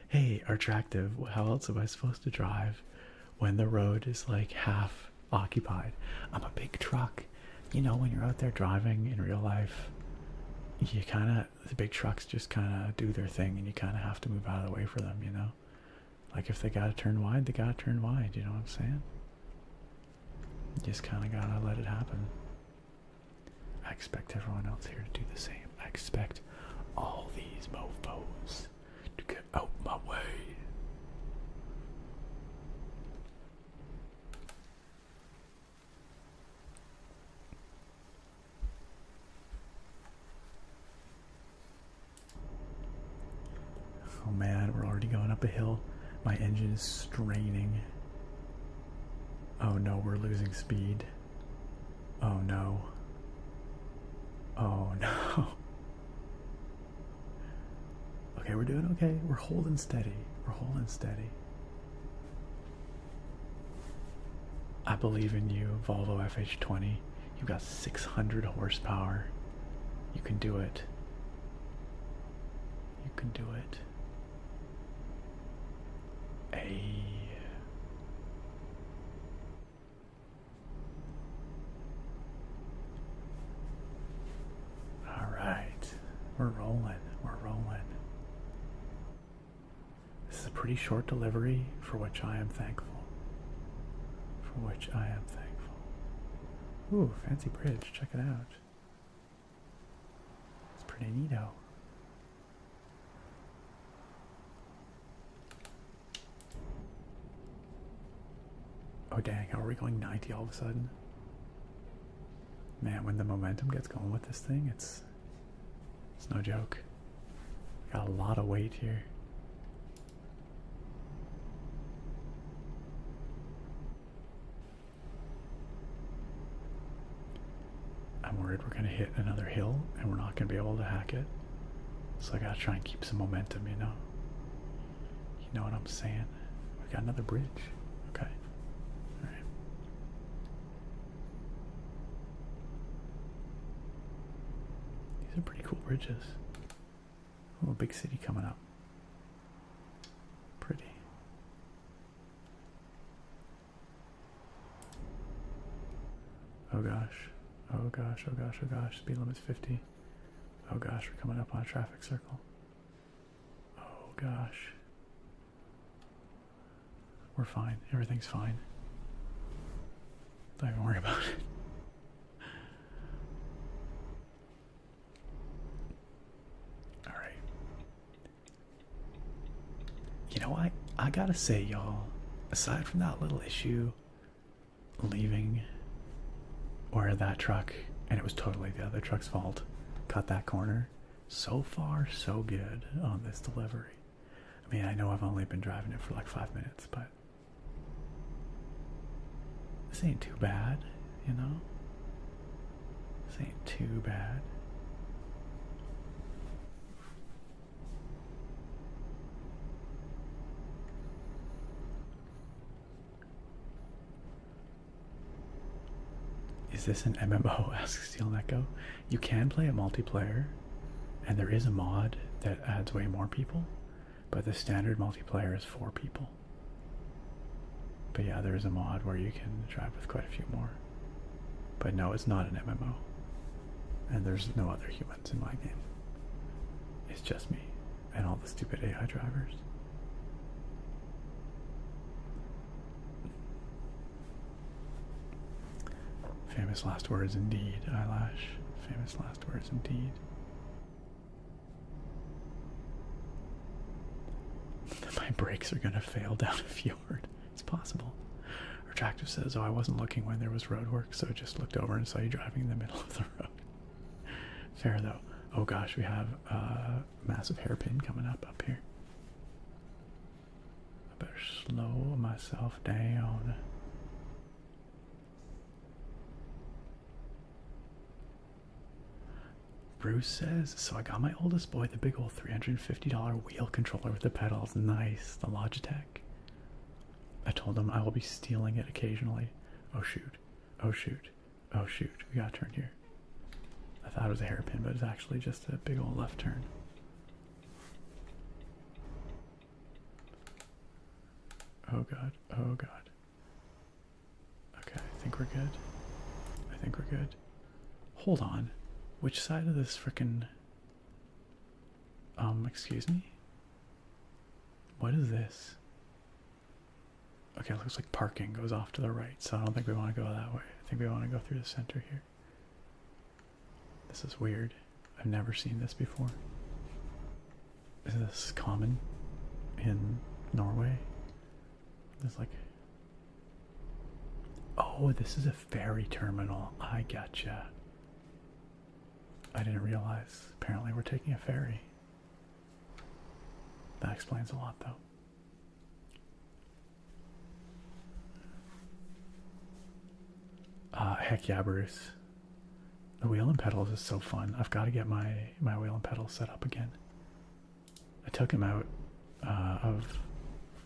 A: Hey, attractive. How else am I supposed to drive when the road is like half occupied? I'm a big truck. You know, when you're out there driving in real life, you kind of, the big trucks just kind of do their thing and you kind of have to move out of the way for them, you know? Like if they gotta turn wide, they gotta turn wide, you know what I'm saying? You just kind of gotta let it happen. I expect everyone else here to do the same. I expect all these mofos to get out my way. Oh man, we're already going up a hill. My engine is straining. Oh no, we're losing speed. Oh no. Oh no. Okay, we're doing okay. We're holding steady. We're holding steady. I believe in you, Volvo FH20. You've got 600 horsepower. You can do it. You can do it. Hey. All right. We're rolling. We're rolling. This is a pretty short delivery, for which I am thankful. For which I am thankful. Ooh, fancy bridge. Check it out. It's pretty neato. Oh dang, how are we going 90 all of a sudden? Man, when the momentum gets going with this thing, it's no joke. Got a lot of weight here. I'm worried we're gonna hit another hill and we're not gonna be able to hack it. So I gotta try and keep some momentum, you know? You know what I'm saying? We got another bridge. Okay. Alright. These are pretty cool bridges. Oh, a big city coming up. Pretty. Oh gosh. Oh gosh, oh gosh, oh gosh. Speed limit's 50. Oh gosh, we're coming up on a traffic circle. Oh gosh. We're fine. Everything's fine. Don't even worry about it. Alright. You know what? I gotta say, y'all, aside from that little issue leaving where that truck, and it was totally the other truck's fault, cut that corner, so far so good on this delivery. I mean, I know I've only been driving it for like 5 minutes, but this ain't too bad, you know? This ain't too bad. Is this an MMO? Asks Steel Neko. You can play it multiplayer, and there is a mod that adds way more people, but the standard multiplayer is 4 people. But yeah, there is a mod where you can drive with quite a few more. But no, it's not an MMO. And there's no other humans in my game. It's just me and all the stupid AI drivers. Famous last words indeed, Eyelash. Famous last words indeed. My brakes are gonna fail down a fjord. It's possible. Retractive says, oh, I wasn't looking when there was road work, so just looked over and saw you driving in the middle of the road. Fair though. Oh gosh, we have a massive hairpin coming up here. I better slow myself down. Bruce says, so I got my oldest boy the big old $350 wheel controller with the pedals. Nice, the Logitech. I told him I will be stealing it occasionally. Oh shoot, oh shoot, oh shoot, we gotta turn here. I thought it was a hairpin, but it's actually just a big old left turn. Oh god, oh god. Okay, I think we're good. I think we're good. Hold on. Which side of this frickin'... excuse me? What is this? Okay, it looks like parking goes off to the right, so I don't think we want to go that way. I think we want to go through the center here. This is weird. I've never seen this before. Is this common in Norway? There's like... Oh, this is a ferry terminal. I gotcha. I didn't realize. Apparently we're taking a ferry. That explains a lot, though. Heck yeah, Bruce. The wheel and pedals is so fun. I've got to get my wheel and pedals set up again. I took them out of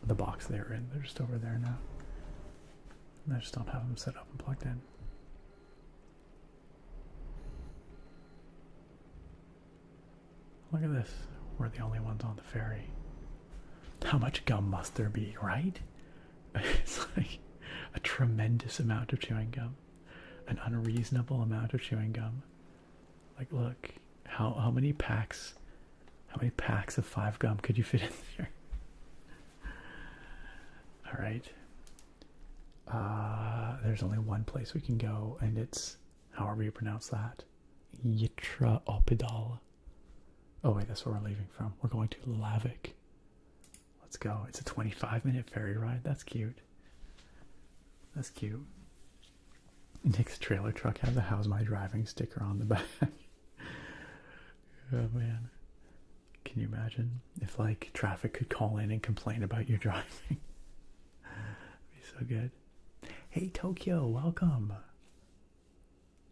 A: the box they were in. They're just over there now. And I just don't have them set up and plugged in. Look at this. We're the only ones on the ferry. How much gum must there be, right? It's like a tremendous amount of chewing gum. An unreasonable amount of chewing gum. Like, look, how many packs of 5 gum could you fit in there? All right. There's only one place we can go, and it's however you pronounce that. Ytra-Opidal. Oh wait, that's where we're leaving from. We're going to Lavik. Let's go. It's a 25-minute ferry ride. That's cute. That's cute. Nick's trailer truck has a "How's my driving" sticker on the back. Oh man. Can you imagine if like traffic could call in and complain about your driving? That'd be so good. Hey Tokyo, welcome.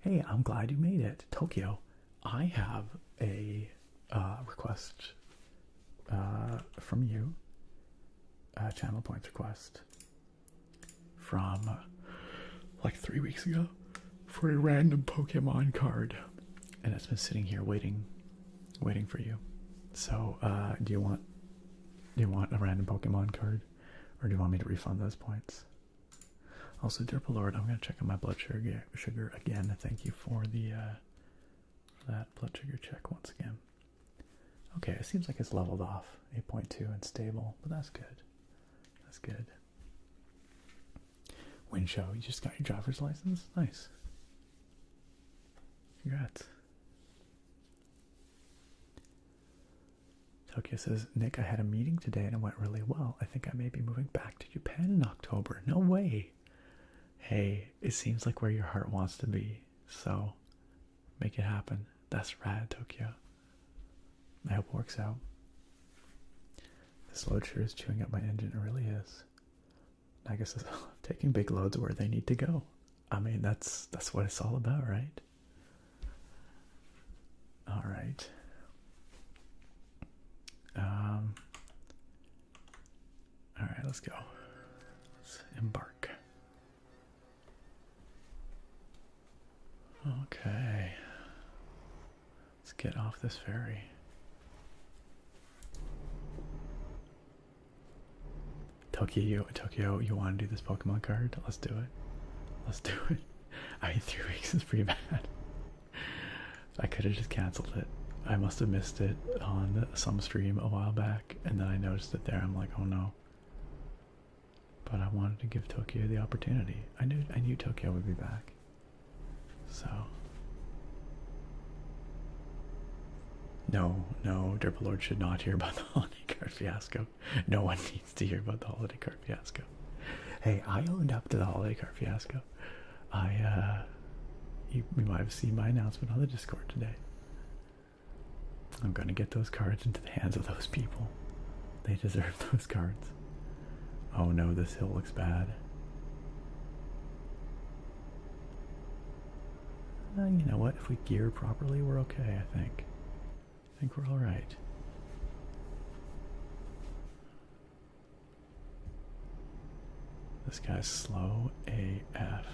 A: Hey, I'm glad you made it. Tokyo, I have a request from you, channel points request from like 3 weeks ago for a random Pokemon card, and it's been sitting here waiting for you. So do you want a random Pokemon card, or do you want me to refund those points? Also, Derpal Lord, I'm gonna check on my blood sugar again. Thank you for the that blood sugar check once again. Okay, it seems like it's leveled off, 8.2 and stable, but that's good. That's good. Winshow, you just got your driver's license? Nice. Congrats. Tokyo says, Nick, I had a meeting today and it went really well. I think I may be moving back to Japan in October. No way. Hey, it seems like where your heart wants to be, so make it happen. That's rad, Tokyo. I hope it works out. This load sure is chewing up my engine. It really is. I guess it's taking big loads where they need to go. I mean, that's what it's all about, right? All right. All right, let's go. Let's embark. Okay. Let's get off this ferry. Tokyo, you want to do this Pokemon card? Let's do it. Let's do it. I mean, 3 weeks is pretty bad. I could have just canceled it. I must have missed it on some stream a while back, and then I noticed it there. I'm like, oh no. But I wanted to give Tokyo the opportunity. I knew Tokyo would be back. So no, Derpy Lord should not hear about the holiday card fiasco. No one needs to hear about the holiday card fiasco. Hey, I owned up to the holiday card fiasco. You might have seen my announcement on the Discord today. I'm gonna get those cards into the hands of those people. They deserve those cards. Oh no, this hill looks bad. You know what? If we gear properly, we're okay, I think. I think we're alright. This guy's slow AF.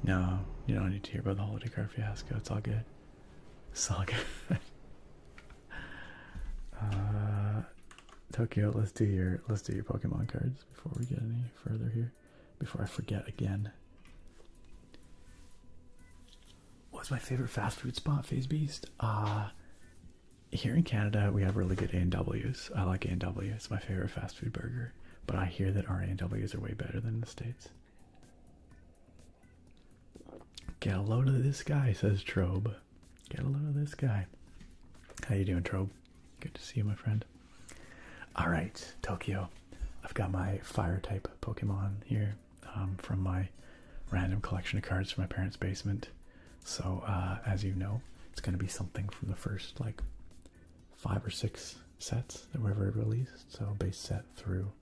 A: No, you don't need to hear about the holiday card fiasco. It's all good. It's all good. Tokyo, let's do your Pokemon cards before we get any further here. Before I forget again. What's my favorite fast food spot, FaZe Beast? Here in Canada, we have really good A&W's. I like A&W. It's my favorite fast food burger. But I hear that our A&W's are way better than in the States. Get a load of this guy, says Trobe. Get a load of this guy. How you doing, Trobe? Good to see you, my friend. Alright, Tokyo. I've got my fire-type Pokemon here from my random collection of cards from my parents' basement. So, as you know, it's going to be something from the first, like, 5 or 6 sets that were ever released. So, base set through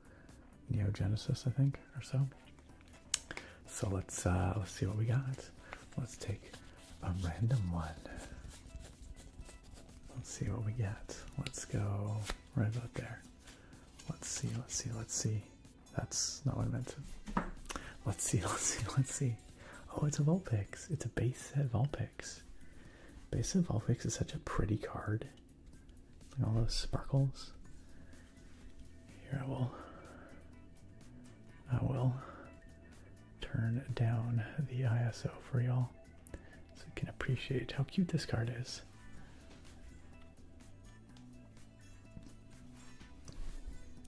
A: Neo Genesis, I think, or so. So, let's see what we got. Let's take a random one. Let's see what we get. Let's go right about there. Let's see. That's not what I meant to. Let's see. Oh, it's a Vulpix. It's a base set Vulpix. Base set Vulpix is such a pretty card. Like all those sparkles. Here I will turn down the ISO for y'all so you can appreciate how cute this card is.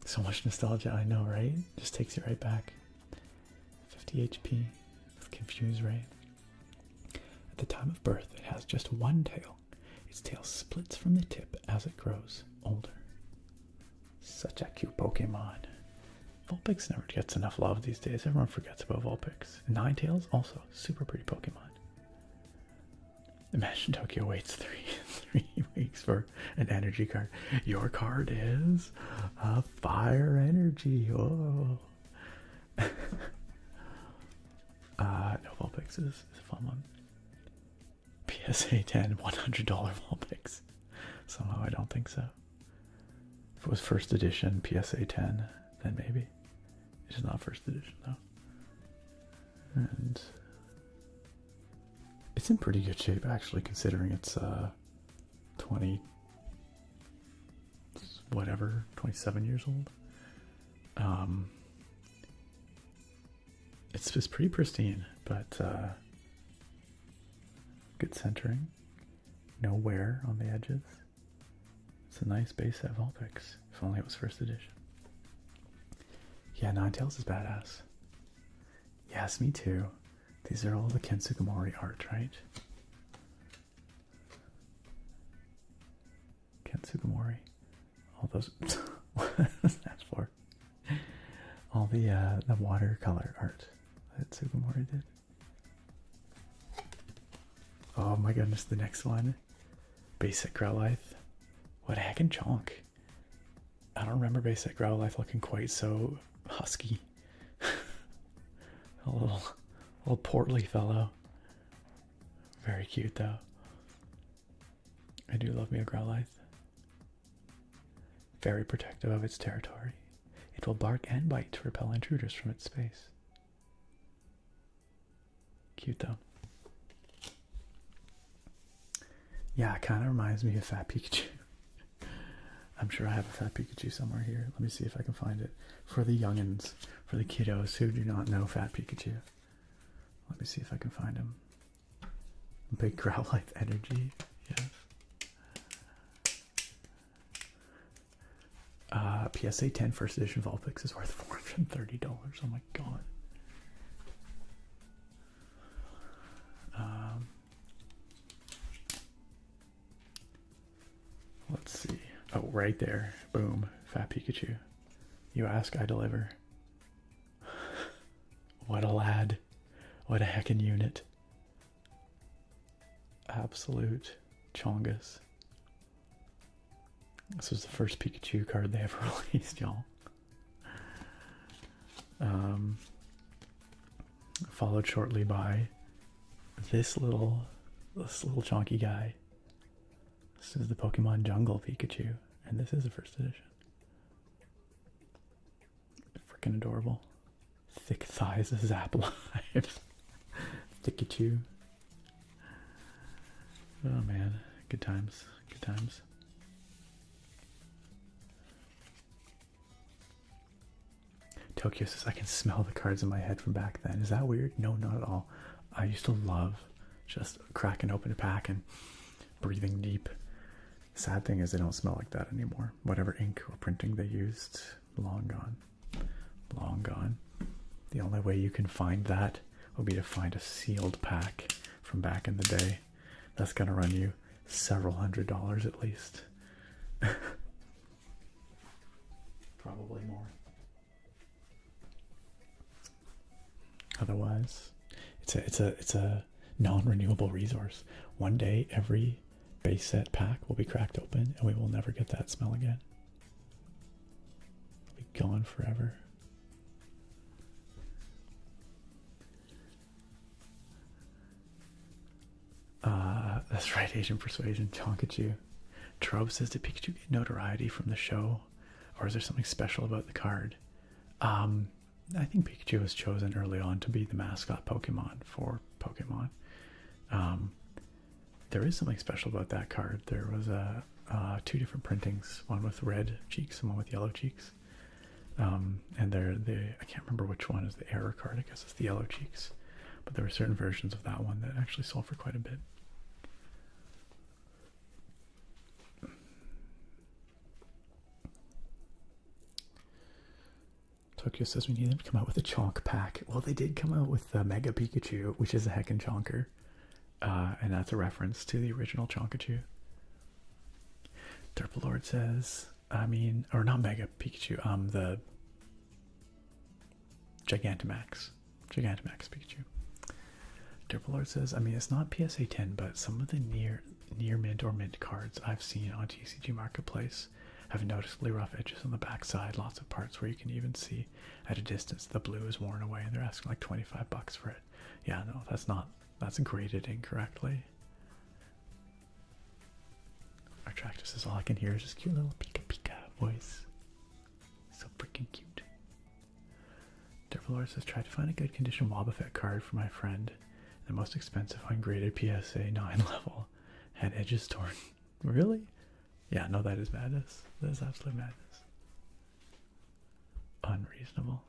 A: So much nostalgia, I know, right? Just takes you right back. 50 HP, Confuse Ray. At the time of birth, it has just one tail. Its tail splits from the tip as it grows older. Such a cute Pokemon. Vulpix never gets enough love these days. Everyone forgets about Vulpix. Ninetales, also super pretty Pokemon. Imagine Tokyo waits three weeks for an energy card. Your card is a fire energy. Oh. No, Vulpix is a fun one. PSA 10, $100 Vulpix. Somehow I don't think so. If it was first edition PSA 10, then maybe. It's not first edition though. And it's in pretty good shape actually, considering it's 27 years old. It's just pretty pristine, but good centering, no wear on the edges. It's a nice base set Vulpix. If only it was first edition. Yeah, Ninetales is badass. Yes, me too. These are all the Kensugamori art, right? Kensugamori. All those. What is that for? All the watercolor art that Sugimori did. Oh my goodness, the next one. Basic Growlithe. What a heckin' chonk. I don't remember Basic Growlithe looking quite so husky. A little portly fellow. Very cute though. I do love me a Growlithe. Very protective of its territory. It will bark and bite to repel intruders from its space. Cute though. Yeah, it kind of reminds me of Fat Pikachu. I'm sure I have a Fat Pikachu somewhere here. Let me see if I can find it. For the youngins, for the kiddos who do not know Fat Pikachu. Let me see if I can find him. Big Growlithe energy, yes. PSA 10 first edition Vulpix is worth $430. Oh my god. Let's see. Oh, right there. Boom. Fat Pikachu. You ask, I deliver. What a lad. What a heckin' unit. Absolute chongus. This was the first Pikachu card they ever released, y'all. Followed shortly by this little chonky guy. This is the Pokemon Jungle Pikachu, and this is the first edition. Freaking adorable. Thick thighs of Zap lives. Pikachu. Oh man, good times, good times. Tokyo says, I can smell the cards in my head from back then. Is that weird? No, not at all. I used to love just cracking open a pack and breathing deep. Sad thing is they don't smell like that anymore. Whatever ink or printing they used, long gone. Long gone. The only way you can find that will be to find a sealed pack from back in the day. That's gonna run you several $100s at least. Probably more. Otherwise, it's a non-renewable resource. One day, every base set pack will be cracked open, and we will never get that smell again. It'll be gone forever. That's right, Asian Persuasion, Chonkachu. Trobe says, did Pikachu get notoriety from the show, or is there something special about the card? I think Pikachu was chosen early on to be the mascot Pokemon for Pokemon. There is something special about that card. There was two different printings, one with red cheeks and one with yellow cheeks. And I can't remember which one is the error card. I guess it's the yellow cheeks. But there were certain versions of that one that actually sold for quite a bit. Tokyo says we need them to come out with a chonk pack. Well, they did come out with the Mega Pikachu, which is a heckin' chonker. And that's a reference to the original Chonkachu. Derpalord says, or not Mega Pikachu, the Gigantamax Pikachu. Derpalord says, it's not PSA 10, but some of the near mint or mint cards I've seen on TCG Marketplace have noticeably rough edges on the backside, lots of parts where you can even see at a distance the blue is worn away, and they're asking like $25 for it. Yeah, no, that's graded incorrectly. Artractor says, all I can hear is this cute little Pika Pika voice. So freaking cute. Dervalor says, try to find a good condition Wobbuffet card for my friend. The most expensive ungraded PSA 9 level. Had edges torn. Really? Yeah, no, that is madness. That is absolute madness. Unreasonable.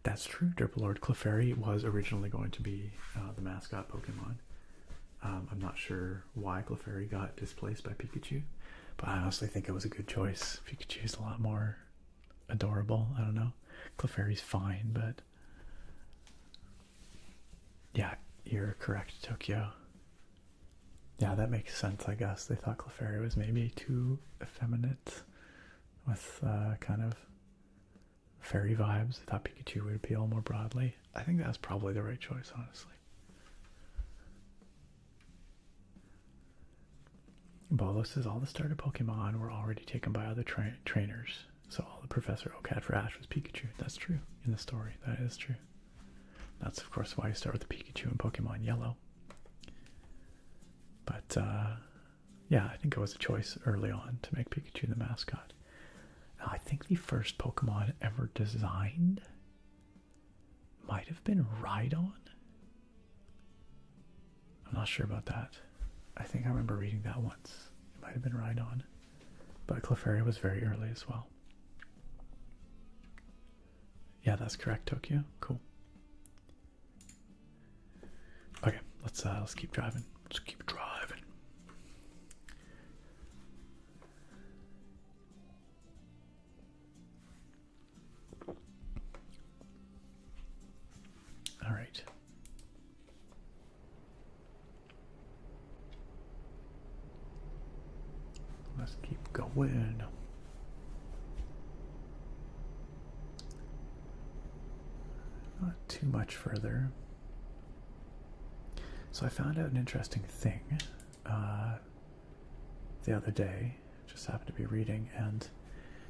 A: That's true. Derpalord Clefairy was originally going to be the mascot Pokemon. I'm not sure why Clefairy got displaced by Pikachu, but I honestly think it was a good choice. Pikachu's a lot more adorable. I don't know. Clefairy's fine, but yeah, you're correct, Tokyo. Yeah, that makes sense, I guess. They thought Clefairy was maybe too effeminate with kind of fairy vibes. I thought Pikachu would appeal more broadly. I think that's probably the right choice, honestly. Bolo says all the starter Pokemon were already taken by other trainers. So all the Professor Oak had for Ash was Pikachu. That's true in the story. That is true. That's, of course, why you start with the Pikachu in Pokemon Yellow. But, yeah, I think it was a choice early on to make Pikachu the mascot. Now, I think the first Pokemon ever designed might have been Rhydon. I'm not sure about that. I think I remember reading that once in my might have been right on. But Clefairy was very early as well. Yeah, that's correct, Tokyo. Cool. Okay, let's keep driving. Let's keep driving. All right. Let's keep going. Not too much further. So I found out an interesting thing the other day. Just happened to be reading, and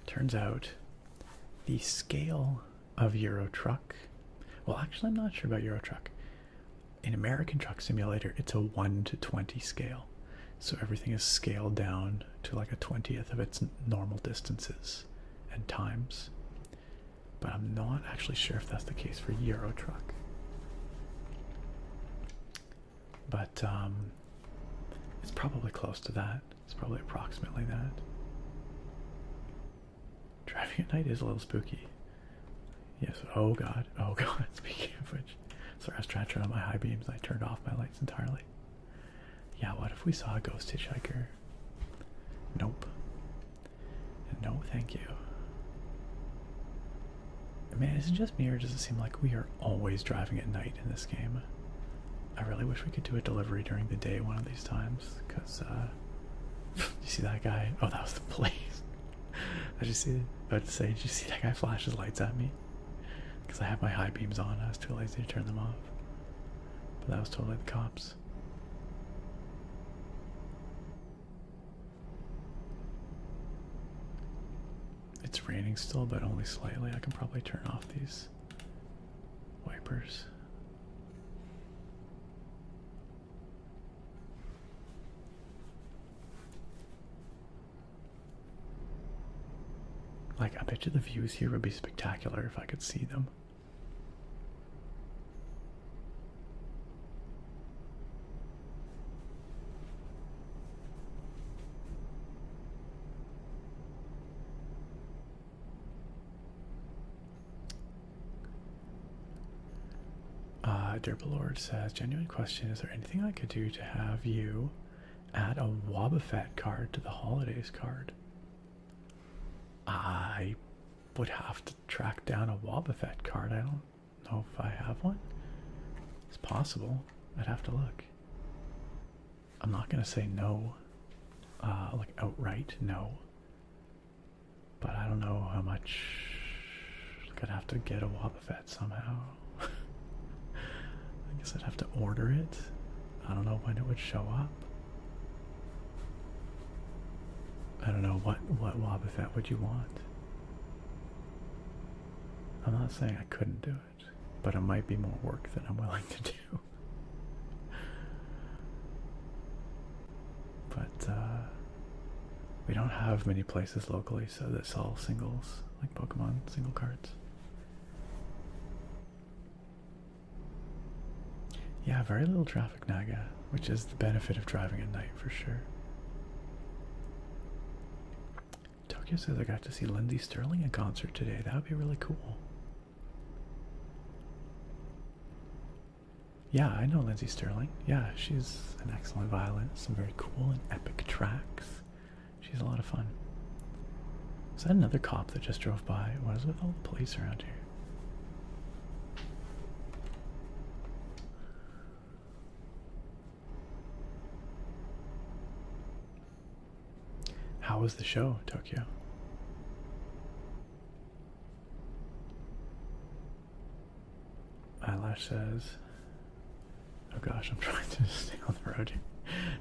A: turns out the scale of Euro Truck. Well, actually, I'm not sure about Euro Truck. In American Truck Simulator, it's a 1 to 20 scale. So everything is scaled down to like a 20th of its normal distances and times. But I'm not actually sure if that's the case for Euro Truck. But it's probably close to that. It's probably approximately that. Driving at night is a little spooky. Yes, oh god, speaking of which. Sorry, I was trying to turn on my high beams and I turned off my lights entirely. Yeah, what if we saw a ghost hitchhiker? Nope. No, thank you. Man, is it just me or does it seem like we are always driving at night in this game? I really wish we could do a delivery during the day one of these times, because, you see that guy? Oh, that was the police. Did you see, did you see that guy flash his lights at me? Because I have my high beams on, I was too lazy to turn them off. But that was totally the cops. It's raining still, but only slightly. I can probably turn off these wipers. Like, I bet you the views here would be spectacular if I could see them. Derbalord says, genuine question, is there anything I could do to have you add a Wobbuffet card to the holidays card? I would have to track down a Wobbuffet card. I don't know if I have one. It's possible. I'd have to look. I'm not going to say no, like outright no. But I don't know how much. Like, I'd have to get a Wobbuffet somehow. I guess I'd have to order it. I don't know when it would show up. I don't know, what Wobbuffet would you want? I'm not saying I couldn't do it, but it might be more work than I'm willing to do. But we don't have many places locally so that sell singles, like Pokemon single cards. Yeah, very little traffic, Naga, which is the benefit of driving at night for sure. Tokyo says I got to see Lindsey Sterling in concert today. That would be really cool. Yeah, I know Lindsey Sterling. Yeah, she's an excellent violinist. Some very cool and epic tracks. She's a lot of fun. Is that another cop that just drove by? What is with all the police around here? How was the show, Tokyo? Eyelash says, oh gosh, I'm trying to stay on the road here.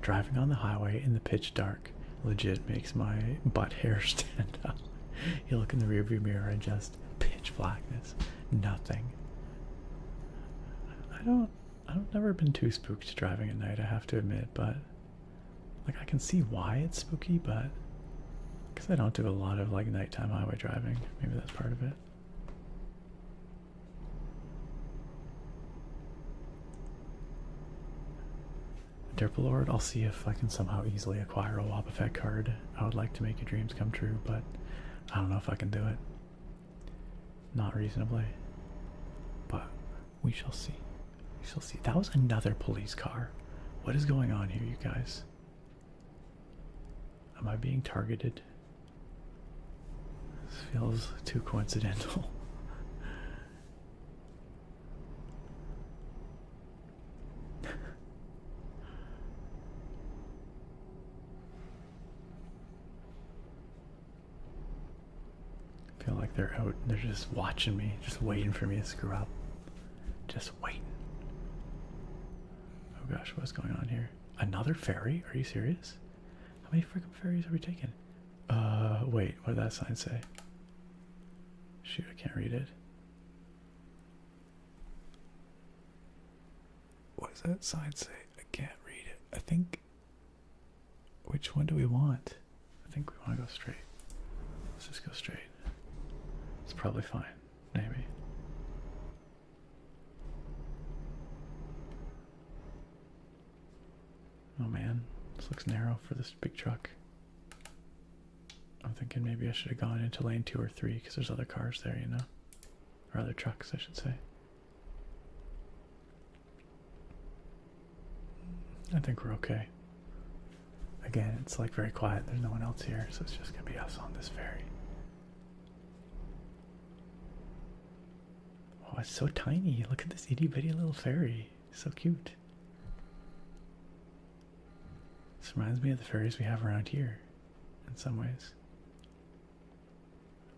A: Driving on the highway in the pitch dark legit makes my butt hair stand up. You look in the rearview mirror and just pitch blackness. Nothing. I've never been too spooked driving at night, I have to admit, but like I can see why it's spooky, but because I don't do a lot of like nighttime highway driving, maybe that's part of it. Derpalord, I'll see if I can somehow easily acquire a Wobbuffet card. I would like to make your dreams come true, but I don't know if I can do it. Not reasonably. But we shall see. We shall see. That was another police car. What is going on here, you guys? Am I being targeted? This feels too coincidental. I feel like they're out, they're just watching me, just waiting for me to screw up. Just waiting. Oh gosh, what's going on here? Another ferry? Are you serious? How many freaking ferries are we taking? Wait, what did that sign say? Shoot, I can't read it. What does that sign say? I can't read it. I think... Which one do we want? I think we want to go straight. Let's just go straight. It's probably fine, maybe. Oh man, this looks narrow for this big truck. I'm thinking maybe I should have gone into lane 2 or 3 because there's other cars there, you know? Or other trucks, I should say. I think we're okay. Again, it's like very quiet. There's no one else here, so it's just gonna be us on this ferry. Oh, it's so tiny. Look at this itty bitty little ferry. So cute. This reminds me of the ferries we have around here in some ways.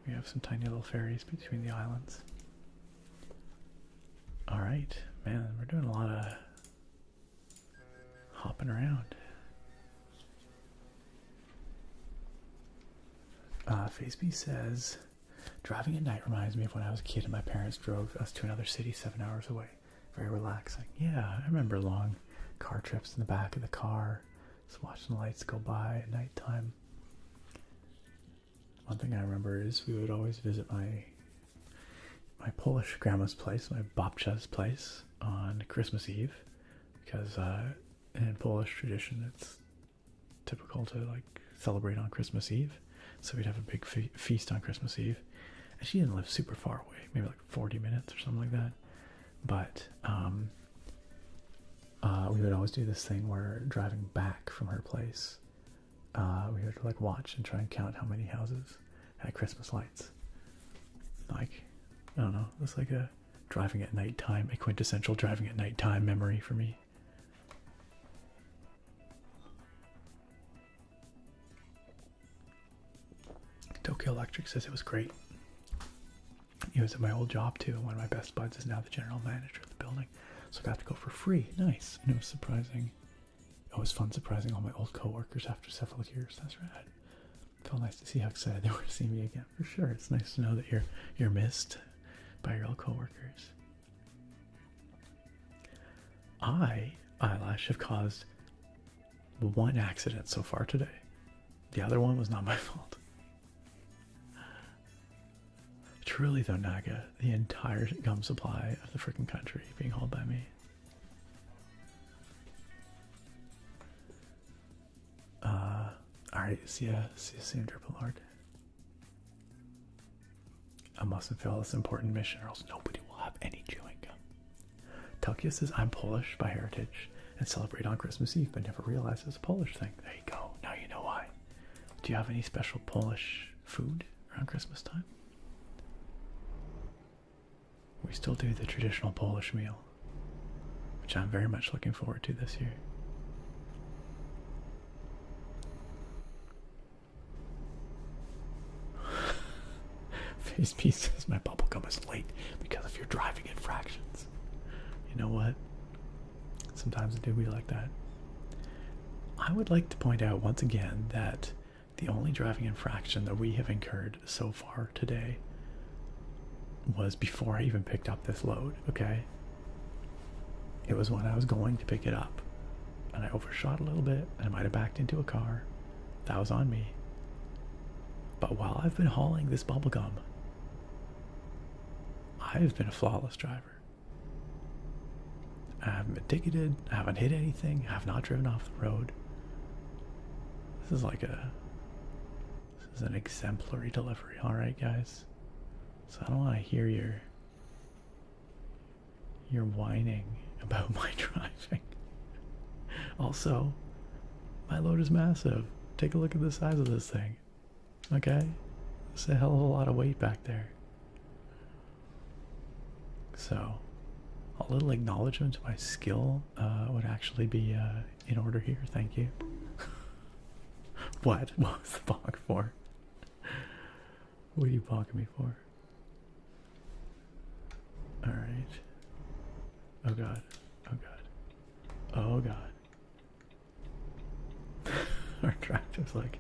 A: We have some tiny little ferries between the islands. Alright, man, we're doing a lot of hopping around. FaceB says, driving at night reminds me of when I was a kid and my parents drove us to another city 7 hours away. Very relaxing. Yeah, I remember long car trips in the back of the car, just watching the lights go by at nighttime. One thing I remember is we would always visit my Polish grandma's place, my babcia's place, on Christmas Eve, because in Polish tradition it's typical to like celebrate on Christmas Eve. So we'd have a big feast on Christmas Eve. And she didn't live super far away, maybe like 40 minutes or something like that. But we would always do this thing where driving back from her place, we would like watch and try and count how many houses had Christmas lights. Like, I don't know, it's like a driving at nighttime, a quintessential driving at nighttime memory for me. Tokyo Electric says it was great. He was at my old job too. One of my best buds is now the general manager of the building. So I got to go for free. Nice. And it was surprising. It was fun surprising all my old coworkers after several years. That's rad. Felt nice to see how excited they were to see me again. For sure. It's nice to know that you're missed by your old coworkers. Eyelash, have caused one accident so far today. The other one was not my fault. Truly though, Naga, the entire gum supply of the freaking country being hauled by me. Alright, see ya soon, Derpalord. I mustn't fail this important mission or else nobody will have any chewing gum. Tokyo says, I'm Polish by heritage and celebrate on Christmas Eve, but never realized it's a Polish thing. There you go, now you know why. Do you have any special Polish food around Christmas time? We still do the traditional Polish meal, which I'm very much looking forward to this year. FaceP says my bubblegum is late because of your driving infractions. You know what? Sometimes it do be like that. I would like to point out once again that the only driving infraction that we have incurred so far today was before I even picked up this load, okay? It was when I was going to pick it up and I overshot a little bit and I might have backed into a car. That was on me. But while I've been hauling this bubblegum, I've been a flawless driver. I haven't been ticketed. I haven't hit anything. I have not driven off the road. This is like this is an exemplary delivery. All right, guys. So I don't want to hear your whining about my driving. Also, my load is massive. Take a look at the size of this thing. Okay? It's a hell of a lot of weight back there. So, a little acknowledgement to my skill would actually be in order here. Thank you. What? What was the bonk for? What are you bonking me for? Alright. Oh god. Oh god. Oh god. Our tractor's like,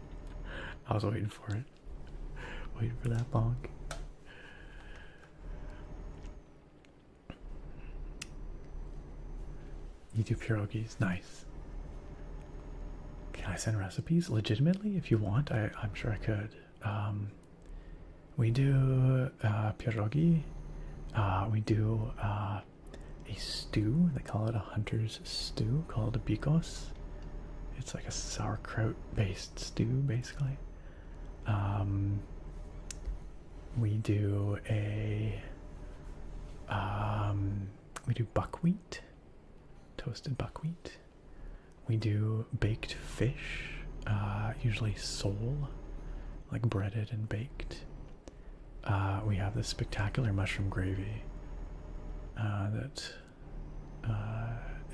A: I was waiting for it. Waiting for that bonk. You do pierogies. Nice. Can I send recipes? Legitimately, if you want, I'm sure I could. We do pierogi. We do a stew. They call it a hunter's stew, called a bikos. It's like a sauerkraut-based stew, basically. We do we do buckwheat, toasted buckwheat. We do baked fish, usually sole, like breaded and baked. We have this spectacular mushroom gravy that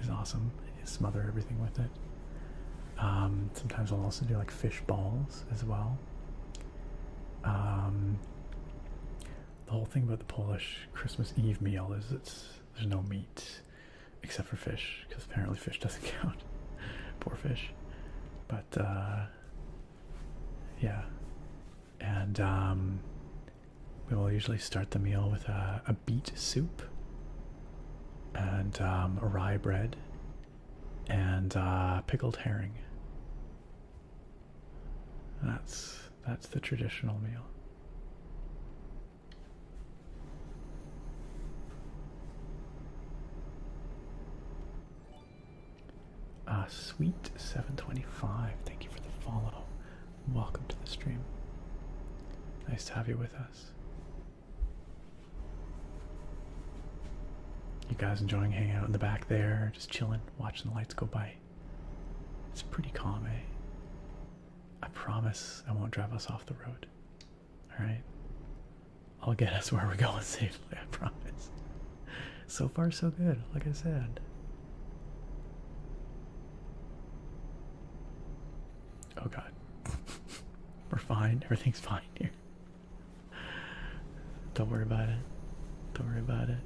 A: is awesome. You smother everything with it. Sometimes we'll also do like fish balls as well. The whole thing about the Polish Christmas Eve meal is there's no meat except for fish, because apparently fish doesn't count. Poor fish. But yeah, and we will usually start the meal with a beet soup and a rye bread and pickled herring. That's the traditional meal. Sweet 725, thank you for the follow. Welcome to the stream. Nice to have you with us. You guys enjoying hanging out in the back there, just chilling, watching the lights go by? It's pretty calm, eh? I promise I won't drive us off the road. Alright? I'll get us where we're going safely, I promise. So far, so good, like I said. Oh god. We're fine. Everything's fine here. Don't worry about it. Don't worry about it.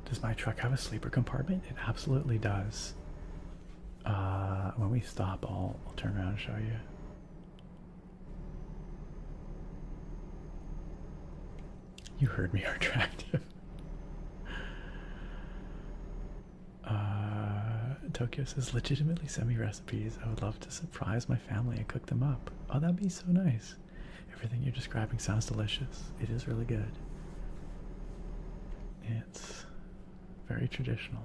A: Does my truck have a sleeper compartment? It absolutely does. When we stop, I'll turn around and show you. You heard me, are attractive. Tokyo says, legitimately send me recipes. I would love to surprise my family and cook them up. Oh, that'd be so nice. Everything you're describing sounds delicious. It is really good. It's very traditional.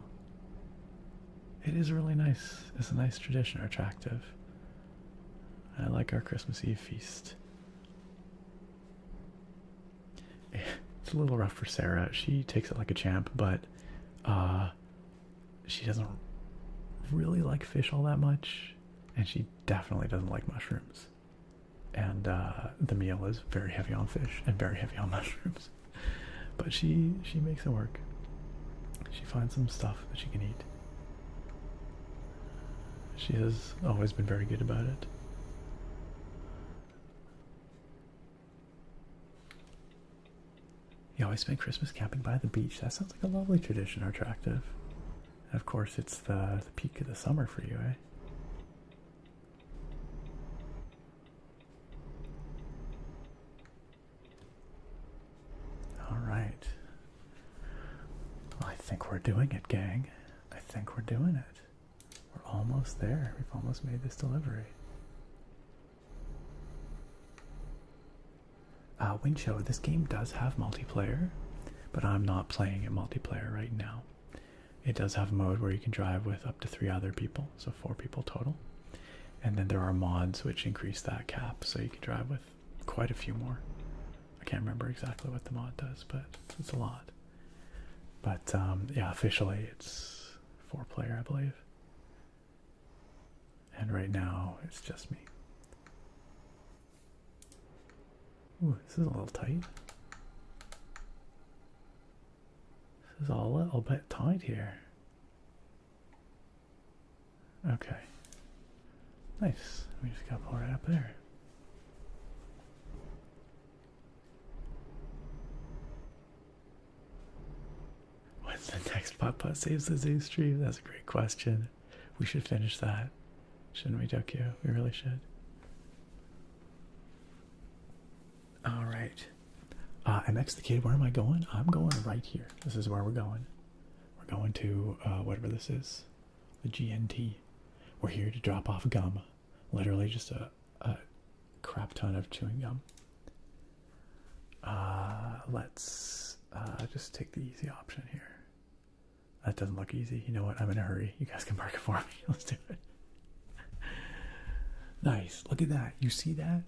A: It is really nice. It's a nice tradition, or attractive. I like our Christmas Eve feast. It's a little rough for Sarah. She takes it like a champ, but she doesn't really like fish all that much, and she definitely doesn't like mushrooms. And the meal is very heavy on fish and very heavy on mushrooms. But she makes it work. She finds some stuff that she can eat. She has always been very good about it. You always spend Christmas camping by the beach. That sounds like a lovely tradition, or attractive. And of course, it's the peak of the summer for you, eh? Alright. Well, I think we're doing it, gang. I think we're doing it. We're almost there. We've almost made this delivery. Wind Show, this game does have multiplayer, but I'm not playing it multiplayer right now. It does have a mode where you can drive with up to 3 other people, so 4 people total. And then there are mods which increase that cap, so you can drive with quite a few more. I can't remember exactly what the mod does, but it's a lot. But yeah, officially it's 4-player, I believe. And right now it's just me. Ooh, this is a little tight. This is all a little bit tight here. Okay. Nice. We just got pull right up there. When's the next putt-putt saves the zoo stream? That's a great question. We should finish that. Shouldn't we, Doku? We really should. Alright. MX the Kid, where am I going? I'm going right here. This is where we're going. We're going to whatever this is. The GNT. We're here to drop off gum. Literally just a crap ton of chewing gum. Let's just take the easy option here. That doesn't look easy. You know what? I'm in a hurry. You guys can park it for me. Let's do it. Nice. Look at that. You see that?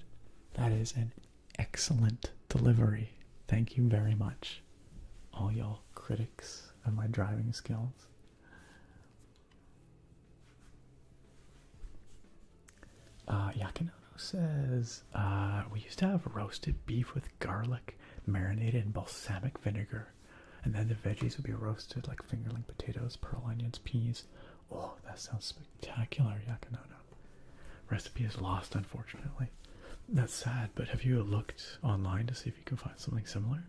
A: That is an excellent delivery. Thank you very much, all y'all critics of my driving skills. Yakinono says, we used to have roasted beef with garlic marinated in balsamic vinegar, and then the veggies would be roasted like fingerling potatoes, pearl onions, peas. Oh, that sounds spectacular, Yakinono. Recipe is lost, unfortunately. That's sad, but have you looked online to see if you can find something similar?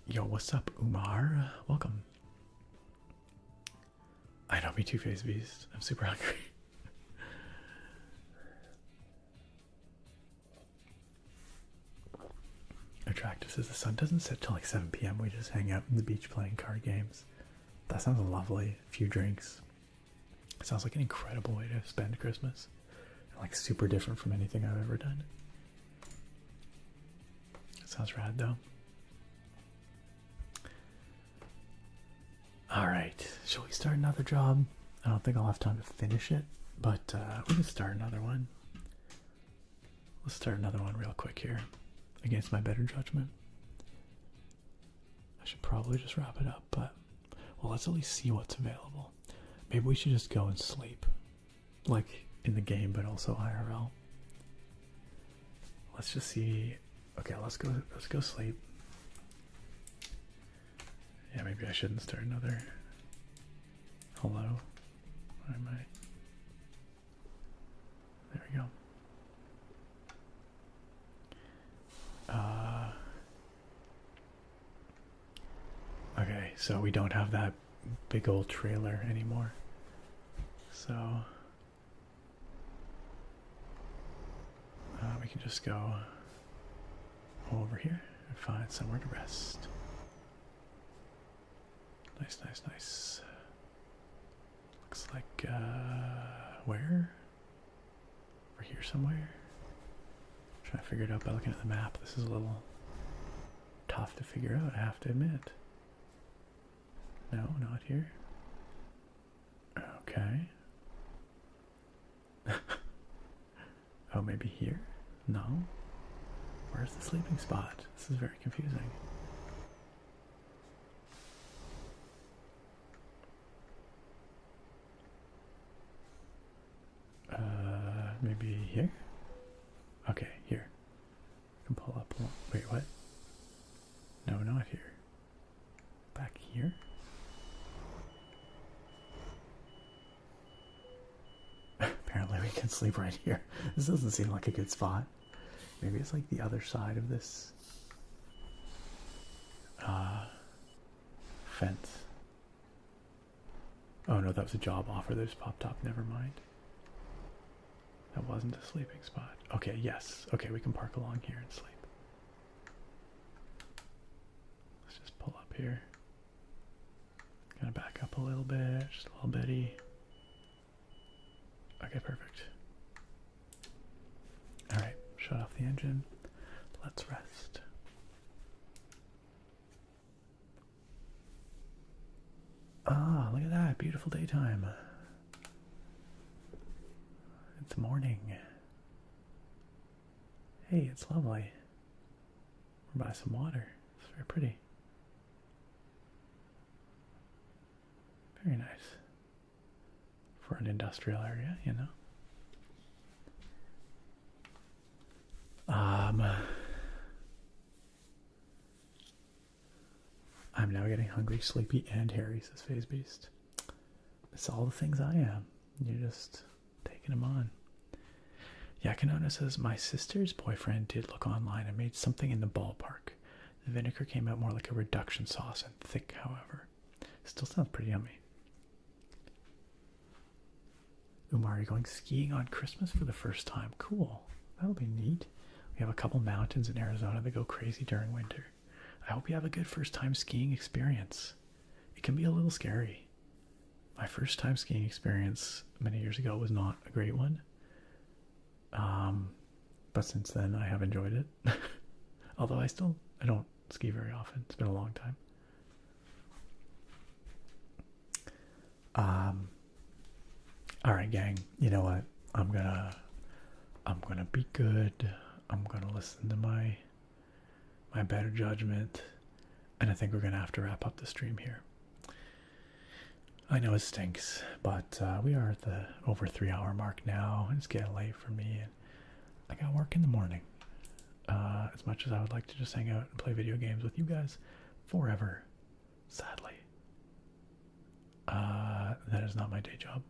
A: Yo, what's up, Umar? Welcome. I know, me too, Face Beast. I'm super hungry. Attractive says the sun doesn't set till like 7 p.m. We just hang out on the beach playing card games. That sounds lovely. A few drinks. It sounds like an incredible way to spend Christmas. Like super different from anything I've ever done. It sounds rad though. Alright, shall we start another job? I don't think I'll have time to finish it, but we can start another one. Let's start another one real quick here. Against my better judgment. I should probably just wrap it up, but well, let's at least see what's available. Maybe we should just go and sleep. Like in the game, but also IRL. Let's just see. Okay, let's go sleep. Yeah, maybe I shouldn't start another. Hello. Where am I? There we go. Okay, so we don't have that big old trailer anymore. So we can just go over here and find somewhere to rest. Nice, nice, nice. Looks like, where? Over here somewhere? Trying to figure it out by looking at the map. This is a little tough to figure out, I have to admit. No, not here. Okay. Oh, maybe here? No. Where's the sleeping spot? This is very confusing. Maybe here? Okay, here. I can pull up. Wait, what? No, not here. Back here? Apparently we can sleep right here. This doesn't seem like a good spot. Maybe it's like the other side of this fence. Oh no, that was a job offer that just popped up. Never mind. That wasn't a sleeping spot. Okay, yes. Okay, we can park along here and sleep. Let's just pull up here. Gonna back up a little bit, just a little bitty. Okay, perfect. All shut off the engine. Let's rest. Ah, look at that. Beautiful daytime. It's morning. Hey, it's lovely. We're by some water. It's very pretty. Very nice. For an industrial area, you know. I'm now getting hungry, sleepy, and hairy, says Phase Beast. It's all the things I am. You're just taking them on. Yakanona says, my sister's boyfriend did look online and made something in the ballpark. The vinegar came out more like a reduction sauce and thick, however. Still sounds pretty yummy. Umar, you're going skiing on Christmas for the first time. Cool. That'll be neat. We have a couple mountains in Arizona that go crazy during winter. I hope you have a good first time skiing experience. It can be a little scary. My first time skiing experience many years ago was not a great one. But since then I have enjoyed it. Although I don't ski very often. It's been a long time. Alright gang, you know what? I'm gonna be good. I'm gonna listen to my better judgment, and I think we're gonna have to wrap up the stream here. I know it stinks, but we are at the over 3 hour mark now. It's getting late for me, and I got work in the morning. As much as I would like to just hang out and play video games with you guys forever, sadly, that is not my day job.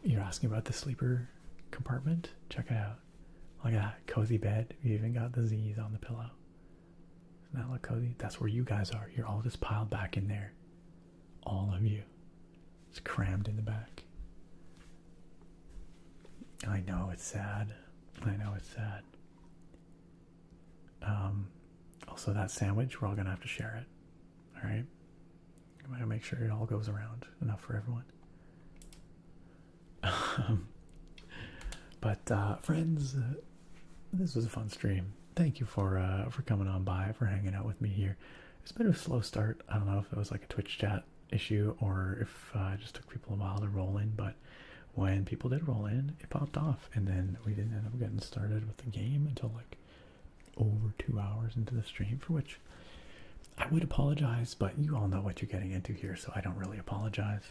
A: You're asking about the sleeper compartment? Check it out. Look at that, cozy bed. You even got the Z's on the pillow. Doesn't that look cozy? That's where you guys are. You're all just piled back in there. All of you. It's crammed in the back. I know it's sad. I know it's sad. Also, that sandwich, we're all gonna have to share it. Alright? I'm gonna make sure it all goes around. Enough for everyone. But friends, this was a fun stream. Thank you for coming on by, for hanging out with me here. It's been a slow start. I don't know if it was like a Twitch chat issue or if it just took people a while to roll in, but when people did roll in, it popped off, and then we didn't end up getting started with the game until like over 2 hours into the stream, for which I would apologize, but you all know what you're getting into here, so I don't really apologize.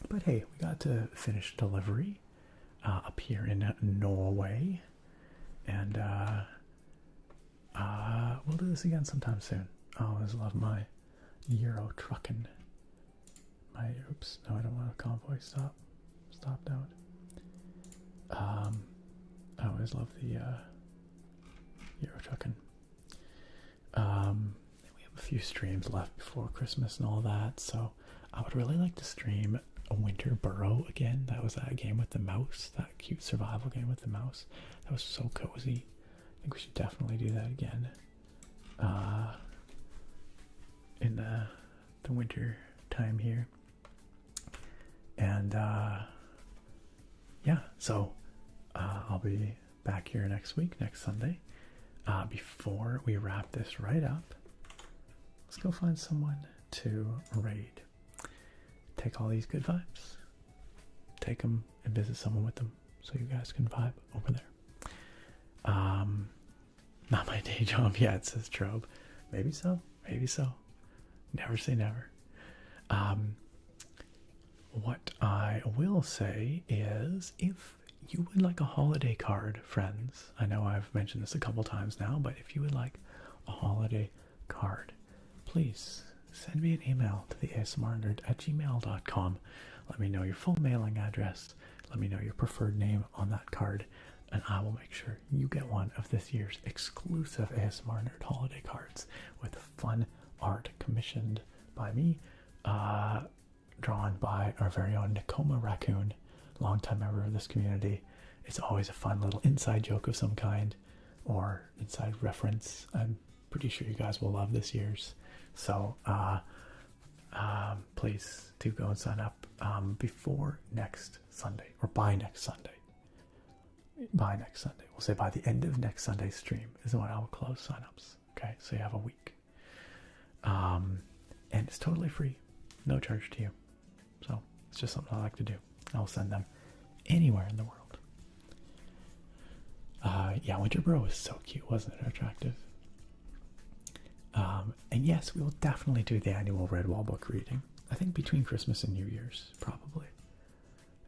A: But hey, we got to finish delivery up here in Norway, and we'll do this again sometime soon. I always love my Euro trucking. Oops, no, I don't want a convoy. Stopped out. I always love the Euro trucking. We have a few streams left before Christmas and all that, so I would really like to stream a Winter Burrow again. That was that game with the mouse, that cute survival game with the mouse. That was so cozy. I think we should definitely do that again. In the winter time here. And yeah, so I'll be back here next week, next Sunday. Before we wrap this right up, let's go find someone to raid. Take all these good vibes, take them and visit someone with them so you guys can vibe over there. Not my day job yet, says Trobe. Maybe so, maybe so. Never say never. What I will say is, if you would like a holiday card, friends, I know I've mentioned this a couple times now, but if you would like a holiday card, please send me an email to the asmrnerd@gmail.com. Let me know your full mailing address. Let me know your preferred name on that card, and I will make sure you get one of this year's exclusive ASMR Nerd holiday cards with fun art commissioned by me, drawn by our very own Nakoma Raccoon, longtime member of this community. It's always a fun little inside joke of some kind, or inside reference. I'm pretty sure you guys will love this year's. So please do go and sign up before next Sunday, or by next Sunday. by next Sunday. We'll say by the end of next Sunday's stream is when I will close signups. Okay, so you have a week. And it's totally free, no charge to you. So it's just something I like to do. I'll send them anywhere in the world. Yeah, Winter Bro was so cute, wasn't it? Attractive. And yes, we will definitely do the annual Redwall book reading. I think between Christmas and New Year's, probably,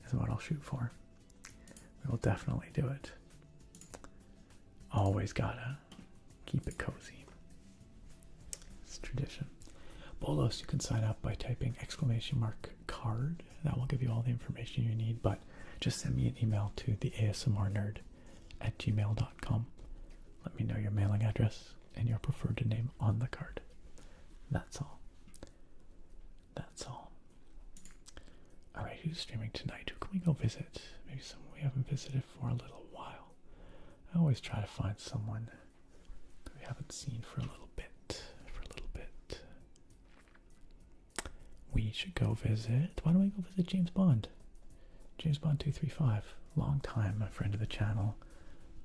A: is what I'll shoot for. We will definitely do it. Always gotta keep it cozy. It's tradition. Bolos, you can sign up by typing !card. That will give you all the information you need, but just send me an email to the asmrnerd@gmail.com. Let me know your mailing address and your preferred name on the card. That's all. That's all. Alright, who's streaming tonight? Who can we go visit? Maybe someone we haven't visited for a little while. I always try to find someone that we haven't seen for a little bit. We should go visit. Why don't we go visit James Bond? James Bond 235. Long time, a friend of the channel,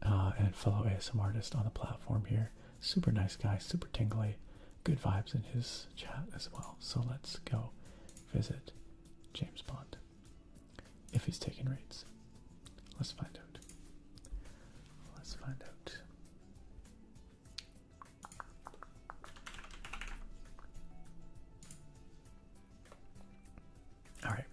A: and fellow ASM artist on the platform here. Super nice guy, super tingly. Good vibes in his chat as well. So let's go visit James Bond. If he's taking raids. Let's find out. Let's find out. Alright.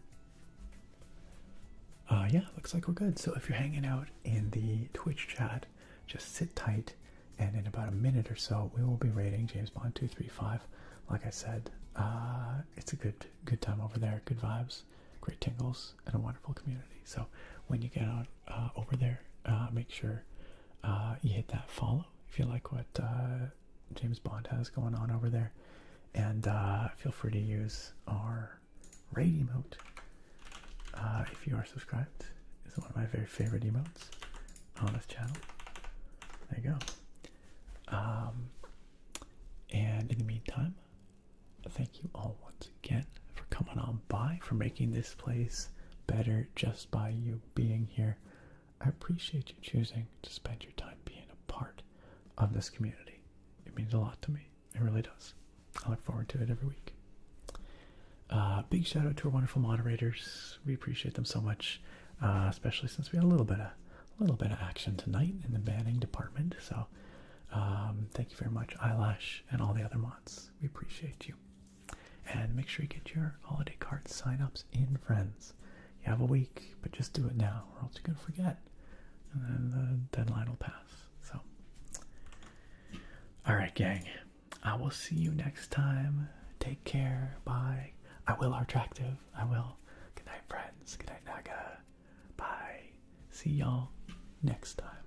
A: Yeah, looks like we're good. So if you're hanging out in the Twitch chat, just sit tight, and in about a minute or so, we will be rating James Bond 235. Like I said, it's a good time over there, good vibes, great tingles, and a wonderful community. So when you get out over there, make sure you hit that follow if you like what James Bond has going on over there, and feel free to use our raid emote if you are subscribed. It's one of my very favorite emotes on this channel. There you go. And in the meantime, thank you all once again for coming on by, for making this place better just by you being here. I appreciate you choosing to spend your time being a part of this community. It means a lot to me. It really does. I look forward to it every week. Big shout out to our wonderful moderators. We appreciate them so much, especially since we had a little bit of action tonight in the banning department. So thank you very much, Eyelash, and all the other mods. We appreciate you. And make sure you get your holiday card sign-ups in, friends. You have a week, but just do it now, or else you're going to forget. And then the deadline will pass. So, alright, gang. I will see you next time. Take care. Bye. I will Artractive. I will. Good night, friends. Good night, Naga. Bye. See y'all next time.